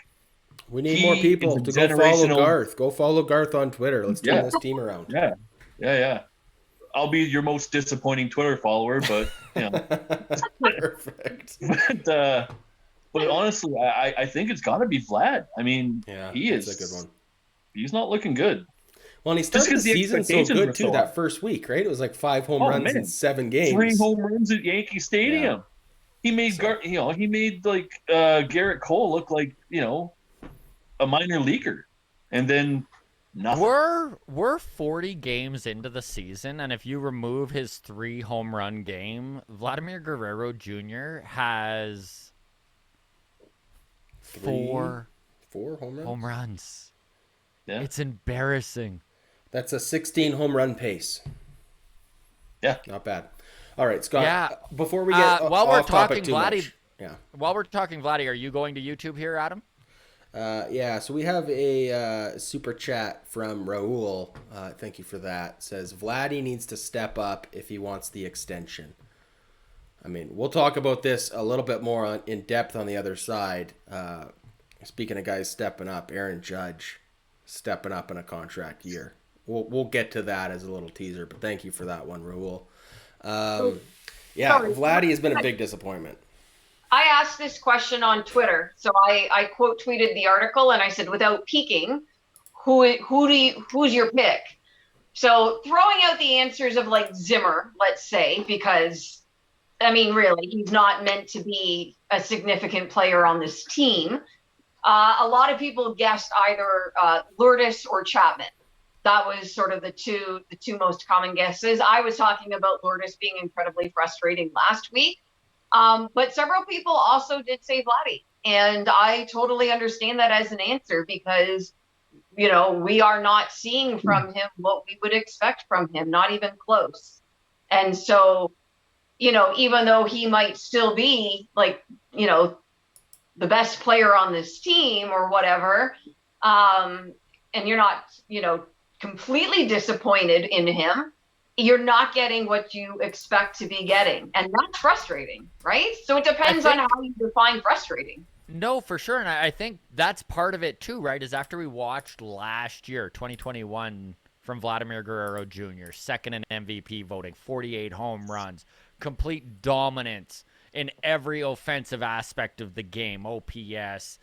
need more people to go follow Garth. Go follow Garth on Twitter. Let's turn this team around. Yeah. I'll be your most disappointing Twitter follower, but Perfect. But honestly, I think it's got to be Vlad. I mean, he is a good one. He's not looking good. Well, and he started the 'cause the season so expectations good were too so that high. first week, right? It was like 5 home Oh, runs in man. 7 games. 3 home runs at Yankee Stadium. He made he made like Garrett Cole look like, a minor leaguer, and then nothing. We're 40 games into the season, and if you remove his 3 home run game, Vladimir Guerrero Jr. has 4 home runs. Yeah. It's embarrassing. That's a 16 home run pace. Yeah. Not bad. All right, Scott. Yeah. Before we get while we're off topic talking too Vladdy, much. Yeah. While we're talking Vladdy, are you going to YouTube here, Adam? Yeah, so we have a super chat from Raul. Thank you for that. It says Vladdy needs to step up if he wants the extension. I mean, we'll talk about this a little bit more in depth on the other side. Speaking of guys stepping up, Aaron Judge stepping up in a contract year. We'll get to that as a little teaser, but thank you for that one, Raul. Vladdy has been a big disappointment. I asked this question on Twitter. So I quote tweeted the article and I said, without peeking, who's your pick? So throwing out the answers of like Zimmer, let's say, because I mean, really, he's not meant to be a significant player on this team. A lot of people guessed either Lourdes or Chapman. That was sort of the two most common guesses. I was talking about Lourdes being incredibly frustrating last week. But several people also did say Vladdy. And I totally understand that as an answer because, we are not seeing from him what we would expect from him, not even close. And so, even though he might still be like, the best player on this team or whatever, and you're not, completely disappointed in him, you're not getting what you expect to be getting. And that's frustrating, right? So it depends on how you define frustrating. No, for sure. And I think that's part of it too, right? Is after we watched last year, 2021, from Vladimir Guerrero Jr., second in MVP voting, 48 home runs, complete dominance in every offensive aspect of the game, OPS,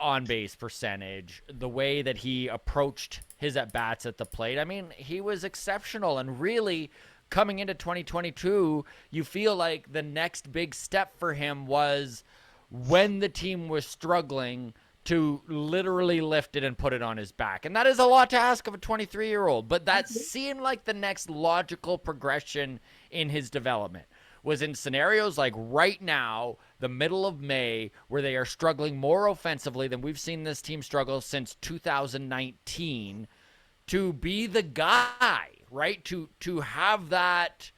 on-base percentage, the way that he approached his at-bats at the plate. I mean, he was exceptional. And really, coming into 2022, you feel like the next big step for him was when the team was struggling to literally lift it and put it on his back. And that is a lot to ask of a 23-year-old. But that seemed like the next logical progression in his development. Was in scenarios like right now, the middle of May, where they are struggling more offensively than we've seen this team struggle since 2019, to be the guy, right? To have that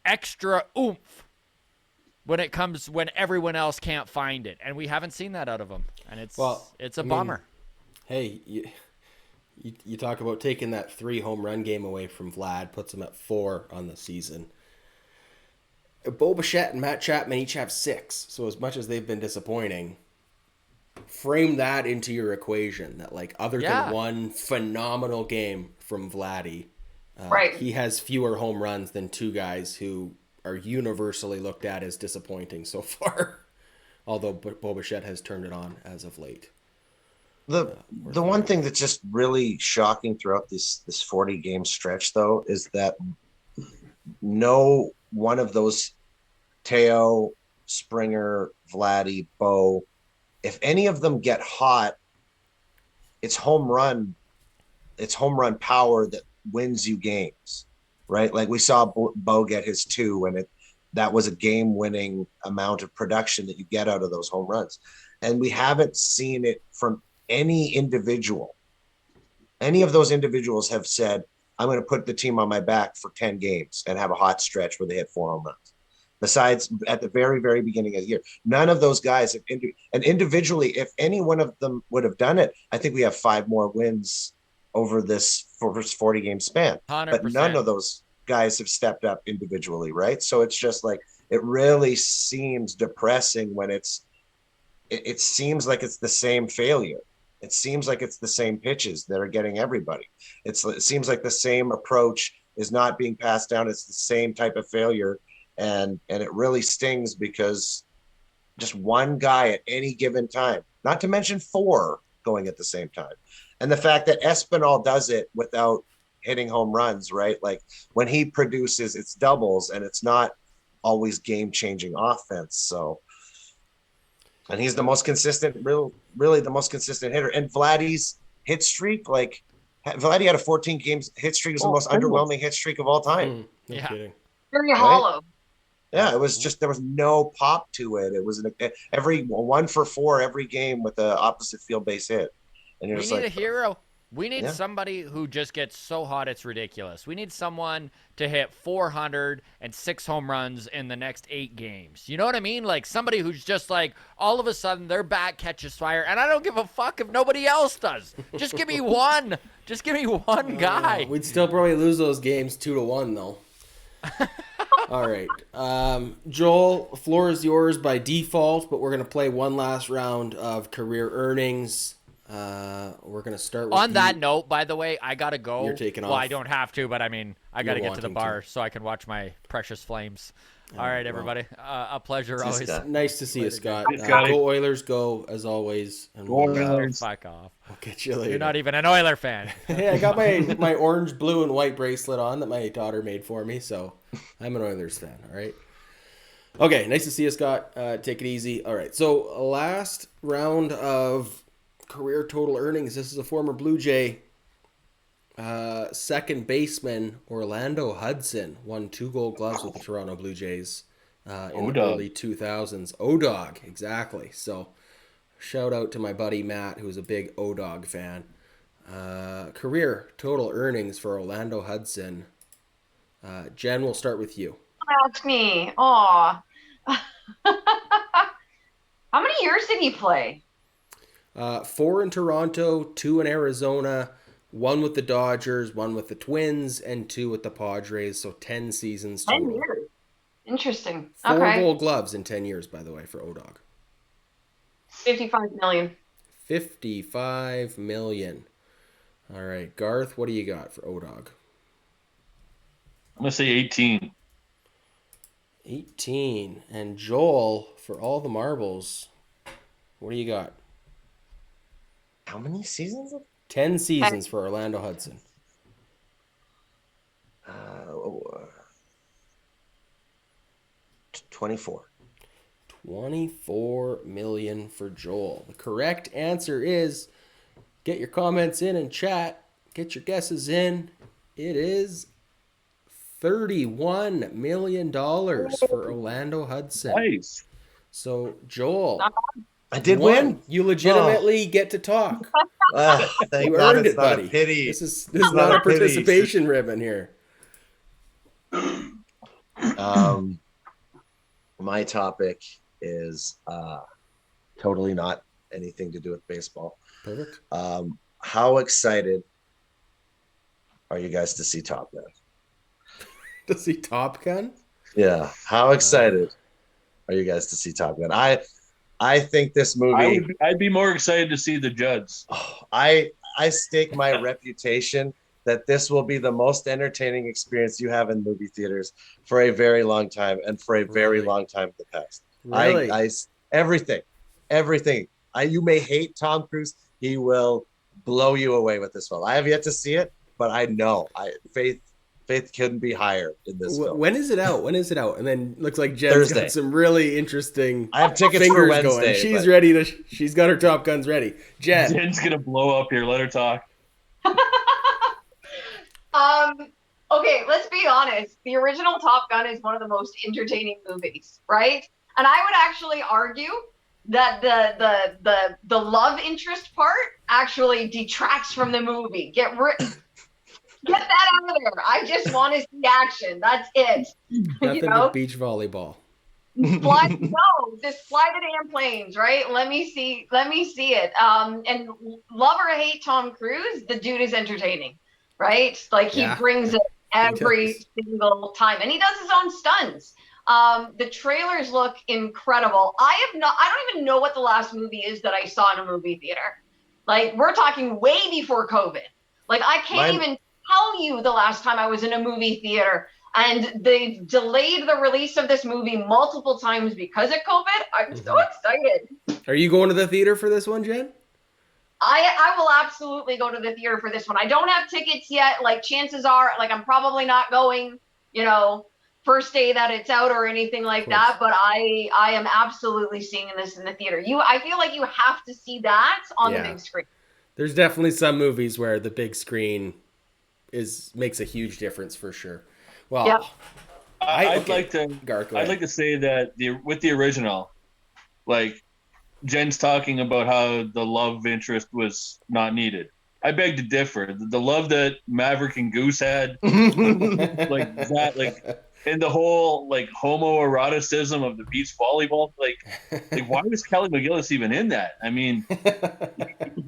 extra oomph when everyone else can't find it. And we haven't seen that out of him. And it's a bummer. Hey, you talk about taking that 3 home run game away from Vlad, puts him at 4 on the season. Bo Bichette and Matt Chapman each have 6. So as much as they've been disappointing, frame that into your equation. That other than one phenomenal game from Vladdy, right, he has fewer home runs than 2 guys who are universally looked at as disappointing so far. Although Bo Bichette has turned it on as of late. The one thing that's just really shocking throughout this 40 game stretch, though, is that no one of those, Teo, Springer, Vladdy, Bo, if any of them get hot, it's home run power that wins you games, right? Like we saw Bo get his 2, and that was a game-winning amount of production that you get out of those home runs. And we haven't seen it from any individual. Any of those individuals have said, I'm going to put the team on my back for 10 games and have a hot stretch where they hit 4 home runs. Besides, at the very, very beginning of the year, none of those guys have and individually, if any one of them would have done it, I think we have 5 more wins over this first 40 game span. 100%. But none of those guys have stepped up individually, right? So it's just like, it really seems depressing when it seems like it's the same failure. It seems like it's the same pitches that are getting everybody. It seems like the same approach is not being passed down. It's the same type of failure. And it really stings because just one guy at any given time, not to mention 4 going at the same time, And the fact that Espinal does it without hitting home runs, right? Like when he produces, it's doubles and it's not always game-changing offense. So, and he's the most consistent, really the most consistent hitter. And Vladdy's hit streak, like Vladdy had a 14 games hit streak, was the most underwhelming hit streak of all time. No kidding. Very hollow. Yeah, it was just there was no pop to it. It was every 1 for 4 every game with the opposite field base hit. And We need like, a hero. We need Yeah. somebody who just gets so hot it's ridiculous. We need someone to hit 400 and 6 home runs in the next 8 games. You know what I mean? Like somebody who's just like all of a sudden their bat catches fire, and I don't give a fuck if nobody else does. Just give me one. Just give me one guy. We'd still probably lose those games 2-1 though. All right. Joel, floor is yours by default, but we're going to play one last round of career earnings. We're going to start with On that note, by the way, I got to go. You're taking Well, off. I don't have to, but I mean, I got to You're get to the wanting bar so I can watch my precious Flames. All right, everybody. A pleasure always. Scott. Nice to see you, Scott. Thanks, Scotty. Go Oilers, go as always. And Go we'll, Oilers. Fuck off. we'll get you later. You're not even an Oiler fan. Hey, I got my orange, blue, and white bracelet on that my daughter made for me, so I'm an Oilers fan. All right. Okay, nice to see you, Scott. Take it easy. All right, so last round of career total earnings. This is a former Blue Jay, second baseman Orlando Hudson won 2 Gold Gloves with the Toronto Blue Jays in the O-Dog. early 2000s. O-Dog, exactly. So shout out to my buddy Matt, who's a big O-Dog fan. Career total earnings for Orlando Hudson. Jen, we'll start with you. Ask me. Aw. How many years did he play? 4 in Toronto, 2 in Arizona, 1 with the Dodgers, 1 with the Twins, and 2 with the Padres. So 10 seasons 10 total. years. Interesting. 4 Okay. Gold Gloves in 10 years, by the way, for O-Dog. 55 million. 55 million. All right, Garth, what do you got for O-Dog? I'm gonna say 18. 18. And Joel, for all the marbles, what do you got? how many seasons? 10 seasons for Orlando Hudson. 24. 24 million for Joel. The correct answer is, get your comments in and chat. Get your guesses in. It is $31 million for Orlando Hudson. Nice. So, Joel, I did won. win. You legitimately get to talk. Thank You God earned it's it, not buddy. a pity. This is not a pity. participation ribbon here. My topic is totally not anything to do with baseball. Perfect. How excited are you guys to see Top Gun? To see Top Gun? Yeah. How excited are you guys to see Top Gun? I think this movie. I'd be more excited to see the Judds. I stake my reputation that this will be the most entertaining experience you have in movie theaters for a very long time and for a very Really? long time in the past. Really? Everything. You may hate Tom Cruise. He will blow you away with this film. I have yet to see it, but I know faith couldn't be higher in this film. When is it out? And then looks like Jen's Thursday. got some really interesting I have tickets for fingers Wednesday. going. She's but- ready to. She's got her Top Guns ready. Jen, Jen's gonna blow up here. Let her talk. Okay, let's be honest. The original Top Gun is one of the most entertaining movies, right? And I would actually argue that the love interest part actually detracts from the movie. Get that out of there. I just want to see action. That's it. nothing you know? but beach volleyball. Just fly the damn planes, right? Let me see it. And love or hate Tom Cruise, the dude is entertaining, right? Like he Yeah. brings it every does. single time, and he does his own stunts. The trailers look incredible. I don't even know what the last movie is that I saw in a movie theater. Like we're talking way before COVID. Like I can't even tell you the last time I was in a movie theater. And they delayed the release of this movie multiple times because of COVID. I'm so excited. Are you going to the theater for this one, Jen? I will absolutely go to the theater for this one. I don't have tickets yet. Like, chances are, like, I'm probably not going, first day that it's out or anything like that. But I am absolutely seeing this in the theater. I feel like you have to see that on the big screen. There's definitely some movies where the big screen makes a huge difference for sure. Well, yep. I'd like to say that with the original, like, Jen's talking about how the love interest was not needed. I beg to differ. The love that Maverick and Goose had, like that, like, and the whole like homoeroticism of the beach volleyball, like why was Kelly McGillis even in that? I mean,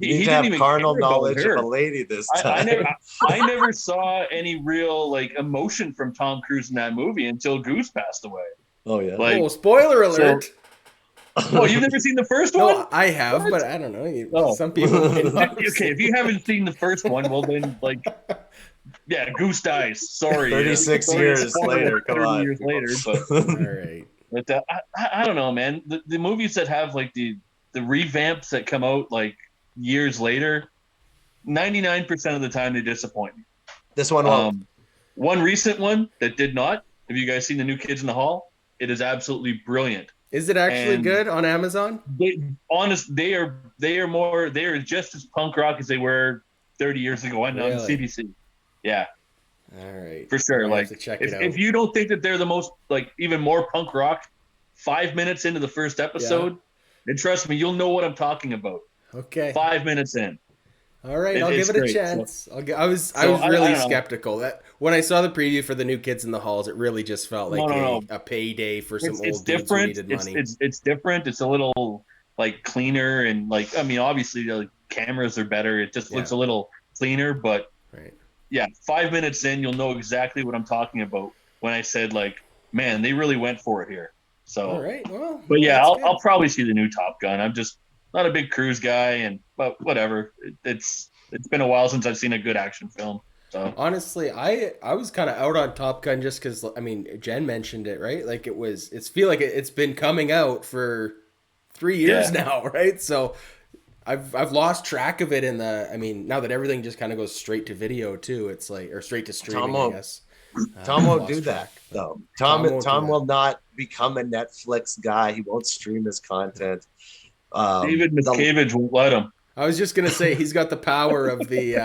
he didn't even carnal knowledge of a lady this time. I never saw any real like emotion from Tom Cruise in that movie until Goose passed away. Oh yeah. Like, spoiler alert. Oh, you've never seen the first one? No, I have, but I don't know. Some people might not. Okay, if you haven't seen the first one, well then, like, yeah, Goose dies. Sorry. 36 years later. Come on. Years later, but all right. But I don't know, man. The movies that have like the revamps that come out like years later, 99% of the time they disappoint me. This one won't. One recent one that did not. Have you guys seen the New Kids in the Hall? It is absolutely brilliant. Is it actually good on Amazon? They are just as punk rock as they were 30 years ago on CBC. Yeah. All right. For sure. Like, if you don't think that they're the most, like, even more punk rock 5 minutes into the first episode, then trust me, you'll know what I'm talking about. Okay. 5 minutes in. All right, I'll give it a chance. I was really skeptical that when I saw the preview for the New Kids in the Halls, it really just felt like a payday for some old dudes who needed money. It's different. It's a little like cleaner and like, I mean, obviously the cameras are better. It just looks a little cleaner, but yeah, 5 minutes in, you'll know exactly what I'm talking about when I said like, man, they really went for it here. So, all right, well, but yeah, I'll probably see the new Top Gun. I'm just not a big Cruise guy, but whatever. It's been a while since I've seen a good action film. So honestly, I was kind of out on Top Gun just because, I mean, Jen mentioned it, right? Like it's feel like it's been coming out for 3 years now, right? So I've lost track of it now that everything just kind of goes straight to video too. It's like, or straight to streaming, I guess. Tom won't do that though. Tom will not become a Netflix guy. He won't stream his content. David Miscavige won't let him. I was just gonna say he's got the power of the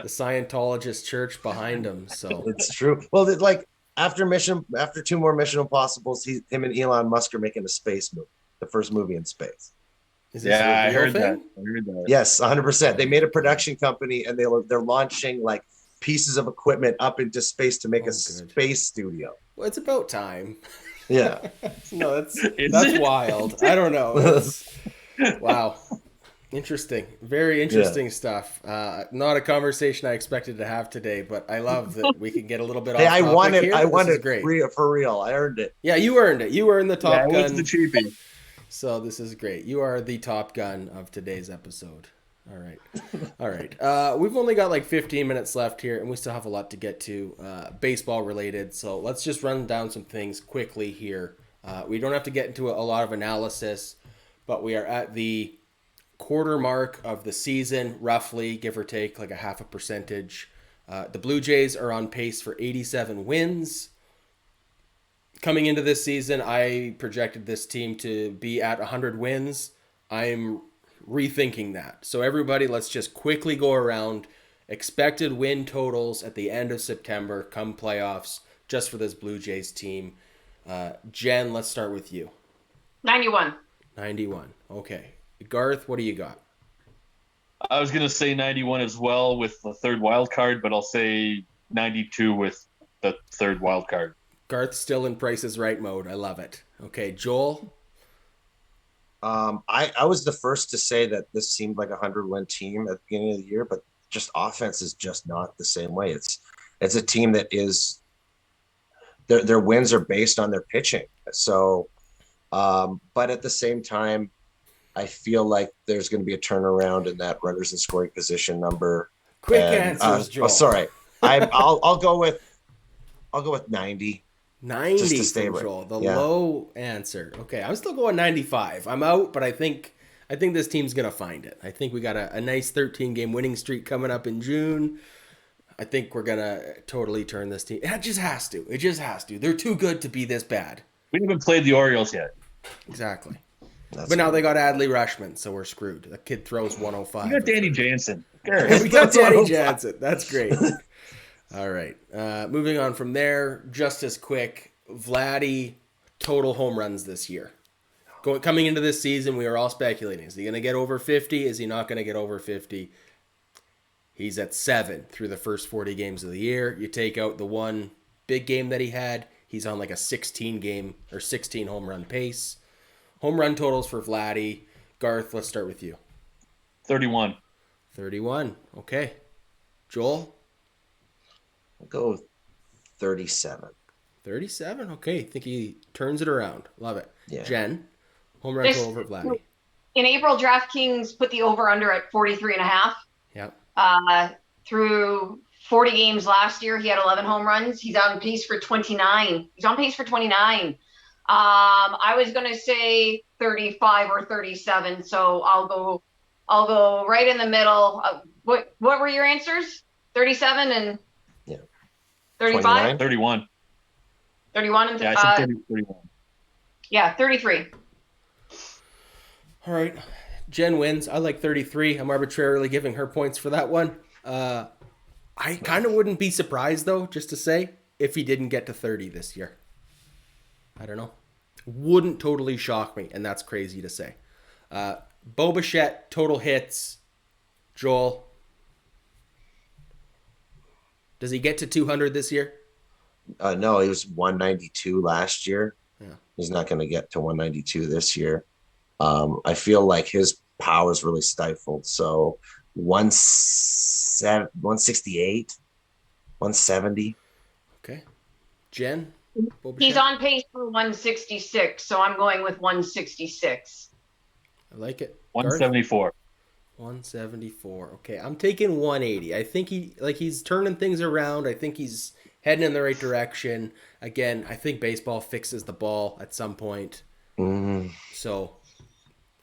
Scientologist church behind him. So it's true. Well, like after two more Mission Impossibles, him and Elon Musk are making a space movie, the first movie in space. Is this I heard thing? that. Yes, 100%. They made a production company and they're launching like pieces of equipment up into space to make a space studio. Well, it's about time. Yeah. No, that's wild. I don't know. Wow. Interesting. Very interesting stuff. Not a conversation I expected to have today, but I love that we can get a little bit off topic here. I won it great. For real. I earned it. Yeah, you earned it. You earned the Top Gun. What's the cheapie? So this is great. You are the Top Gun of today's episode. All right. All right. We've only got like 15 minutes left here, and we still have a lot to get to, baseball related. So let's just run down some things quickly here. We don't have to get into a lot of analysis, but we are at the quarter mark of the season, roughly, give or take, like a half a percentage. The Blue Jays are on pace for 87 wins. Coming into this season, I projected this team to be at 100 wins. I'm rethinking that. So everybody, let's just quickly go around expected win totals at the end of September come playoffs just for this Blue Jays team. Jen, let's start with you. 91. Okay. Garth, what do you got? I was going to say 91 as well with the third wild card, but I'll say 92 with the third wild card. Garth's still in Price is Right mode. I love it. Okay, Joel? I was the first to say that this seemed like a 100-win team at the beginning of the year, but just offense is just not the same way. It's a team that is their wins are based on their pitching. So, but at the same time, I feel like there's going to be a turnaround in that runners in scoring position number. Quick answers, Joel. Oh, sorry. I'll go with 90. 90 just to stay from Joel, right. the low answer. Okay, I'm still going 95. I'm out, but I think I think this team's going to find it. I think we got a nice 13-game winning streak coming up in June. I think we're going to totally turn this team. It just has to. It just has to. They're too good to be this bad. We haven't played the Orioles yet. Exactly. That's But now they got Adley Rushman, so we're screwed. The kid throws 105. We got Danny Jansen. We got Danny Jansen. That's great. All right. Moving on from there, just as quick, Vladdy, total home runs this year. Coming into this season, we were all speculating. Is he going to get over 50? Is he not going to get over 50? He's at 7 through the first 40 games of the year. You take out the one big game that he had, he's on like a 16 home run pace. Home run totals for Vladdy. Garth, let's start with you. 31. 31. Okay. Joel? I'll go with 37. 37. Okay. Think he turns it around. Love it. Yeah. Jen? Home run total for Vladdy. In April, DraftKings put the over-under at 43.5. Yep. Through 40 games last year, he had 11 home runs. He's on pace for 29. He's on pace for 29. I was going to say 35 or 37, so I'll go right in the middle. What were your answers? 37 and 35? 31. 31 and Yeah, I said 31. Yeah, 33. All right. Jen wins. I like 33. I'm arbitrarily giving her points for that one. I kind of wouldn't be surprised, though, just to say, if he didn't get to 30 this year. I don't know. Wouldn't totally shock me, and that's crazy to say. Bo Bichette, total hits. Joel. Does he get to 200 this year? No, he was 192 last year. Yeah. He's not going to get to 192 this year. I feel like his power is really stifled. So 168, 170. Okay. Jen? Bo He's Bichette? on pace for 166, so I'm going with 166. I like it. Garth? 174. 174. Okay, I'm taking 180. I think he's turning things around. I think he's heading in the right direction. Again, I think baseball fixes the ball at some point. So,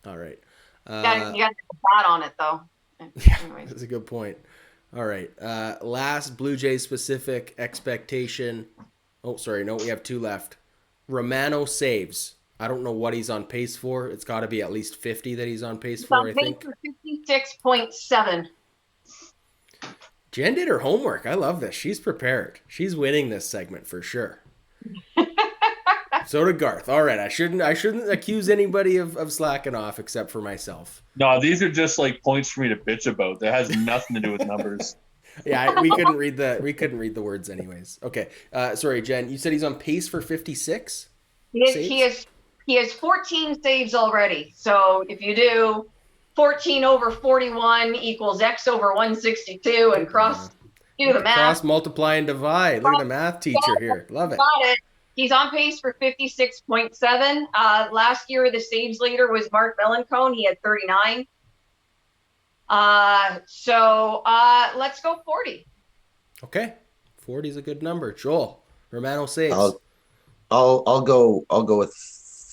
all right. You got to get a bat on it, though. Yeah, Anyways. that's a good point. All right. Last Blue Jays specific expectation. Oh, sorry. No, we have 2 left. Romano saves. I don't know what he's on pace for. It's got to be at least 50 that he's on pace for, I think. 56.7. Jen did her homework. I love this. She's prepared. She's winning this segment for sure. So did Garth. All right, I shouldn't accuse anybody of slacking off except for myself. No, these are just like points for me to bitch about. That has nothing to do with numbers. Yeah, we couldn't read the words anyways. Okay. Sorry, Jen. You said he's on pace for 56? He has 14 saves already. So if you do 14 over 41 equals X over 162 and do the math. Cross, multiply, and divide. Look at the math teacher here. Love it. Got it. He's on pace for 56.7. Last year, the saves leader was Mark Melancone. He had 39. So let's go 40. Okay. 40 is a good number. Joel, Romano saves. I'll go with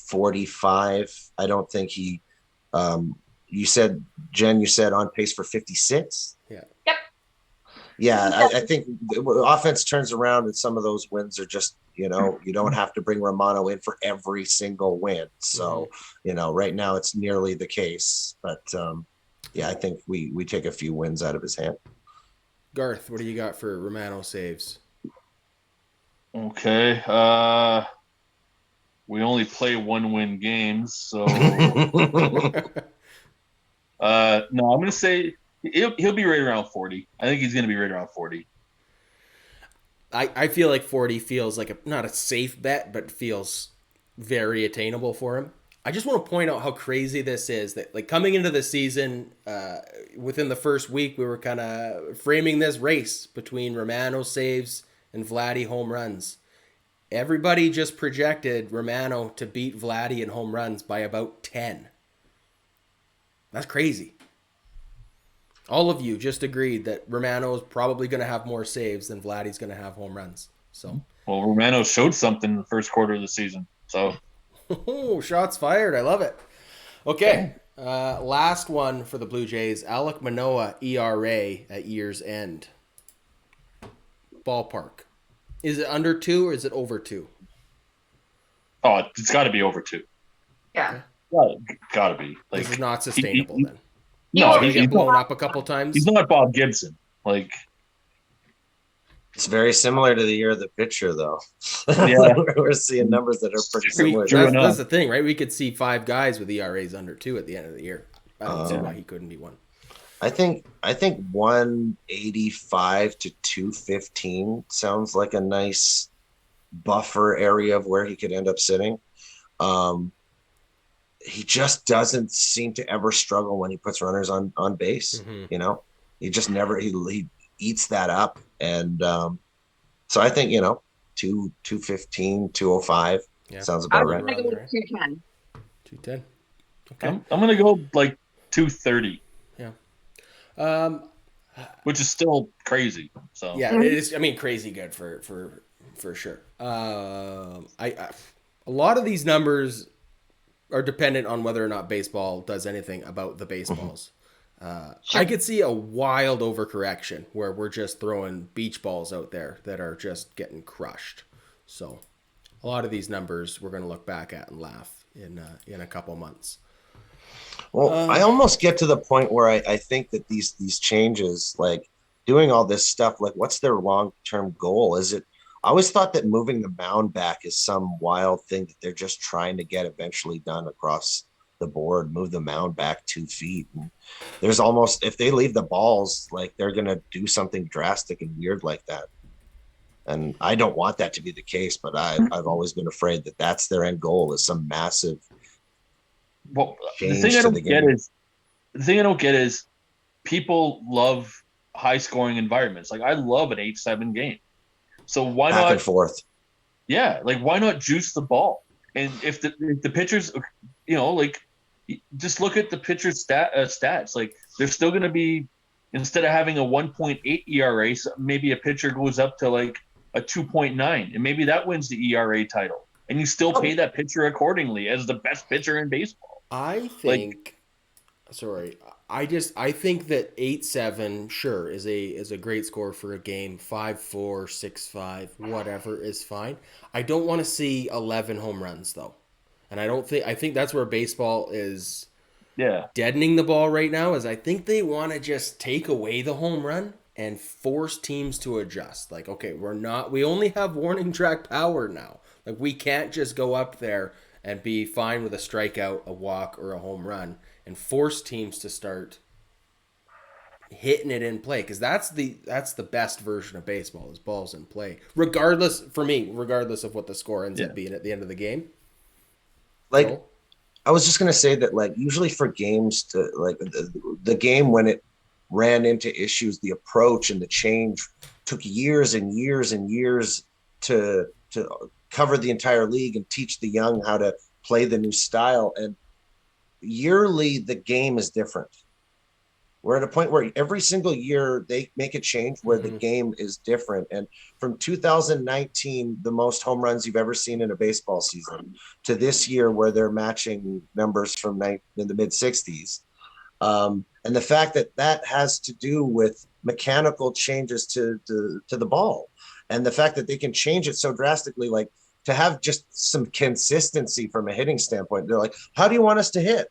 45. I don't think he you said, Jen, on pace for 56? Yeah. Yep. Yeah, I think the offense turns around and some of those wins are just, you don't have to bring Romano in for every single win. So, right now it's nearly the case. But, I think we take a few wins out of his hand. Garth, what do you got for Romano saves? Okay. We only play 1-win games, so no, I'm gonna say he'll be right around 40. I think he's gonna be right around 40. I feel like 40 feels like not a safe bet, but feels very attainable for him. I just want to point out how crazy this is, that like coming into the season, within the first week, we were kind of framing this race between Romano saves and Vladdy home runs. Everybody just projected Romano to beat Vladdy in home runs by about 10. That's crazy. All of you just agreed that Romano is probably going to have more saves than Vladdy's going to have home runs. So, well, Romano showed something in the first quarter of the season. So, shots fired. I love it. Okay, Last one for the Blue Jays. Alec Manoa ERA at year's end. Ballpark. Is it under 2 or is it over 2? Oh, it's got to be over 2. Yeah. Got to be. Like, This is not sustainable then. No, He's he's get blown not, up a couple times. he's not Bob Gibson. Like, It's very similar to the year of the pitcher, though. Yeah. We're seeing numbers that are pretty similar. That's the thing, right? We could see 5 guys with ERAs under 2 at the end of the year. I don't see why he couldn't be one. I think 185 to 215 sounds like a nice buffer area of where he could end up sitting. He just doesn't seem to ever struggle when he puts runners on base. Mm-hmm. You know, he just never he eats that up, and so I think 215, 205 sounds about right. I'm gonna go with 210. 210. Okay. I'm gonna go like 230. Yeah. Which is still crazy. So Yeah, it is. I mean, crazy good for sure. A lot of these numbers are dependent on whether or not baseball does anything about the baseballs. I could see a wild overcorrection where we're just throwing beach balls out there that are just getting crushed. So a lot of these numbers we're going to look back at and laugh in a couple months. Well, I almost get to the point where I think that these changes, like doing all this stuff, like what's their long-term goal? Is it? I always thought that moving the mound back is some wild thing that they're just trying to get eventually done across the board, move the mound back 2 feet. And there's almost, if they leave the balls, like they're going to do something drastic and weird like that. And I don't want that to be the case, but I've always been afraid that that's their end goal, is some massive change to the game. The thing I don't get is people love high scoring environments. Like I love an 8-7 game. So why back not? And forth. Yeah, like why not juice the ball? And if the pitchers, like just look at the pitcher's stats. Like they're still going to be, instead of having a 1.8 ERA, maybe a pitcher goes up to like a 2.9, and maybe that wins the ERA title. And you still pay that pitcher accordingly as the best pitcher in baseball. I think. I think that 8-7 sure is a great score for a game. 5-4, 6-5, whatever is fine. I don't want to see 11 home runs though, and I think that's where baseball is deadening the ball right now. Is I think they want to just take away the home run and force teams to adjust. Like, okay, we only have warning track power now. Like we can't just go up there and be fine with a strikeout, a walk, or a home run, and force teams to start hitting it in play, because that's the best version of baseball, is balls in play, regardless of what the score ends up being at the end of the game. Like, so, I was just gonna say that, like, usually for games to like the game, when it ran into issues, the approach and the change took years and years and years to cover the entire league and teach the young how to play the new style. And yearly, the game is different. We're at a point where every single year they make a change where the game is different. And from 2019, the most home runs you've ever seen in a baseball season, to this year where they're matching numbers from in the mid 60s. And the fact that has to do with mechanical changes to the ball, and the fact that they can change it so drastically, like to have just some consistency from a hitting standpoint. They're like, how do you want us to hit?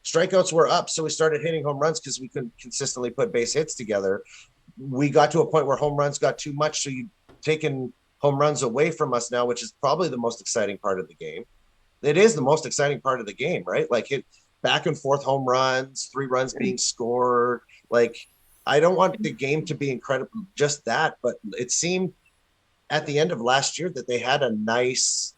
Strikeouts were up, so we started hitting home runs because we couldn't consistently put base hits together. We got to a point where home runs got too much, so you've taken home runs away from us now, which is probably the most exciting part of the game. It is the most exciting part of the game, right? Like hit back and forth home runs, 3 runs being scored. Like, I don't want the game to be incredible, just that, but it seemed at the end of last year that they had a nice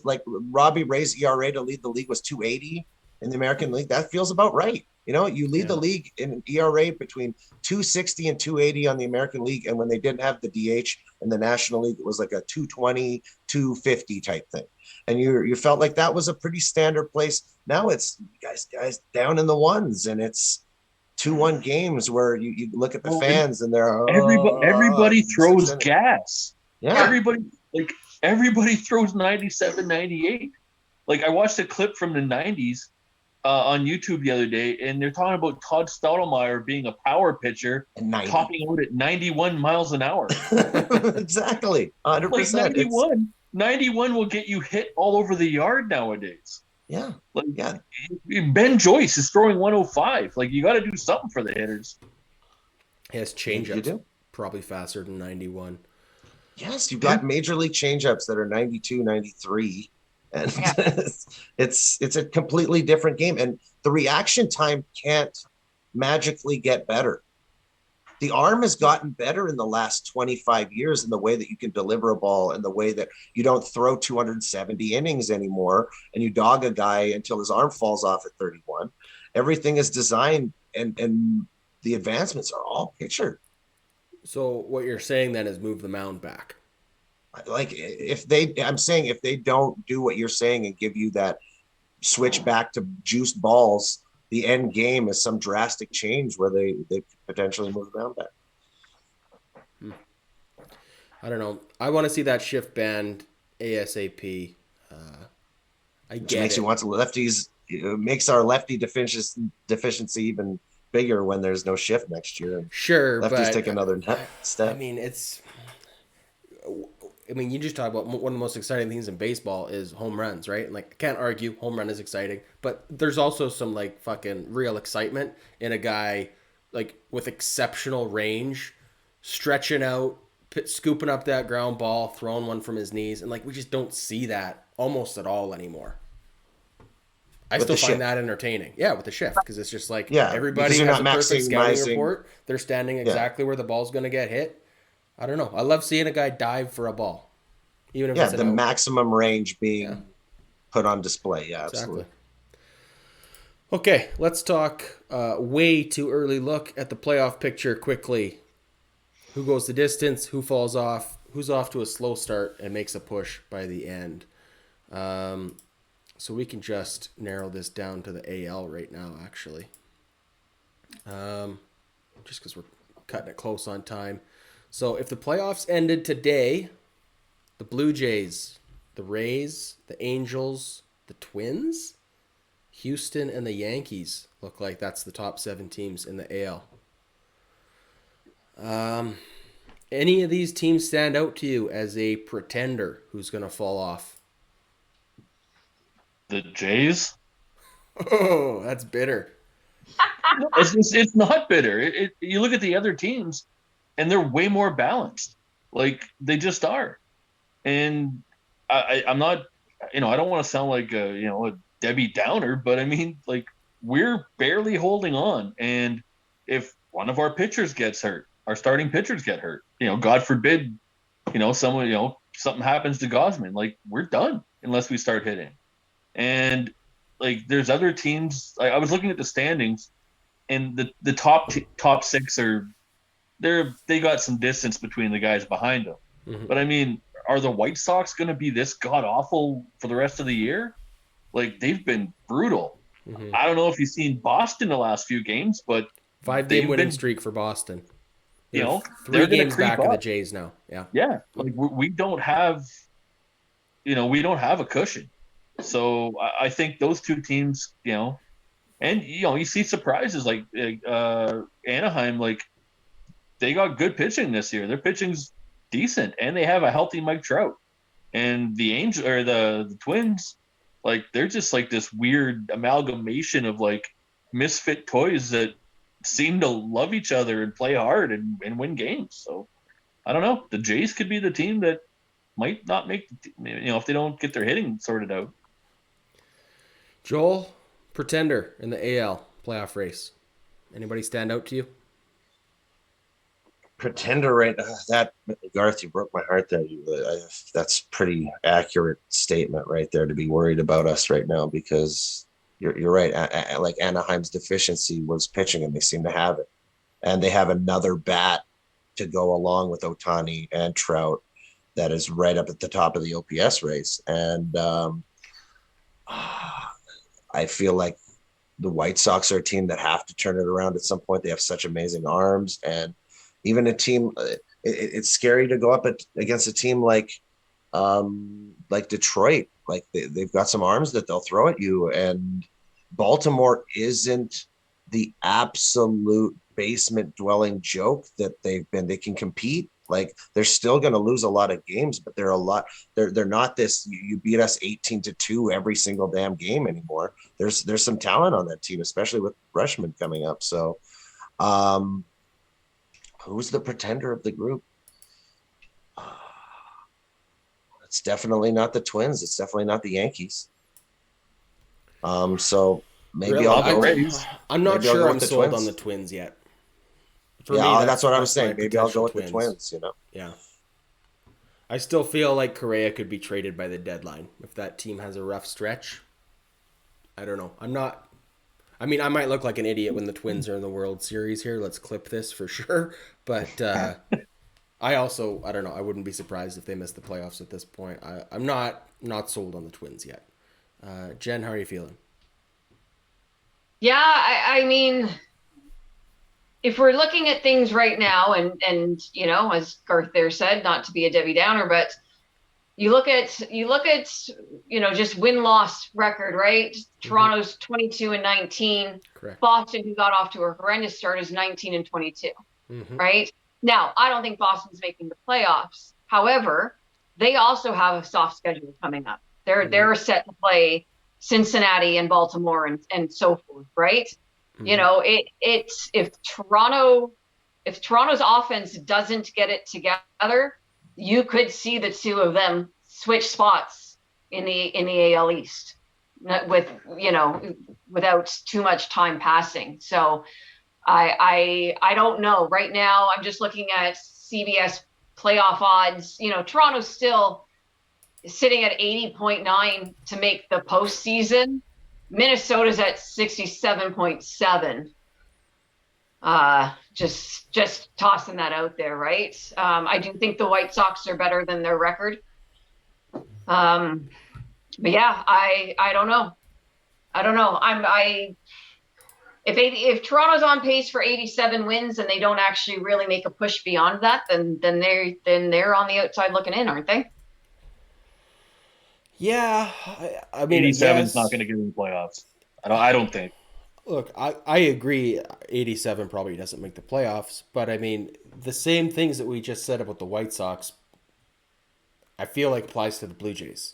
like Robbie Ray's ERA to lead the league was 2.80 in the American League. That feels about right. You lead the league in an ERA between 2.60 and 2.80 on the American League, and when they didn't have the DH in the National League, it was like a 2.20, 2.50 type thing. And you felt like that was a pretty standard place. Now it's guys down in the ones, and it's 2-1 games where you look at the fans and they're everybody throws gas. Yeah. Everybody throws 97, 98. Like I watched a clip from the '90s on YouTube the other day, and they're talking about Todd Stottlemyre being a power pitcher, topping out at 91 miles an hour. Exactly, 100%. Like 91. 91 will get you hit all over the yard nowadays. Yeah. Like, yeah. Ben Joyce is throwing 105. Like, you got to do something for the hitters. He has changeups probably faster than 91. Yes, you've got major league changeups that are 92, 93. And it's a completely different game. And the reaction time can't magically get better. The arm has gotten better in the last 25 years in the way that you can deliver a ball and the way that you don't throw 270 innings anymore and you dog a guy until his arm falls off at 31. Everything is designed and the advancements are all pictured. So what you're saying then is move the mound back. Like if they don't do what you're saying and give you that switch back to juiced balls, the end game is some drastic change where they potentially move the mound back. I don't know. I want to see that shift banned ASAP. I get makes it. You want lefties. It makes our lefty deficiency even bigger when there's no shift next year. Sure, lefties but take another step. I mean, you just talk about one of the most exciting things in baseball is home runs, right? And like, I can't argue home run is exciting, but there's also some like fucking real excitement in a guy like with exceptional range, stretching out, scooping up that ground ball, throwing one from his knees, and like we just don't see that almost at all anymore. I still find that entertaining. Yeah, with the shift, because it's just like everybody has a perfect scouting report. They're standing exactly where the ball's going to get hit. I don't know. I love seeing a guy dive for a ball, even if it's the maximum range being put on display. Yeah, absolutely. Okay, let's talk way too early look at the playoff picture quickly. Who goes the distance? Who falls off? Who's off to a slow start and makes a push by the end? So we can just narrow this down to the AL right now, actually. Just because we're cutting it close on time. So if the playoffs ended today, the Blue Jays, the Rays, the Angels, the Twins, Houston, and the Yankees look like that's the top 7 teams in the AL. Any of these teams stand out to you as a pretender who's going to fall off? The Jays? Oh, that's bitter. No, it's not bitter. You look at the other teams, and they're way more balanced. Like, they just are. And I'm not, I don't want to sound like a Debbie Downer, but I mean, like, we're barely holding on. And if one of our pitchers gets hurt, our starting pitchers get hurt, God forbid, something happens to Gosman, like, we're done unless we start hitting. And like, there's other teams. I was looking at the standings, and the top 6 are they got some distance between the guys behind them. Mm-hmm. But I mean, are the White Sox going to be this god awful for the rest of the year? Like, they've been brutal. Mm-hmm. I don't know if you've seen Boston the last few games, but 5-game winning streak for Boston. They're 3 games back of the Jays now. Yeah. Like, we don't have a cushion. So I think those two teams, and you see surprises like Anaheim, like, they got good pitching this year. Their pitching's decent, and they have a healthy Mike Trout. And the Angels or the Twins, like, they're just like this weird amalgamation of like misfit toys that seem to love each other and play hard and win games. So I don't know. The Jays could be the team that might not make, if they don't get their hitting sorted out. Joel, pretender in the AL playoff race. Anybody stand out to you? Pretender, right? That Garth, you broke my heart there. That's pretty accurate statement right there, to be worried about us right now, because you're right. Like, Anaheim's deficiency was pitching, and they seem to have it, and they have another bat to go along with Ohtani and Trout that is right up at the top of the OPS race. And I feel like the White Sox are a team that have to turn it around at some point. They have such amazing arms, and even a team, it's scary to go up against a team like like Detroit, like they've got some arms that they'll throw at you, and Baltimore isn't the absolute basement dwelling joke that they've been. They can compete. Like they're still going to lose a lot of games, but they're not this you beat us 18-2 every single damn game anymore. There's some talent on that team, especially with freshmen coming up. So who's the pretender of the group? It's definitely not the Twins. It's definitely not the Yankees. So maybe Really? I'll go. I'm not maybe I'll sure go I'm with the sold Twins. on the Twins yet. For Yeah, me, that's what I was my saying. Maybe I'll go with potential the Twins. You know. Yeah. I still feel like Correa could be traded by the deadline if that team has a rough stretch. I don't know. I mean, I might look like an idiot when the Twins are in the World Series here. Let's clip this for sure. But I don't know. I wouldn't be surprised if they miss the playoffs at this point. I'm not sold on the Twins yet. Jen, how are you feeling? Yeah, I mean, if we're looking at things right now, and as Garth there said, not to be a Debbie Downer, but you look at just win-loss record, right? Mm-hmm. Toronto's 22-19. Correct. Boston, who got off to a horrendous start, is 19-22. Mm-hmm. Right? Now, I don't think Boston's making the playoffs. However, they also have a soft schedule coming up. They're set to play Cincinnati and Baltimore and so forth, right? Mm-hmm. It's if Toronto's offense doesn't get it together, you could see the two of them switch spots in the AL East without too much time passing. So I don't know. Right now, I'm just looking at CBS playoff odds. Toronto's still sitting at 80.9 to make the postseason. Minnesota's at 67.7. Just tossing that out there, right? I do think the White Sox are better than their record. But yeah, I don't know. If Toronto's on pace for 87 wins and they don't actually really make a push beyond that, then they're on the outside looking in, aren't they? Yeah, I mean, 87 yes. is not going to get in the playoffs. I don't think. Look, I agree 87 probably doesn't make the playoffs, but I mean, the same things that we just said about the White Sox, I feel like applies to the Blue Jays.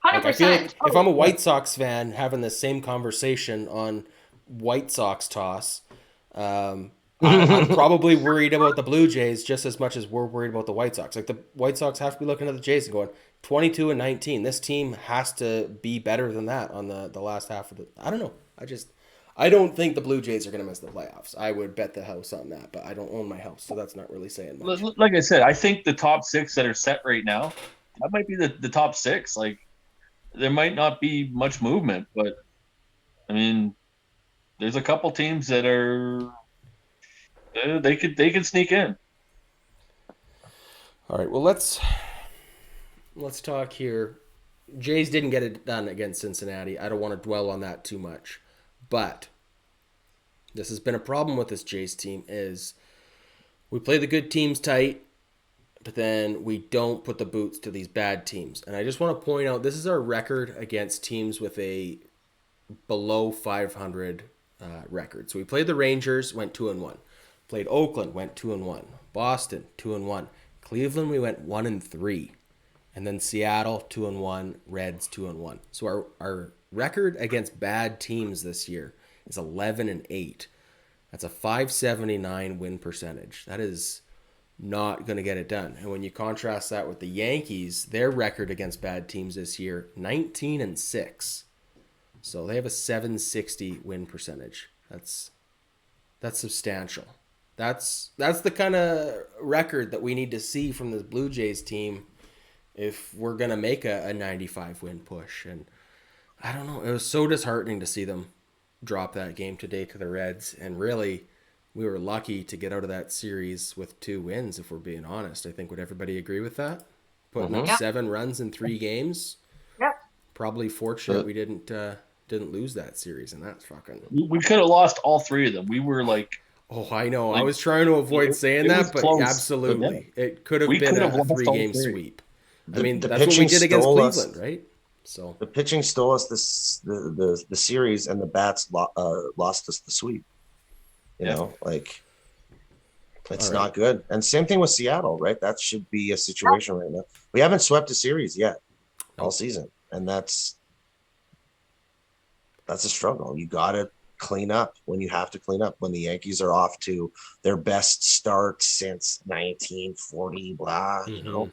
100%. Like, I feel like if I'm a White Sox fan having the same conversation on White Sox toss, I'm probably worried about the Blue Jays just as much as we're worried about the White Sox. Like, the White Sox have to be looking at the Jays and going 22-19. This team has to be better than that on the last half of the. I don't know. I don't think the Blue Jays are going to miss the playoffs. I would bet the house on that, but I don't own my house, so that's not really saying much. Like I said, I think the top six that are set right now, that might be the top six. Like, there might not be much movement, but I mean, there's a couple teams that are they could sneak in. All right, well let's talk here. Jays didn't get it done against Cincinnati. I don't want to dwell on that too much. But this has been a problem with this Jays team is we play the good teams tight, but then we don't put the boots to these bad teams. And I just want to point out this is our record against teams with a below 500 record. So we played the Rangers, went 2-1. Played Oakland, went 2-1. Boston, 2-1. Cleveland, we went 1-3. And then Seattle, 2-1. Reds, 2-1. So our record against bad teams this year is 11-8. That's a .579 win percentage. That is not going to get it done. And when you contrast that with the Yankees, their record against bad teams this year, 19-6. So they have a .760 win percentage. That's substantial. That's the kind of record that we need to see from this Blue Jays team if we're going to make a 95 win push. And I don't know. It was so disheartening to see them drop that game today to the Reds. And really, we were lucky to get out of that series with 2 wins, if we're being honest. I think, would everybody agree with that? Putting up 7 runs in 3 games. Yep. Probably fortunate we didn't lose that series, and that's fucking. We could have lost all 3 of them. We were like. Oh, I know. I was trying to avoid saying that, but close, absolutely. but It could have been a 3-game sweep. I mean, the that's what we pitching did against stole Cleveland, us. right? So The pitching stole us the series, and the bats lost us the sweep. You know, like it's All right. not good. And same thing with Seattle, right? That should be a situation right now. We haven't swept a series yet all season, and that's a struggle. You got to clean up when you have to clean up. When the Yankees are off to their best start since 1940, blah, you know.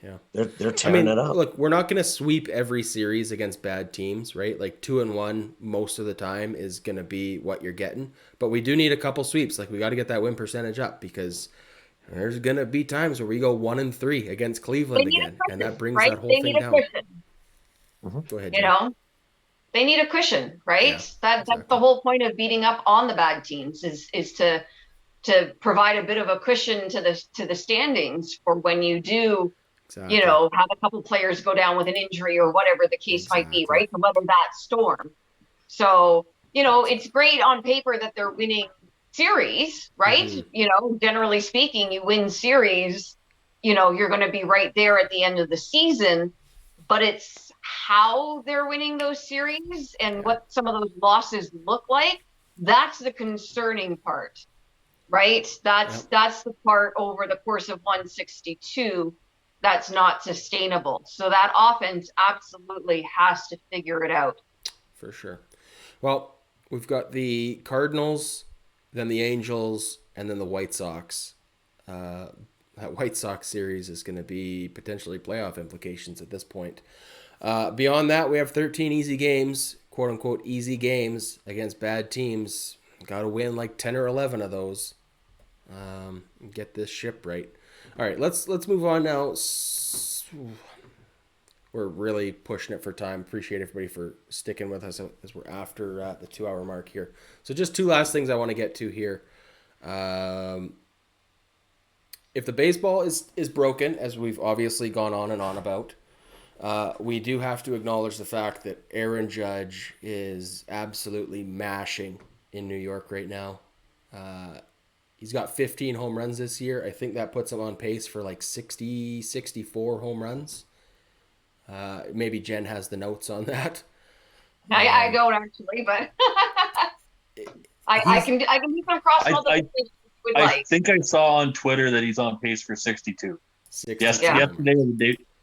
Yeah, they're tearing it up. Look, we're not going to sweep every series against bad teams, right? Like 2-1 most of the time is going to be what you're getting, but we do need a couple sweeps. Like we got to get that win percentage up because there's going to be times where we go 1-3 against Cleveland again, and that brings that whole thing down. Go ahead, you Jen. know, they need a cushion, right? Yeah, That's the whole point of beating up on the bad teams is to provide a bit of a cushion to the standings for when you do. Exactly. You know, have a couple players go down with an injury or whatever the case might be, right? To weather that storm. So, you know, it's great on paper that they're winning series, right? You know, generally speaking, you win series, you know, you're going to be right there at the end of the season, but it's how they're winning those series and what some of those losses look like. That's the concerning part, right? That's the part over the course of 162 that's not sustainable. So that offense absolutely has to figure it out. For sure. Well, we've got the Cardinals, then the Angels, and then the White Sox. That White Sox series is going to be potentially playoff implications at this point. Beyond that, we have 13 easy games, quote-unquote easy games against bad teams. Got to win like 10 or 11 of those. Get this ship right. All right, let's move on now. We're really pushing it for time. Appreciate everybody for sticking with us as we're after the 2-hour mark here. So just two last things I want to get to here. If the baseball is broken, as we've obviously gone on and on about, we do have to acknowledge the fact that Aaron Judge is absolutely mashing in New York right now. He's got 15 home runs this year. I think that puts him on pace for like 60, 64 home runs. Maybe Jen has the notes on that. I don't actually, but I can keep them across multiple things if you would like. I think I saw on Twitter that he's on pace for 62. 62.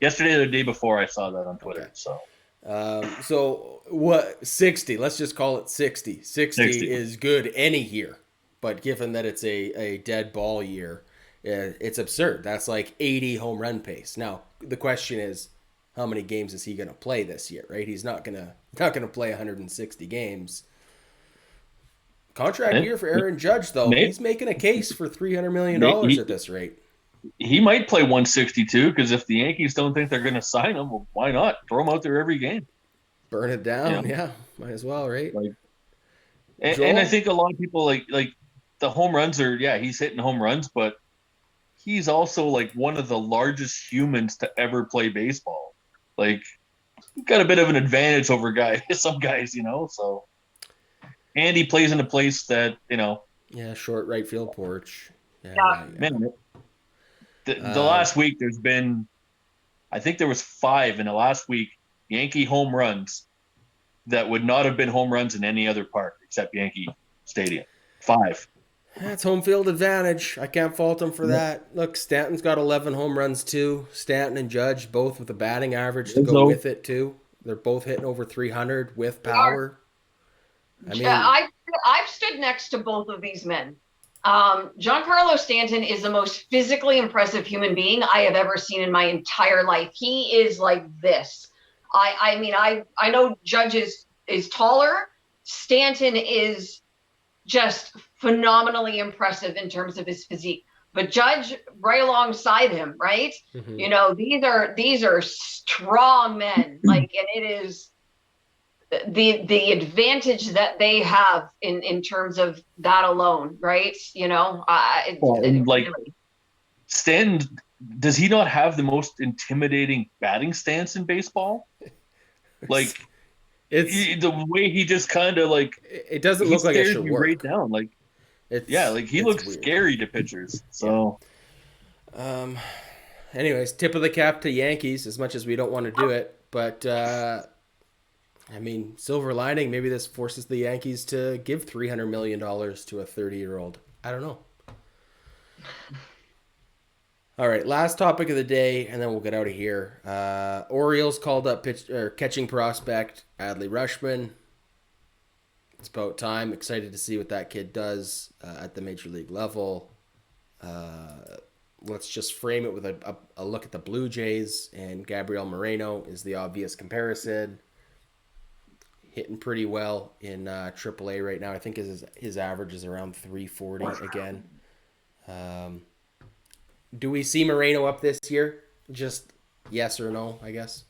Yesterday or the day before I saw that on Twitter. Okay. So what? 60. Let's just call it 60. 60 is good any year. But given that it's a dead ball year, it's absurd. That's like 80 home run pace. Now, the question is, how many games is he going to play this year, right? He's not going to play 160 games. Contract year for Aaron Judge, though. He's making a case for $300 million at this rate. He might play 162 because if the Yankees don't think they're going to sign him, well, why not? Throw him out there every game. Burn it down. Yeah, might as well, right? And I think a lot of people like the home runs are, he's hitting home runs, but he's also like one of the largest humans to ever play baseball. Like, he's got a bit of an advantage over some guys, you know, so. And he plays in a place that, you know. Yeah, short right field porch. Man, the last week there's been, I think there was 5 in the last week, Yankee home runs that would not have been home runs in any other park except Yankee Stadium. 5. That's home field advantage. I can't fault him for that. Look, Stanton's got 11 home runs too. Stanton and Judge both with a batting average to go with it too. They're both hitting over 300 with power. I mean, I've stood next to both of these men. Giancarlo Stanton is the most physically impressive human being I have ever seen in my entire life. He is like this. I mean, I know Judge is taller. Stanton is just phenomenally impressive in terms of his physique, but Judge right alongside him, right? Mm-hmm. You know, these are strong men, like, and it is the advantage that they have in terms of that alone, right? You know, Stan, does he not have the most intimidating batting stance in baseball? Like, the way he just kind of like, it doesn't look like it should work. Right down, like, he looks weird. scary to pitchers. So, anyways, tip of the cap to Yankees, as much as we don't want to do it. But, I mean, silver lining, maybe this forces the Yankees to give $300 million to a 30-year-old. I don't know. All right, last topic of the day, and then we'll get out of here. Orioles called up catching prospect Adley Rutschman. It's about time. Excited to see what that kid does at the major league level. Let's just frame it with a look at the Blue Jays, and Gabriel Moreno is the obvious comparison. Hitting pretty well in AAA right now. I think his average is around 340 again. Do we see Moreno up this year? Just yes or no, I guess.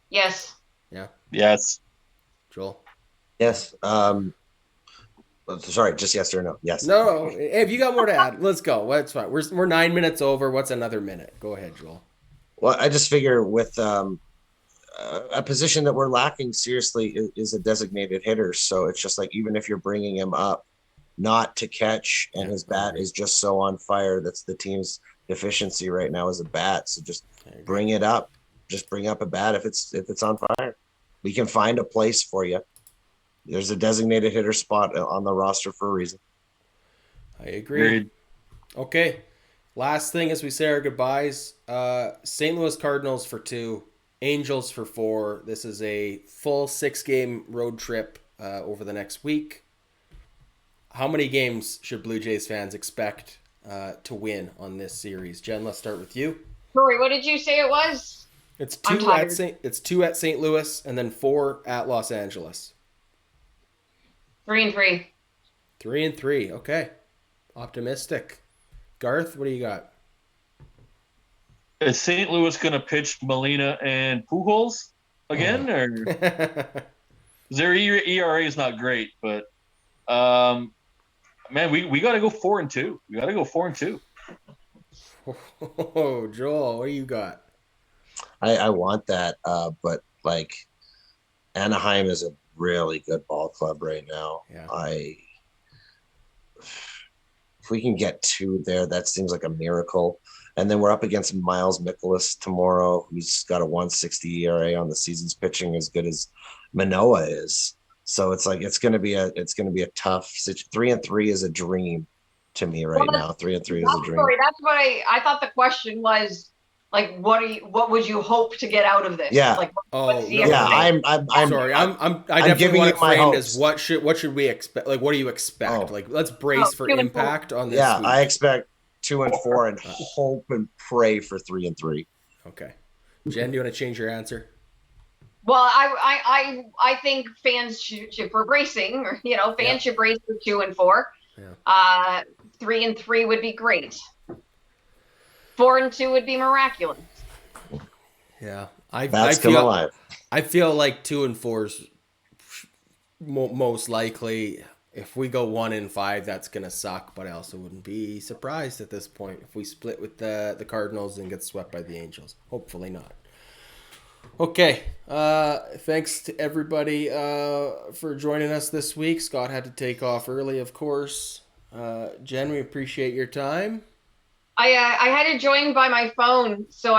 Yes. Yeah. Yes. Joel? Yes. Sorry, just yes or no? Yes. No. Hey, if you got more to add, let's go. That's fine. We're 9 minutes over. What's another minute? Go ahead, Joel. Well, I just figure with a position that we're lacking seriously is a designated hitter. So it's just like, even if you're bringing him up not to catch, and his bat is just so on fire, that's the team's deficiency right now is a bat. So just bring it up. Just bring up a bat if it's on fire. We can find a place for you. There's a designated hitter spot on the roster for a reason. I agree. Okay. Last thing as we say our goodbyes. St. Louis Cardinals for 2. Angels for 4. This is a full 6-game road trip over the next week. How many games should Blue Jays fans expect to win on this series? Jen, let's start with you. Rory, what did you say it was? It's 2 at St. Louis, and then 4 at Los Angeles. 3-3. 3-3. Okay. Optimistic. Garth, what do you got? Is St. Louis going to pitch Molina and Pujols again? Or their ERA is not great, but man, we got to go 4-2. We got to go 4-2. Oh, Joel, what do you got? I want that, but like Anaheim is a really good ball club right now. Yeah. If we can get 2 there, that seems like a miracle. And then we're up against Miles Mikolas tomorrow, who's got a 1.60 ERA on the season's pitching as good as Manoa is. So it's like it's going to be a tough 3-3 is a dream to me right now. 3-3 is a dream. Sorry, that's what I thought the question was. Like, what would you hope to get out of this? Yeah. Like, I'm sorry. I definitely want it framed as what should we expect? Like, what do you expect? Like, let's brace for impact on this. Yeah, week. I expect 2 and 4 and hope and pray for 3-3. Okay, Jen, do you want to change your answer? Well, I think fans should for bracing, or fans should brace for 2 and 4. Yeah. 3-3 would be great. 4-2 would be miraculous. Yeah, I feel like 2 and 4 is most likely. If we go 1-5, that's gonna suck. But I also wouldn't be surprised at this point if we split with the Cardinals and get swept by the Angels. Hopefully not. Okay. Thanks to everybody for joining us this week. Scott had to take off early, of course. Jen, we appreciate your time. I had to join by my phone, so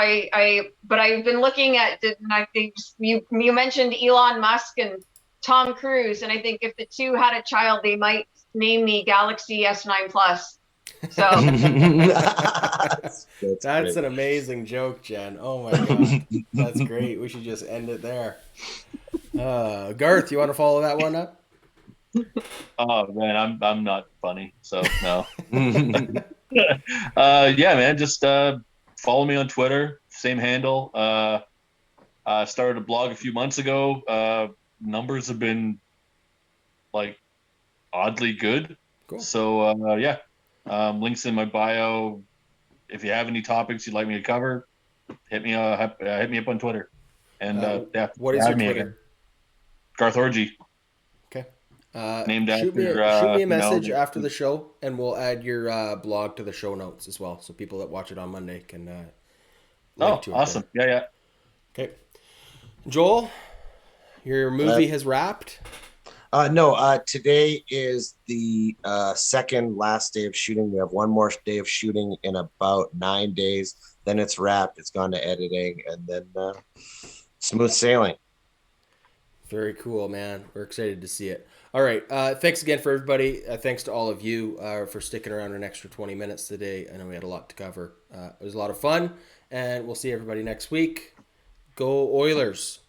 but I've been looking at it, and I think you mentioned Elon Musk and Tom Cruise, and I think if the two had a child, they might name me Galaxy S9 Plus. So that's an amazing joke, Jen. Oh my god, that's great. We should just end it there. Garth, you want to follow that one up? Oh man, I'm not funny, so no. Yeah, man, just follow me on Twitter, same handle. I started a blog a few months ago. Numbers have been like oddly good. Cool. So yeah, links in my bio. If you have any topics you'd like me to cover, hit me up on Twitter. And yeah, what is your Twitter? Again. Garth Orgy. Okay. Named shoot after me a message after the show, and we'll add your blog to the show notes as well, so people that watch it on Monday can. Link to it awesome! There. Yeah. Okay. Joel, your movie has wrapped. No, today is the second last day of shooting. We have one more day of shooting in about 9 days. Then it's wrapped. It's gone to editing, and then smooth sailing. Very cool, man. We're excited to see it. All right. Thanks again for everybody. Thanks to all of you for sticking around an extra 20 minutes today. I know we had a lot to cover. It was a lot of fun, and we'll see everybody next week. Go Oilers.